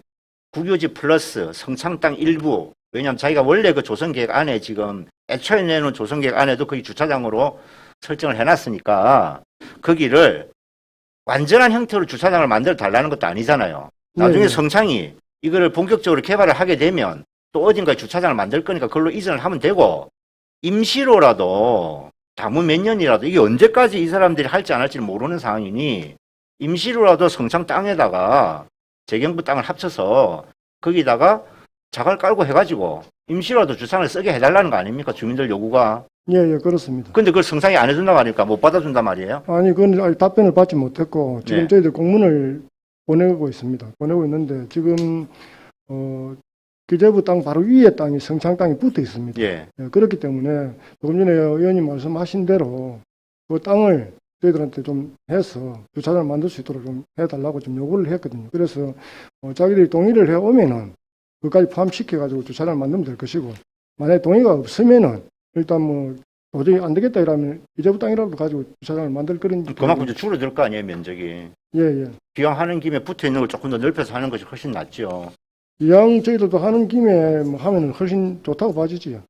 국유지 플러스 성창 땅 일부, 왜냐하면 자기가 원래 그 조성계획 안에 지금 애초에 내놓은 조성계획 안에도 거기 주차장으로 설정을 해놨으니까 거기를 완전한 형태로 주차장을 만들어 달라는 것도 아니잖아요. 나중에 네. 성창이 이거를 본격적으로 개발을 하게 되면 또 어딘가에 주차장을 만들 거니까 그걸로 이전을 하면 되고, 임시로라도 다문 몇 년이라도, 이게 언제까지 이 사람들이 할지 안 할지를 모르는 상황이니 임시로라도 성창 땅에다가 재경부 땅을 합쳐서 거기다가 자갈 깔고 해가지고 임시로라도 주차장을 쓰게 해달라는 거 아닙니까? 주민들 요구가. 예, 예, 그렇습니다. 근데 그걸 성창이 안 해준단 말입니까? 못 받아준단 말이에요? 아니, 그건 아직 답변을 받지 못했고, 지금 네. 저희들 공문을 보내고 있습니다. 보내고 있는데, 지금, 기재부 땅 바로 위에 땅이 성창 땅이 붙어 있습니다. 예. 예, 그렇기 때문에, 조금 전에 의원님 말씀하신 대로, 그 땅을 저희들한테 좀 해서 주차장을 만들 수 있도록 좀 해달라고 좀 요구를 했거든요. 그래서, 자기들이 동의를 해 오면은, 그까지 포함시켜가지고 주차장을 만들면 될 것이고, 만약에 동의가 없으면은, 일단 뭐, 도저히 안 되겠다 이러면 이제부 땅이라도 가지고 주차장을 만들 그런. 그만큼 좀 줄어들 거 아니에요, 면적이. 예, 예. 기왕 하는 김에 붙어 있는 걸 조금 더 넓혀서 하는 것이 훨씬 낫죠. 이왕 저희들도 하는 김에 뭐 하면은 훨씬 좋다고 봐지지요.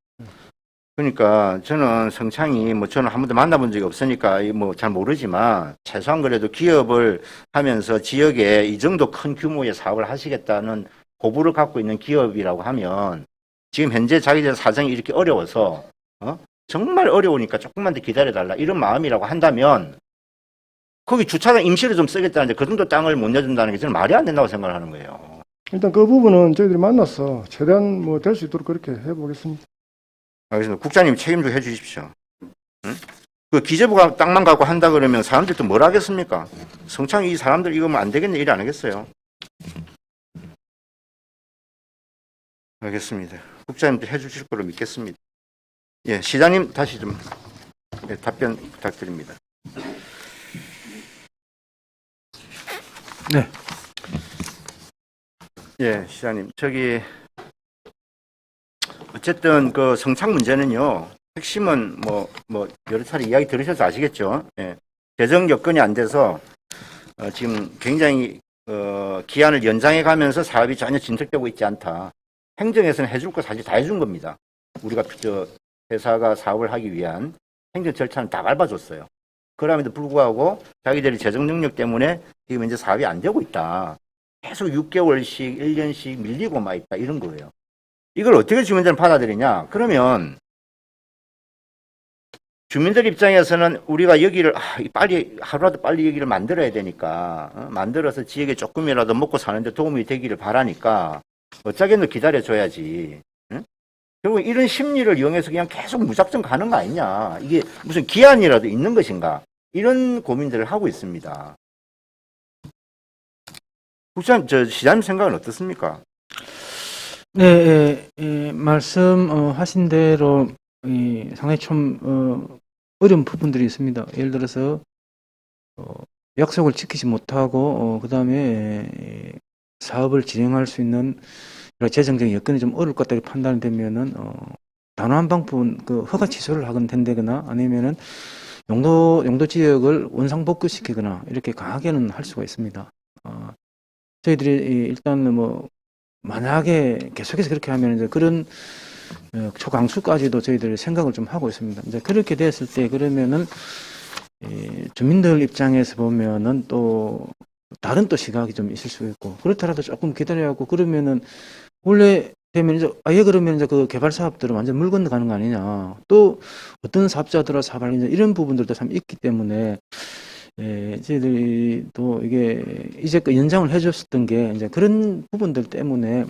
그러니까 저는 성창이 뭐 저는 한 번도 만나본 적이 없으니까 뭐 잘 모르지만 최소한 그래도 기업을 하면서 지역에 이 정도 큰 규모의 사업을 하시겠다는 고부를 갖고 있는 기업이라고 하면 지금 현재 자기들 사정이 이렇게 어려워서 정말 어려우니까 조금만 더 기다려달라 이런 마음이라고 한다면 거기 주차장 임시로 좀 쓰겠다는데 그 정도 땅을 못 내준다는 게 저는 말이 안 된다고 생각을 하는 거예요. 일단 그 부분은 저희들이 만나서 최대한 뭐 될 수 있도록 그렇게 해보겠습니다. 알겠습니다. 국장님 책임 좀 해주십시오. 응? 그 기재부가 땅만 갖고 한다 그러면 사람들도 뭘 하겠습니까? 성창이 이 사람들 이거면 안 되겠네 일 안 하겠어요. 알겠습니다. 국장님도 해주실 거로 믿겠습니다. 예, 시장님 다시 좀 답변 부탁드립니다. 네. 예, 시장님 어쨌든 그 성창 문제는요. 핵심은 뭐 여러 차례 이야기 들으셔서 아시겠죠. 예. 재정 여건이 안 돼서 지금 굉장히 기한을 연장해 가면서 사업이 전혀 진척되고 있지 않다. 행정에서는 해줄 거 사실 다 해준 겁니다. 우리가 회사가 사업을 하기 위한 행정 절차는 다 밟아줬어요. 그럼에도 불구하고 자기들이 재정 능력 때문에 지금 이제 사업이 안 되고 있다. 계속 6개월씩, 1년씩 밀리고 막 있다. 이런 거예요. 이걸 어떻게 주민들은 받아들이냐? 그러면 주민들 입장에서는 우리가 여기를 빨리 하루라도 빨리 여기를 만들어야 되니까 만들어서 지역에 조금이라도 먹고 사는데 도움이 되기를 바라니까 어쩌겠노 기다려줘야지. 응? 결국 이런 심리를 이용해서 그냥 계속 무작정 가는 거 아니냐. 이게 무슨 기한이라도 있는 것인가. 이런 고민들을 하고 있습니다. 국장, 시장님 생각은 어떻습니까? 네, 말씀하신 대로 상당히 좀 어려운 부분들이 있습니다. 예를 들어서 약속을 지키지 못하고 그다음에 사업을 진행할 수 있는 여러 재정적인 여건이 좀 어려울 것 같다 이렇게 판단이 되면은 단호한 방법은 그 허가 취소를 하건 된다거나 아니면은 용도 지역을 원상복구시키거나 이렇게 강하게는 할 수가 있습니다. 저희들이 일단 뭐 만약에 계속해서 그렇게 하면 이제 그런 초강수까지도 저희들이 생각을 좀 하고 있습니다. 이제 그렇게 됐을 때 그러면은 주민들 입장에서 보면은 또 다른 또 시각이 좀 있을 수 있고 그렇더라도 조금 기다려야 하고 그러면은 원래 되면 이제 아예 그러면 이제 그 개발 사업들은 완전 물 건너가는 거 아니냐. 또 어떤 사업자들과 사업할 이제 이런 부분들도 참 있기 때문에 저희들이 또 이게 이제 그 연장을 해줬었던 게 이제 그런 부분들 때문에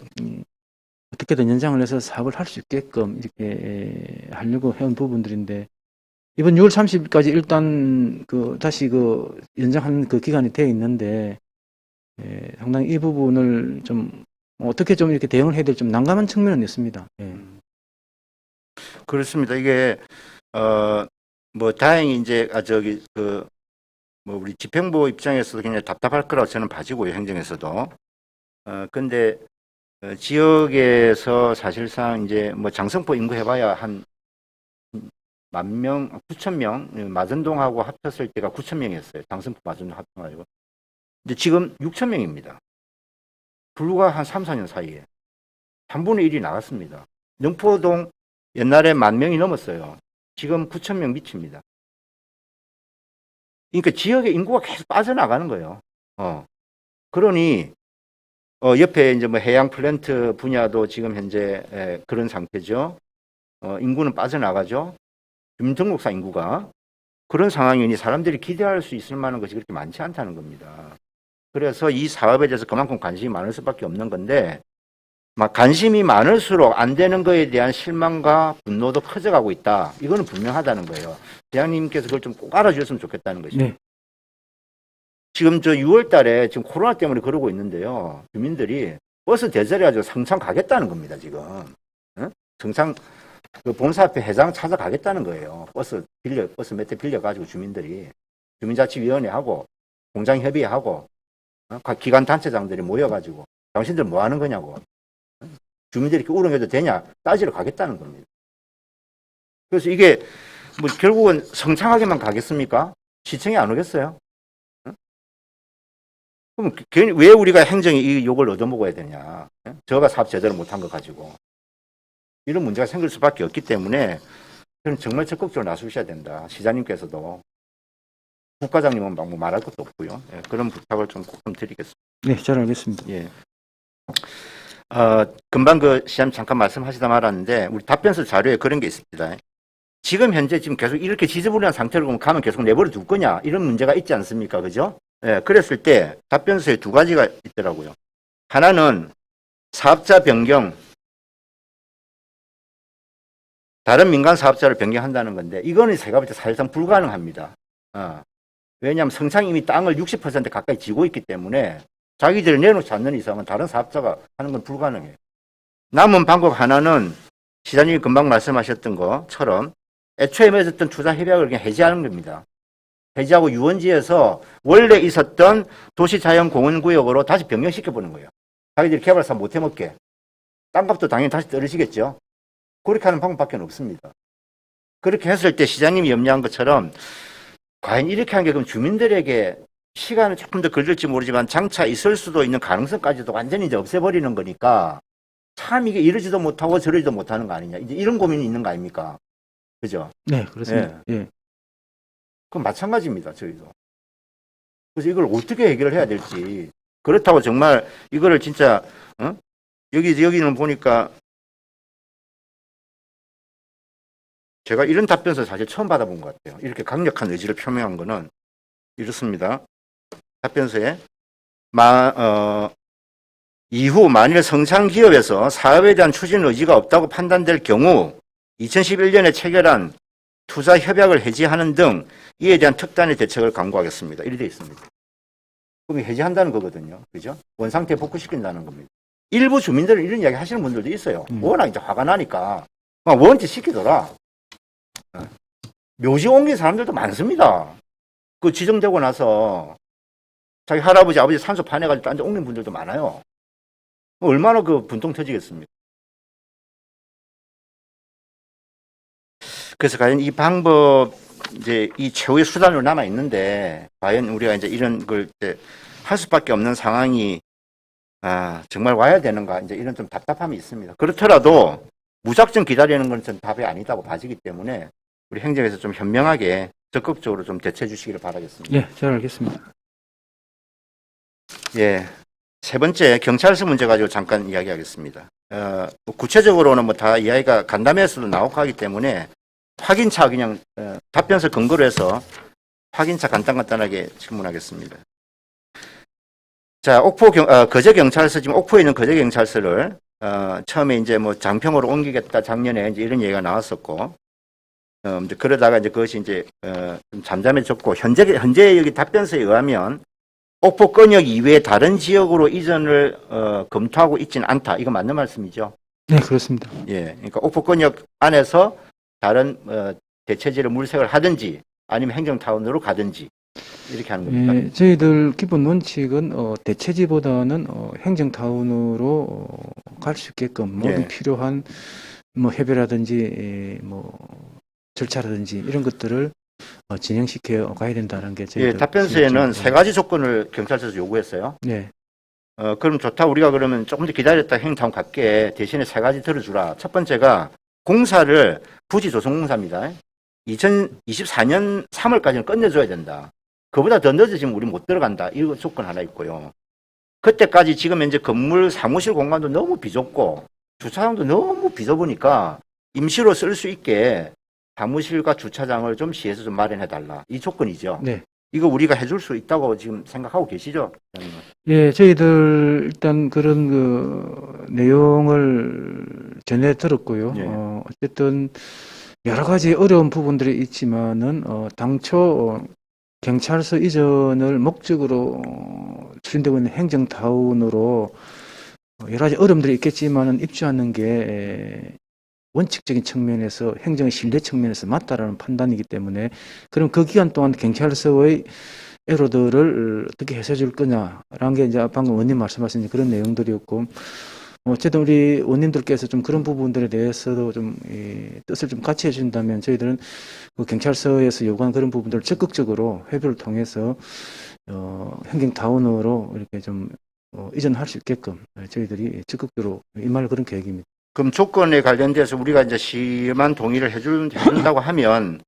어떻게든 연장을 해서 사업을 할 수 있게끔 이렇게 하려고 해온 부분들인데 이번 6월 30일까지 일단 그 다시 그 연장하는 그 기간이 되어 있는데 상당히 이 부분을 좀 어떻게 좀 이렇게 대응을 해야 될지 좀 난감한 측면은 있습니다. 예. 그렇습니다. 이게 뭐 다행히 이제 뭐 우리 집행부 입장에서도 굉장히 답답할 거라고 저는 봐지고요. 행정에서도. 근데 지역에서 사실상 이제 뭐 장성포 인구 해봐야 한 10,000명, 9,000명, 마전동하고 합쳤을 때가 9,000명이었어요. 장성포 마전동 합쳐가지고. 근데 지금 6,000명입니다. 불과 한 3, 4년 사이에 3분의 1이 나갔습니다. 영포동 옛날에 10,000명이 넘었어요. 지금 9,000명 미칩니다. 그러니까 지역의 인구가 계속 빠져나가는 거예요. 그러니 옆에 이제 뭐 해양 플랜트 분야도 지금 현재 그런 상태죠. 인구는 빠져나가죠. 주민등록상 인구가 그런 상황이니 사람들이 기대할 수 있을 만한 것이 그렇게 많지 않다는 겁니다. 그래서 이 사업에 대해서 그만큼 관심이 많을 수밖에 없는 건데 막 관심이 많을수록 안 되는 거에 대한 실망과 분노도 커져가고 있다. 이거는 분명하다는 거예요. 대장님께서 그걸 좀 꼭 알아주셨으면 좋겠다는 것이죠. 네. 지금 저 6월 달에 지금 코로나 때문에 그러고 있는데요. 주민들이 버스 대절해가지고 성창 가겠다는 겁니다, 지금. 성창 그 본사 앞에 회장 찾아가겠다는 거예요. 버스 몇 대 빌려가지고 주민들이. 주민자치위원회하고 공장협의회하고 각 기관 단체장들이 모여가지고 당신들 뭐 하는 거냐고. 주민들이 이렇게 우롱해도 되냐 따지러 가겠다는 겁니다. 그래서 이게 뭐 결국은 성창하게만 가겠습니까? 시청에 안 오겠어요? 그럼 괜히 왜 우리가 행정이 이 욕을 얻어먹어야 되냐? 저가 사업 제대로 못한 거 가지고 이런 문제가 생길 수밖에 없기 때문에 저는 정말 적극적으로 나서셔야 된다. 시장님께서도 국과장님은 뭐 말할 것도 없고요. 그런 부탁을 좀 꼭 좀 드리겠습니다. 네, 잘 알겠습니다. 예. 금방 그 시장님 잠깐 말씀하시다 말았는데 우리 답변서 자료에 그런 게 있습니다. 지금 현재 지금 계속 이렇게 지저분한 상태로 가면 계속 내버려 둘 거냐 이런 문제가 있지 않습니까? 그죠? 예, 그랬을 때 답변서에 두 가지가 있더라고요. 하나는 사업자 변경, 다른 민간 사업자를 변경한다는 건데 이거는 제가 볼 때 사실상 불가능합니다. 왜냐하면 성창이 이미 땅을 60% 가까이 쥐고 있기 때문에 자기들이 내놓지 않는 이상은 다른 사업자가 하는 건 불가능해요. 남은 방법 하나는 시장님이 금방 말씀하셨던 것처럼 애초에 맺었던 투자 협약을 그냥 해지하는 겁니다. 해지하고 유원지에서 원래 있었던 도시자연공원구역으로 다시 변경시켜보는 거예요. 자기들이 개발 사업 못 해먹게. 땅값도 당연히 다시 떨어지겠죠. 그렇게 하는 방법밖에 없습니다. 그렇게 했을 때 시장님이 염려한 것처럼 과연 이렇게 하는 게 그럼 주민들에게 시간은 조금 더 걸릴지 모르지만 장차 있을 수도 있는 가능성까지도 완전히 이제 없애버리는 거니까 참 이게 이러지도 못하고 저러지도 못하는 거 아니냐. 이제 이런 고민이 있는 거 아닙니까? 그죠? 네, 그렇습니다. 예. 그건 마찬가지입니다. 저희도. 그래서 이걸 어떻게 해결을 해야 될지. 그렇다고 정말 이거를 진짜 여기는 보니까 제가 이런 답변서 사실 처음 받아본 것 같아요. 이렇게 강력한 의지를 표명한 거는 이렇습니다. 답변서에 이후 만일 성장기업에서 사업에 대한 추진 의지가 없다고 판단될 경우 2011년에 체결한 투자 협약을 해지하는 등 이에 대한 특단의 대책을 강구하겠습니다. 이렇게 되어 있습니다. 그럼 해지한다는 거거든요. 그죠? 원상태 복구시킨다는 겁니다. 일부 주민들은 이런 이야기 하시는 분들도 있어요. 워낙 이제 화가 나니까 원치 시키더라. 묘지 옮긴 사람들도 많습니다. 그 지정되고 나서 자기 할아버지, 아버지 산소 파내가지고 딴 데 옮긴 분들도 많아요. 얼마나 그 분통 터지겠습니까? 그래서 과연 이 방법, 이제 이 최후의 수단으로 남아 있는데, 과연 우리가 이제 이런 걸 할 수밖에 없는 상황이, 정말 와야 되는가, 이제 이런 좀 답답함이 있습니다. 그렇더라도 무작정 기다리는 건 전 답이 아니다고 봐지기 때문에, 우리 행정에서 좀 현명하게 적극적으로 좀 대처해 주시기를 바라겠습니다. 예, 잘 알겠습니다. 예. 세 번째, 경찰서 문제 가지고 잠깐 이야기하겠습니다. 구체적으로는 뭐 다 이야기가 간담회에서도 나오고 하기 때문에 확인차 그냥 답변서 근거로 해서 확인차 간단하게 질문하겠습니다. 자, 거제경찰서, 지금 옥포에 있는 거제경찰서를 처음에 이제 뭐 장평으로 옮기겠다 작년에 이제 이런 얘기가 나왔었고, 이제 그러다가 이제 그것이 이제 좀 잠잠해졌고, 현재 여기 답변서에 의하면 옥포 권역 이외에 다른 지역으로 이전을 검토하고 있지는 않다. 이거 맞는 말씀이죠? 네, 그렇습니다. 예, 그러니까 옥포 권역 안에서 다른 대체지를 물색을 하든지 아니면 행정타운으로 가든지 이렇게 하는 겁니다. 예, 저희들 기본 원칙은 대체지보다는 행정타운으로 갈 수 있게끔 모든 예. 필요한 뭐 협의라든지 뭐 절차라든지 이런 것들을 진행시켜 가야 된다는 게 저희들 예, 답변서에는 지금 세 가지 조건을 경찰서에서 요구했어요. 네. 그럼 좋다. 우리가 그러면 조금 더 기다렸다 행정타운 갈게. 대신에 세 가지 들어주라. 첫 번째가 공사를 부지조성공사입니다. 2024년 3월까지는 끝내줘야 된다. 그보다 더 늦어지면 우리 못 들어간다. 이거 조건 하나 있고요. 그때까지 지금 현재 건물 사무실 공간도 너무 비좁고 주차장도 너무 비좁으니까 임시로 쓸 수 있게 사무실과 주차장을 좀 시에서 좀 마련해달라. 이 조건이죠. 네. 이거 우리가 해줄 수 있다고 지금 생각하고 계시죠? 예, 저희들 일단 그런 그 내용을 전해 들었고요. 예. 어쨌든 여러 가지 어려운 부분들이 있지만은 당초 경찰서 이전을 목적으로 추진되고 있는 행정타운으로 여러 가지 어려움들이 있겠지만은 입주하는 게 원칙적인 측면에서 행정의 신뢰 측면에서 맞다라는 판단이기 때문에 그럼 그 기간 동안 경찰서의 애로들을 어떻게 해소해 줄 거냐라는 게 이제 방금 의원님 말씀하신 그런 내용들이었고 어쨌든 우리 의원님들께서 좀 그런 부분들에 대해서도 좀 뜻을 좀 같이 해준다면 저희들은 그 경찰서에서 요구하는 그런 부분들을 적극적으로 회부를 통해서 행정타운으로 이렇게 좀 이전할 수 있게끔 저희들이 적극적으로 임할 그런 계획입니다. 그럼 조건에 관련돼서 우리가 이제 심한 동의를 해준다고 하면,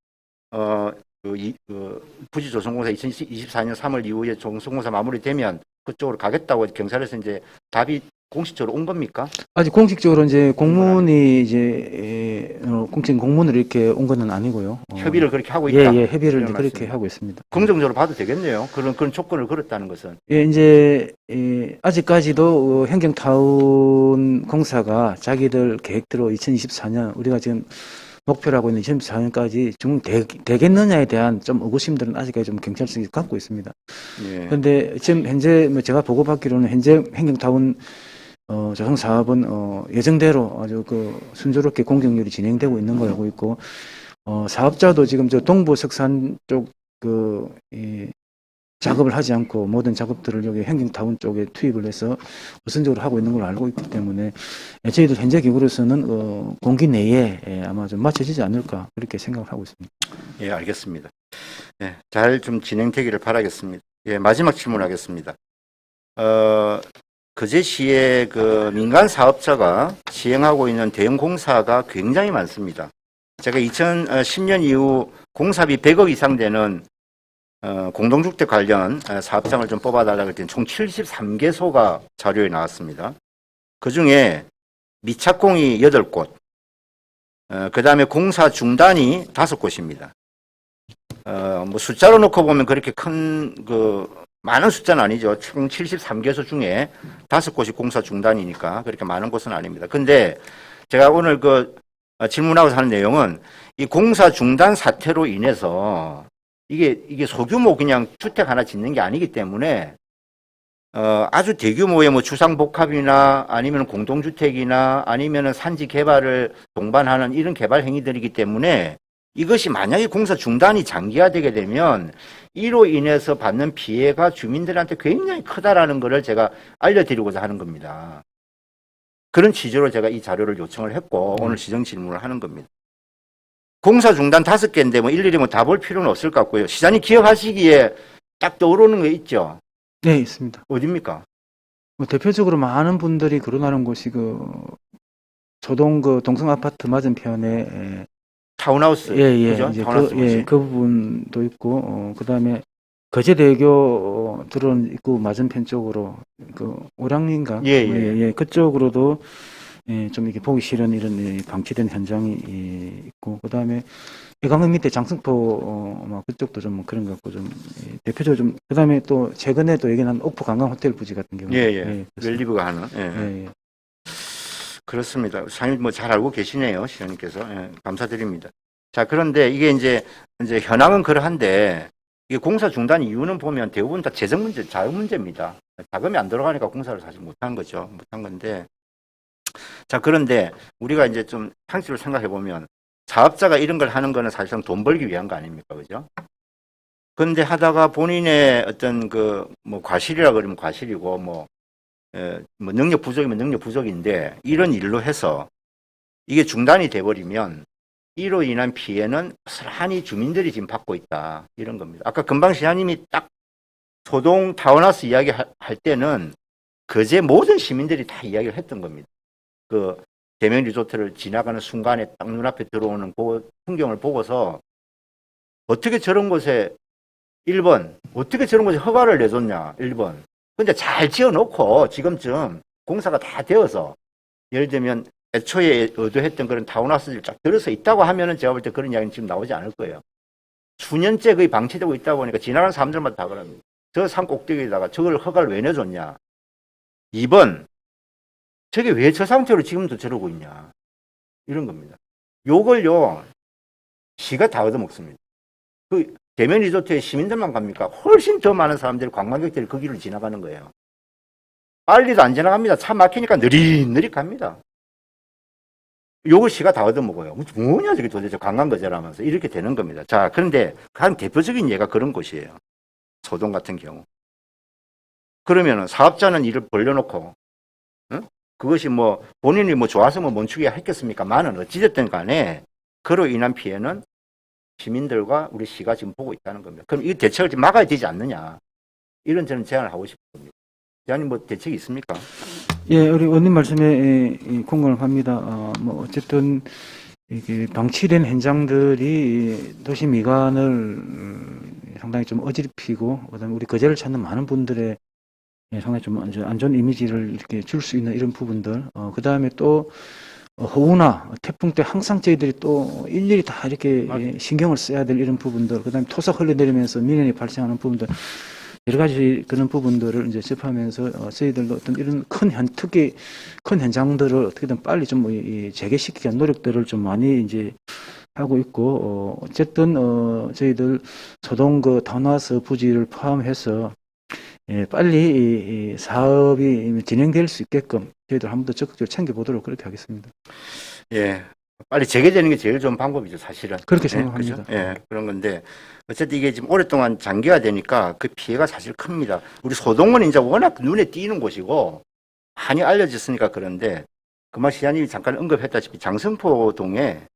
부지조성공사 2024년 3월 이후에 조성공사 마무리되면 그쪽으로 가겠다고 경찰에서 이제 답이 공식적으로 온 겁니까? 아직 공식적으로 이제 공문이 이제 공식 공문으로 이렇게 온 건 아니고요. 협의를 그렇게 하고 있다. 예, 협의를 이제 이런 그렇게 말씀입니다. 하고 있습니다. 긍정적으로 봐도 되겠네요. 그런 조건을 걸었다는 것은. 예, 이제 아직까지도 행정타운 공사가 자기들 계획대로 2024년 우리가 지금 목표로 하고 있는 2024년까지 되겠느냐에 대한 좀 의구심들은 아직까지 좀 경찰서에 갖고 있습니다. 예. 그런데 지금 현재 뭐 제가 보고받기로는 현재 행정타운 조성 사업은 예정대로 아주 그 순조롭게 공정률이 진행되고 있는 걸 알고 있고 사업자도 지금 저 동부 석산 쪽 작업을 하지 않고 모든 작업들을 여기 행정타운 쪽에 투입을 해서 우선적으로 하고 있는 걸 알고 있기 때문에 저희들 현재 기구로서는 공기 내에 아마 좀 맞춰지지 않을까 그렇게 생각을 하고 있습니다. 예, 알겠습니다. 예, 잘 좀 진행되기를 바라겠습니다. 예, 마지막 질문하겠습니다. 거제시의 그 민간 사업자가 시행하고 있는 대형 공사가 굉장히 많습니다. 제가 2010년 이후 공사비 100억 이상 되는 공동주택 관련 사업장을 좀 뽑아달라고 했더니 총 73개소가 자료에 나왔습니다. 그 중에 미착공이 8곳, 그 다음에 공사 중단이 5곳입니다. 뭐 숫자로 놓고 보면 그렇게 많은 숫자는 아니죠. 총 73개소 중에 5곳이 공사 중단이니까 그렇게 많은 곳은 아닙니다. 근데 제가 오늘 질문하고 하는 내용은 이 공사 중단 사태로 인해서 이게 소규모 그냥 주택 하나 짓는 게 아니기 때문에 아주 대규모의 뭐 주상복합이나 아니면 공동주택이나 아니면 산지 개발을 동반하는 이런 개발 행위들이기 때문에 이것이 만약에 공사 중단이 장기화되게 되면 이로 인해서 받는 피해가 주민들한테 굉장히 크다라는 것을 제가 알려드리고자 하는 겁니다. 그런 취지로 제가 이 자료를 요청을 했고 오늘 시정 질문을 하는 겁니다. 공사 중단 5개인데 뭐 일일이 뭐 다 볼 필요는 없을 것 같고요. 시장님 기억하시기에 딱 떠오르는 거 있죠? 네, 있습니다. 어디입니까? 뭐 대표적으로 많은 분들이 거론하는 곳이 조동 동성 아파트 맞은편에 타운하우스. 예, 그죠? 이제 타운하우스 뭐지? 그 부분도 있고, 그다음에 거제대교 들어온 입구 맞은편 쪽으로 오량리인가? 예. 그쪽으로도 좀 이렇게 보기 싫은 이런 방치된 현장이 있고, 그다음에 애강은 밑에 장승포 그쪽도 좀 그런 것 같고 좀 대표적으로 좀 그다음에 또 최근에 또 얘기한 옥포 관광 호텔 부지 같은 경우. 예. 웰리브가 하는. 예. 예. 그렇습니다. 사장님 뭐 잘 알고 계시네요, 시장님께서. 예, 감사드립니다. 자, 그런데 이게 이제 현황은 그러한데 이게 공사 중단 이유는 보면 대부분 다 재정 문제, 자금 문제입니다. 자금이 안 들어가니까 공사를 사실 못한 거죠. 못한 건데. 자, 그런데 우리가 이제 좀 상식으로 생각해 보면 사업자가 이런 걸 하는 거는 사실상 돈 벌기 위한 거 아닙니까? 그죠? 근데 하다가 본인의 어떤 뭐 과실이라 그러면 과실이고 뭐 능력 부족이면 능력 부족인데 이런 일로 해서 이게 중단이 돼버리면 이로 인한 피해는 고스란히 주민들이 지금 받고 있다. 이런 겁니다. 아까 금방 시장님이 딱 소동 타운하우스 이야기 할 때는 그제 모든 시민들이 다 이야기를 했던 겁니다. 대명 리조트를 지나가는 순간에 딱 눈앞에 들어오는 그 풍경을 보고서 어떻게 저런 곳에 1번, 어떻게 저런 곳에 허가를 내줬냐, 1번. 근데 잘 지어놓고 지금쯤 공사가 다 되어서 예를 들면 애초에 의도했던 그런 타운하우스를 쫙 들어서 있다고 하면은 제가 볼 때 그런 이야기는 지금 나오지 않을 거예요. 수년째 거의 방치되고 있다 보니까 지나가는 사람들마다 다 그럽니다. 저 산 꼭대기에다가 저걸 허가를 왜 내줬냐. 2번, 저게 왜 저 상태로 지금도 저러고 있냐. 이런 겁니다. 요걸요, 시가 다 얻어먹습니다. 대면 리조트에 시민들만 갑니까? 훨씬 더 많은 사람들이 관광객들이 그 길을 지나가는 거예요. 빨리도 안 지나갑니다. 차 막히니까 느릿느릿 갑니다. 요거 시가 다 얻어먹어요. 뭐냐 저게 도대체 관광거제라면서 이렇게 되는 겁니다. 자, 그런데 가장 대표적인 예가 그런 곳이에요. 소동 같은 경우. 그러면은 사업자는 일을 벌려놓고 그것이 뭐 본인이 뭐 좋아서 뭐 멈추게 했겠습니까만은 어찌됐든 간에 그로 인한 피해는 시민들과 우리 시가 지금 보고 있다는 겁니다. 그럼 이 대책을 지금 막아야 되지 않느냐. 이런 저는 제안을 하고 싶습니다. 대안님 뭐 대책이 있습니까? 예, 우리 원님 말씀에 공감을 합니다. 뭐 어쨌든 이게 방치된 현장들이 도시 미관을 상당히 좀 어지럽히고 그다음에 우리 거제를 찾는 많은 분들의 상당히 좀 안 좋은 이미지를 이렇게 줄 수 있는 이런 부분들. 그다음에 또 허우나 태풍 때 항상 저희들이 또 일일이 다 이렇게 맞아요. 신경을 써야 될 이런 부분들, 그다음에 토사 흘러내리면서 민원이 발생하는 부분들, 여러 가지 그런 부분들을 이제 접하면서 저희들도 어떤 이런 특히 큰 현장들을 어떻게든 빨리 좀 재개시키기 위한 노력들을 좀 많이 이제 하고 있고, 어쨌든 저희들 소동 타운하우스 부지를 포함해서 빨리 이 사업이 진행될 수 있게끔 저희들 한 번 더 적극적으로 챙겨보도록 그렇게 하겠습니다. 예. 빨리 재개되는 게 제일 좋은 방법이죠, 사실은. 그렇게 예, 생각합니다. 그죠? 예, 그런 건데, 어쨌든 이게 지금 오랫동안 장기화 되니까 그 피해가 사실 큽니다. 우리 소동은 이제 워낙 눈에 띄는 곳이고, 많이 알려졌으니까 그런데, 금방 시장님이 잠깐 언급했다시피 장성포동에,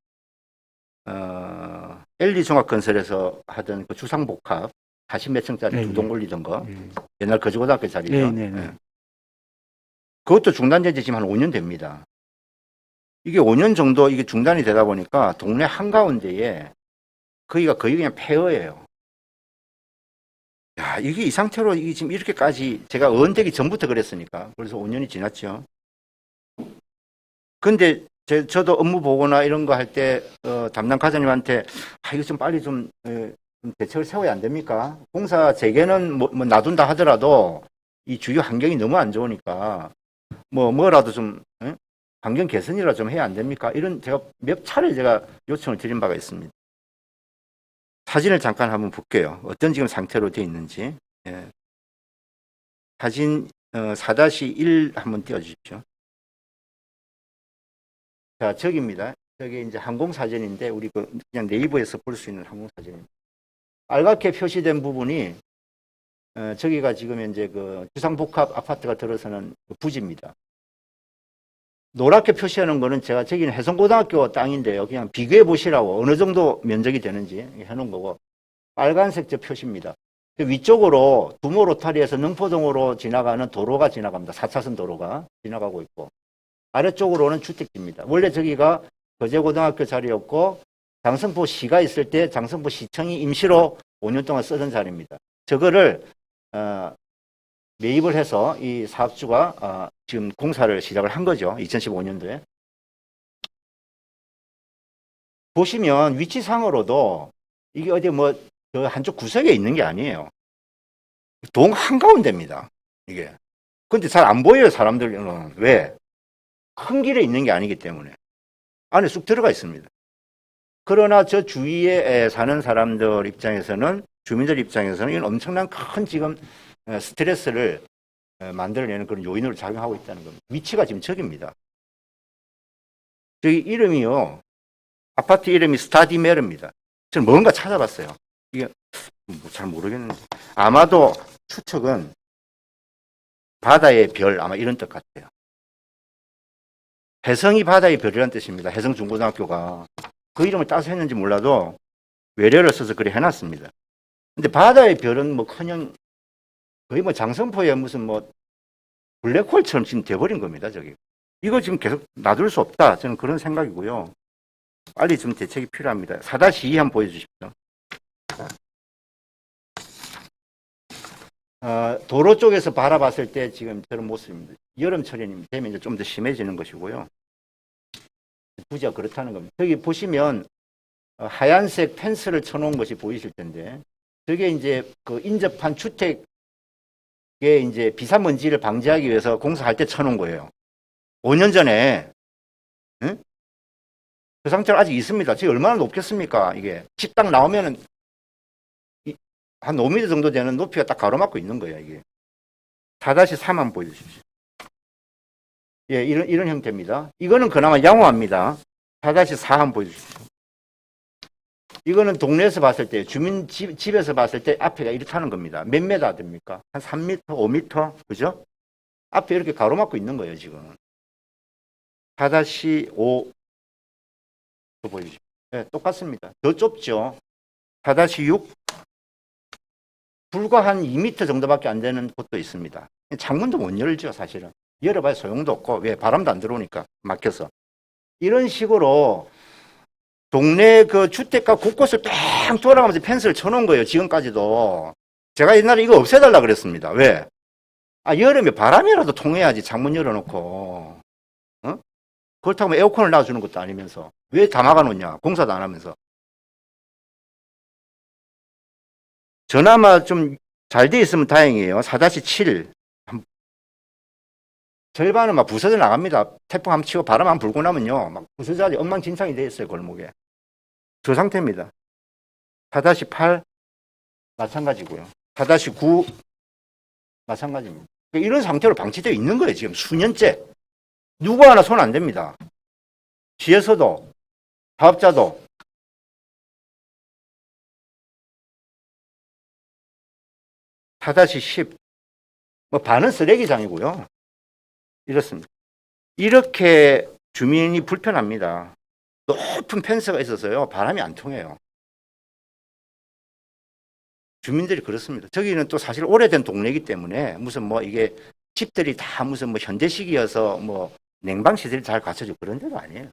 LG 종합건설에서 하던 그 주상복합, 40몇 층짜리 네, 두 동 올리던 거, 예. 옛날 거주고등학교 자리죠. 네. 예. 그것도 중단된 지 지금 한 5년 됩니다. 이게 5년 정도 이게 중단이 되다 보니까 동네 한가운데에 거기가 거의 그냥 폐허예요. 야, 이게 이 상태로 이게 지금 이렇게까지 제가 의원되기 전부터 그랬으니까 벌써 5년이 지났죠. 근데 저도 업무 보고나 이런 거 할 때 담당 과장님한테 이거 좀 빨리 좀 대책을 세워야 안 됩니까? 공사 재개는 뭐 놔둔다 하더라도 이 주요 환경이 너무 안 좋으니까 뭐라도 좀 환경 개선이라 좀 해야 안 됩니까? 이런 제가 몇 차례 제가 요청을 드린 바가 있습니다. 사진을 잠깐 한번 볼게요. 어떤 지금 상태로 되어 있는지. 예. 사진 4-1 한번 띄워주십시오. 자, 저기입니다. 저게 이제 항공사진인데 우리 그냥 네이버에서 볼 수 있는 항공사진입니다. 빨갛게 표시된 부분이 저기가 지금 이제 그 주상복합 아파트가 들어서는 그 부지입니다. 노랗게 표시하는 거는 제가 저기는 해성고등학교 땅인데요. 그냥 비교해 보시라고 어느 정도 면적이 되는지 해놓은 거고, 빨간색 저 표시입니다. 그 위쪽으로 두모 로타리에서 능포동으로 지나가는 도로가 지나갑니다. 4차선 도로가 지나가고 있고, 아래쪽으로는 주택지입니다. 원래 저기가 거제고등학교 자리였고 장성포시가 있을 때 장성포시청이 임시로 5년 동안 쓰던 자리입니다. 저거를 매입을 해서 이 사업주가 지금 공사를 시작을 한 거죠. 2015년도에. 보시면 위치상으로도 이게 어디 저 한쪽 구석에 있는 게 아니에요. 동 한가운데입니다. 이게. 근데 잘 안 보여요, 사람들은. 왜? 큰 길에 있는 게 아니기 때문에. 안에 쑥 들어가 있습니다. 그러나 저 주위에 사는 사람들 입장에서는, 주민들 입장에서는 이건 엄청난 큰 지금 스트레스를 만들어내는 그런 요인으로 작용하고 있다는 겁니다. 위치가 지금 저기입니다. 저기 이름이요. 아파트 이름이 스타디메르입니다. 저는 뭔가 찾아봤어요. 이게 잘 모르겠는데. 아마도 추측은 바다의 별, 아마 이런 뜻 같아요. 혜성이 바다의 별이라는 뜻입니다. 혜성중고등학교가. 그 이름을 따서 했는지 몰라도 외래를 써서 그래 해놨습니다. 근데 바다의 별은 커녕 거의 장성포에 무슨 블랙홀처럼 지금 돼버린 겁니다, 저기. 이거 지금 계속 놔둘 수 없다. 저는 그런 생각이고요. 빨리 좀 대책이 필요합니다. 4-2 한번 보여주십시오. 도로 쪽에서 바라봤을 때 지금 저런 모습입니다. 여름철이 되면 이제 좀 더 심해지는 것이고요. 부지가 그렇다는 겁니다. 여기 보시면 하얀색 펜스를 쳐놓은 것이 보이실 텐데, 저게 이제 그 인접한 주택에 이제 비산먼지를 방지하기 위해서 공사할 때 쳐놓은 거예요. 5년 전에. 응? 그 상태로 아직 있습니다. 지금 얼마나 높겠습니까? 이게 집 딱 나오면은 한 5m 정도 되는 높이가 딱 가로막고 있는 거예요, 이게. 4-3 한번 보여주십시오. 예, 이런 형태입니다. 이거는 그나마 양호합니다. 4-4 한번 보여주십시오. 이거는 동네에서 봤을 때, 주민 집에서 봤을 때 앞에가 이렇다는 겁니다. 몇 메다 됩니까? 한 3m, 5m? 그죠? 앞에 이렇게 가로막고 있는 거예요, 지금. 4-5 보여주십시오. 예, 똑같습니다. 더 좁죠? 4-6 불과 한 2m 정도밖에 안 되는 곳도 있습니다. 창문도 못 열죠, 사실은. 열어봐야 소용도 없고, 왜? 바람도 안 들어오니까, 막혀서. 이런 식으로 동네 그 주택가 곳곳을 뺑 돌아가면서 펜스를 쳐놓은 거예요, 지금까지도. 제가 옛날에 이거 없애달라 그랬습니다. 왜? 여름에 바람이라도 통해야지, 창문 열어놓고. 그렇다고 에어컨을 놔주는 것도 아니면서. 왜 다 막아놓냐? 공사도 안 하면서. 전화만 좀 잘 돼 있으면 다행이에요. 4-7. 절반은 막 부서져 나갑니다. 태풍 한번 치고 바람 한번 불고 나면요. 막 부서져야지 엉망진창이 돼 있어요, 골목에. 저 상태입니다. 4-8 마찬가지고요. 4-9 마찬가지입니다. 이런 상태로 방치되어 있는 거예요, 지금 수년째. 누구 하나 손 안 댑니다. 시에서도, 사업자도. 4-10 반은 쓰레기장이고요. 이렇습니다. 이렇게 주민이 불편합니다. 높은 펜스가 있어서요, 바람이 안 통해요. 주민들이 그렇습니다. 저기는 또 사실 오래된 동네이기 때문에 무슨 이게 집들이 다 무슨 현대식이어서 냉방 시설이 잘 갖춰지고 그런 데도 아니에요.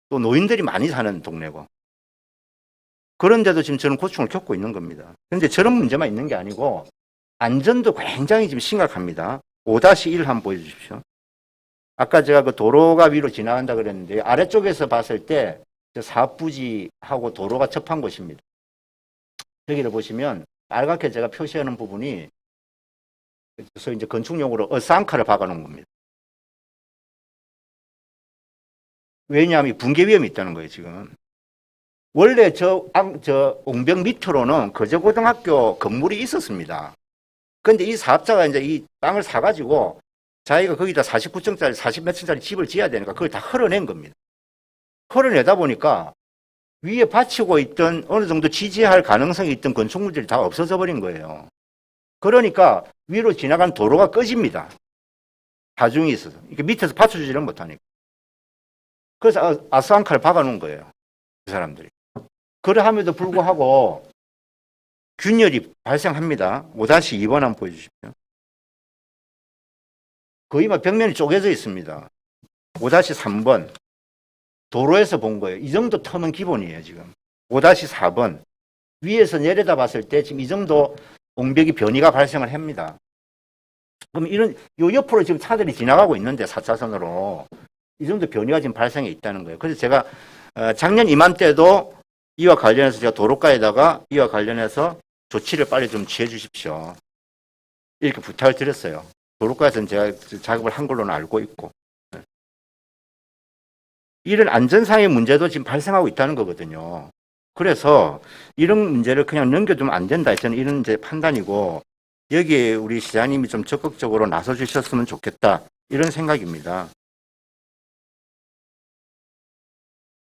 또 노인들이 많이 사는 동네고. 그런데도 지금 저는 고충을 겪고 있는 겁니다. 그런데 저런 문제만 있는 게 아니고 안전도 굉장히 지금 심각합니다. 5-1 한번 보여주십시오. 아까 제가 그 도로가 위로 지나간다 그랬는데 아래쪽에서 봤을 때 사업부지하고 도로가 접한 곳입니다. 여기를 보시면 빨갛게 제가 표시하는 부분이 그래서 이제 건축용으로 어쌍칼을 박아놓은 겁니다. 왜냐하면 붕괴 위험이 있다는 거예요, 지금. 원래 저 옹벽 밑으로는 거제고등학교 건물이 있었습니다. 근데 이 사업자가 이제 이 땅을 사가지고 자기가 거기다 49층짜리, 40몇 층짜리 집을 지어야 되니까 그걸 다 헐어낸 겁니다. 헐어내다 보니까 위에 받치고 있던 어느 정도 지지할 가능성이 있던 건축물들이 다 없어져 버린 거예요. 그러니까 위로 지나간 도로가 꺼집니다. 하중이 있어서. 이게 밑에서 받쳐주지를 못하니까. 그래서 아스한칼 박아놓은 거예요. 그 사람들이. 그러함에도 불구하고 균열이 발생합니다. 5-2번 한번 보여주십시오. 거의 막 벽면이 쪼개져 있습니다. 5-3번. 도로에서 본 거예요. 이 정도 텀은 기본이에요, 지금. 5-4번. 위에서 내려다 봤을 때 지금 이 정도 옹벽이 변이가 발생을 합니다. 그럼 요 옆으로 지금 차들이 지나가고 있는데 4차선으로 이 정도 변이가 지금 발생해 있다는 거예요. 그래서 제가 작년 이맘때도 이와 관련해서 제가 도로가에다가 이와 관련해서 조치를 빨리 좀 취해 주십시오. 이렇게 부탁을 드렸어요. 도로가에서는 제가 작업을 한 걸로는 알고 있고. 이런 안전상의 문제도 지금 발생하고 있다는 거거든요. 그래서 이런 문제를 그냥 넘겨두면 안 된다. 저는 이런 이제 판단이고, 여기에 우리 시장님이 좀 적극적으로 나서 주셨으면 좋겠다. 이런 생각입니다.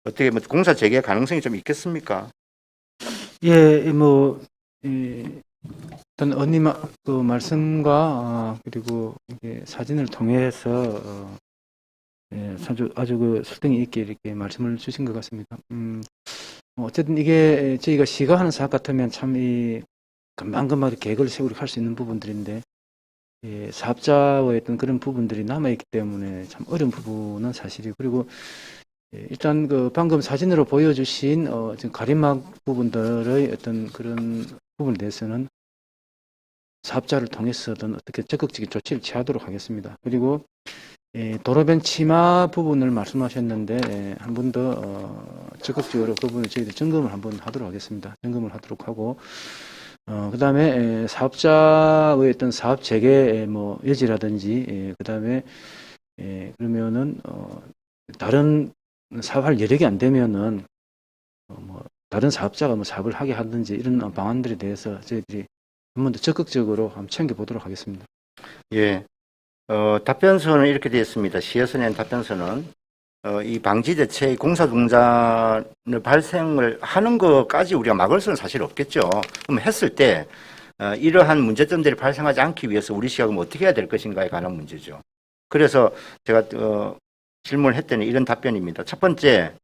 어떻게 뭐 공사 재개 가능성이 좀 있겠습니까? 예, 뭐 일단 언님 그 말씀과 그리고 이게 사진을 통해서 예, 아주 그 설득이 있게 이렇게 말씀을 주신 것 같습니다. 어쨌든 이게 저희가 시가 하는 사업 같으면 참 이 금방금방 계획을 세우고 할 수 있는 부분들인데 예, 사업자의 어떤 그런 부분들이 남아있기 때문에 참 어려운 부분은 사실이고, 그리고 예, 일단 그 방금 사진으로 보여주신 지금 가림막 부분들의 어떤 그런 부분에 대해서는 사업자를 통해서든 어떻게 적극적인 조치를 취하도록 하겠습니다. 그리고 예, 도로변 치마 부분을 말씀하셨는데 한 번 더 적극적으로 그 부분을 저희들 점검을 한번 하도록 하겠습니다. 점검을 하도록 하고 그 다음에 사업자의 어떤 사업 재개 뭐 여지라든지 그 다음에 그러면은 다른 사업할 여력이 안 되면은 뭐 다른 사업자가 뭐 사업을 하게 하든지 이런 방안들에 대해서 저희들이 한 번 더 적극적으로 한번 챙겨보도록 하겠습니다. 예. 답변서는 이렇게 되어 있습니다. 시에서 낸 답변서는 이 방지 대책 공사 중단을 발생을 하는 것까지 우리가 막을 수는 사실 없겠죠. 그럼 했을 때 이러한 문제점들이 발생하지 않기 위해서 우리 시가 그럼 어떻게 해야 될 것인가에 관한 문제죠. 그래서 제가 질문을 했더니 이런 답변입니다. 첫 번째,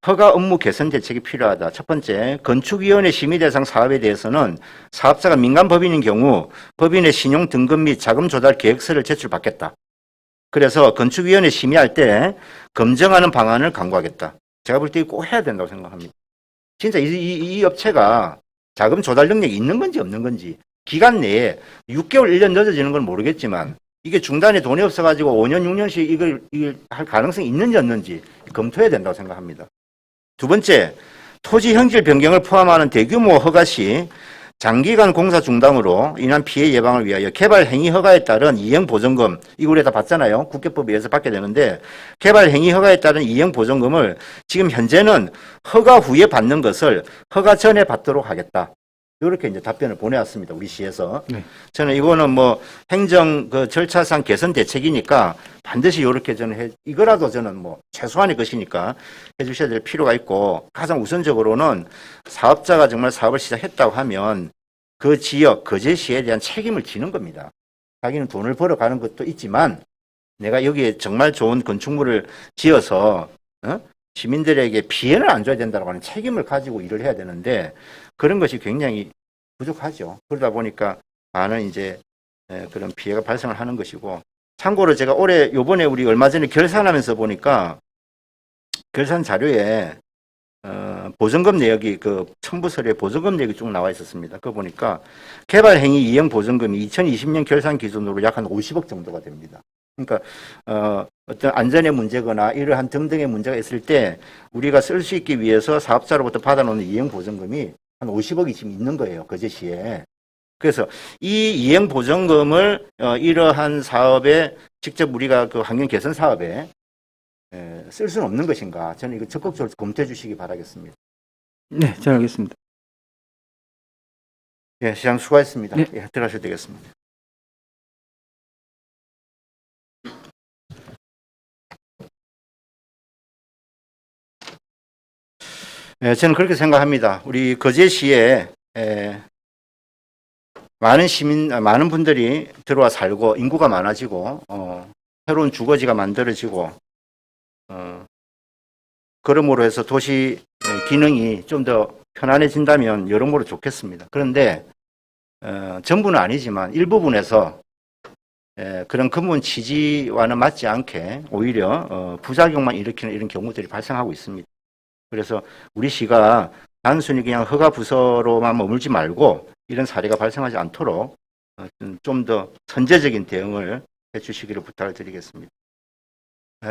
허가 업무 개선 대책이 필요하다. 첫 번째, 건축위원회 심의 대상 사업에 대해서는 사업자가 민간 법인인 경우 법인의 신용 등급 및 자금 조달 계획서를 제출받겠다. 그래서 건축위원회 심의할 때 검증하는 방안을 강구하겠다. 제가 볼 때 꼭 해야 된다고 생각합니다. 진짜 이 업체가 자금 조달 능력이 있는 건지 없는 건지, 기간 내에 6개월, 1년 늦어지는 건 모르겠지만 이게 중단에 돈이 없어가지고 5년, 6년씩 이걸 할 가능성이 있는지 없는지 검토해야 된다고 생각합니다. 두 번째, 토지 형질 변경을 포함하는 대규모 허가 시 장기간 공사 중단으로 인한 피해 예방을 위하여 개발 행위 허가에 따른 이행 보전금, 이거 우리가 다 받잖아요. 국회법에 의해서 받게 되는데, 개발 행위 허가에 따른 이행 보전금을 지금 현재는 허가 후에 받는 것을 허가 전에 받도록 하겠다. 이렇게 이제 답변을 보내왔습니다. 우리 시에서. 네. 저는 이거는 뭐 행정 그 절차상 개선 대책이니까 반드시 이렇게 저는 이거라도 저는 뭐 최소한의 것이니까 해주셔야 될 필요가 있고, 가장 우선적으로는 사업자가 정말 사업을 시작했다고 하면 그 지역, 거제시에 대한 책임을 지는 겁니다. 자기는 돈을 벌어가는 것도 있지만 내가 여기에 정말 좋은 건축물을 지어서 시민들에게 피해를 안 줘야 된다고 하는 책임을 가지고 일을 해야 되는데, 그런 것이 굉장히 부족하죠. 그러다 보니까 많은 이제 그런 피해가 발생을 하는 것이고, 참고로 제가 요번에 우리 얼마 전에 결산하면서 보니까 결산 자료에 보증금 내역이 그 첨부서류에 보증금 내역이 쭉 나와 있었습니다. 그거 보니까 개발행위 이행 보증금이 2020년 결산 기준으로 약 한 50억 정도가 됩니다. 그러니까 어떤 안전의 문제거나 이러한 등등의 문제가 있을 때 우리가 쓸 수 있기 위해서 사업자로부터 받아놓는 이행 보증금이 한 50억이 지금 있는 거예요. 거제시에. 그래서 이 이행 보증금을 이러한 사업에 직접 우리가 그 환경 개선 사업에 쓸 수는 없는 것인가? 저는 이거 적극적으로 검토해 주시기 바라겠습니다. 네, 잘 알겠습니다. 예, 시장 수고하셨습니다. 네. 예, 들어가셔도 되겠습니다. 예, 저는 그렇게 생각합니다. 우리 거제시에 많은 분들이 들어와 살고 인구가 많아지고 새로운 주거지가 만들어지고 그러므로 해서 도시 기능이 좀 더 편안해진다면 여러모로 좋겠습니다. 그런데 전부는 아니지만 일부분에서 그런 근본 취지와는 맞지 않게 오히려 부작용만 일으키는 이런 경우들이 발생하고 있습니다. 그래서 우리 시가 단순히 그냥 허가 부서로만 머물지 말고 이런 사례가 발생하지 않도록 좀 더 선제적인 대응을 해주시기를 부탁을 드리겠습니다.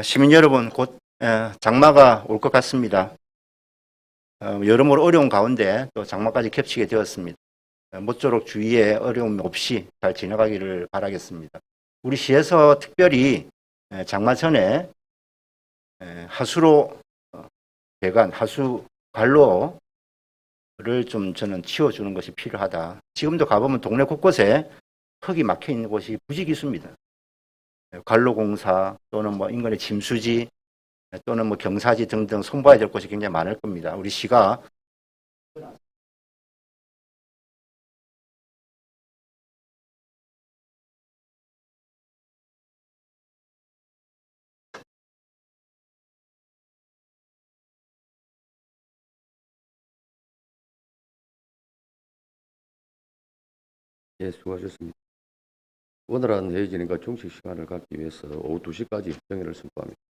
시민 여러분, 곧 장마가 올 것 같습니다. 여러모로 어려운 가운데 또 장마까지 겹치게 되었습니다. 모쪼록 주위에 어려움 없이 잘 지나가기를 바라겠습니다. 우리 시에서 특별히 장마 전에 하수로 배관, 하수 관로를 좀 저는 치워주는 것이 필요하다. 지금도 가보면 동네 곳곳에 흙이 막혀 있는 곳이 부지기수입니다. 관로공사 또는 뭐 인근의 짐수지 또는 뭐 경사지 등등 손봐야 될 곳이 굉장히 많을 겁니다. 우리 시가 예, 수고하셨습니다. 오늘은 회의 진행과 종식 시간을 갖기 위해서 오후 2시까지 정회를 선포합니다.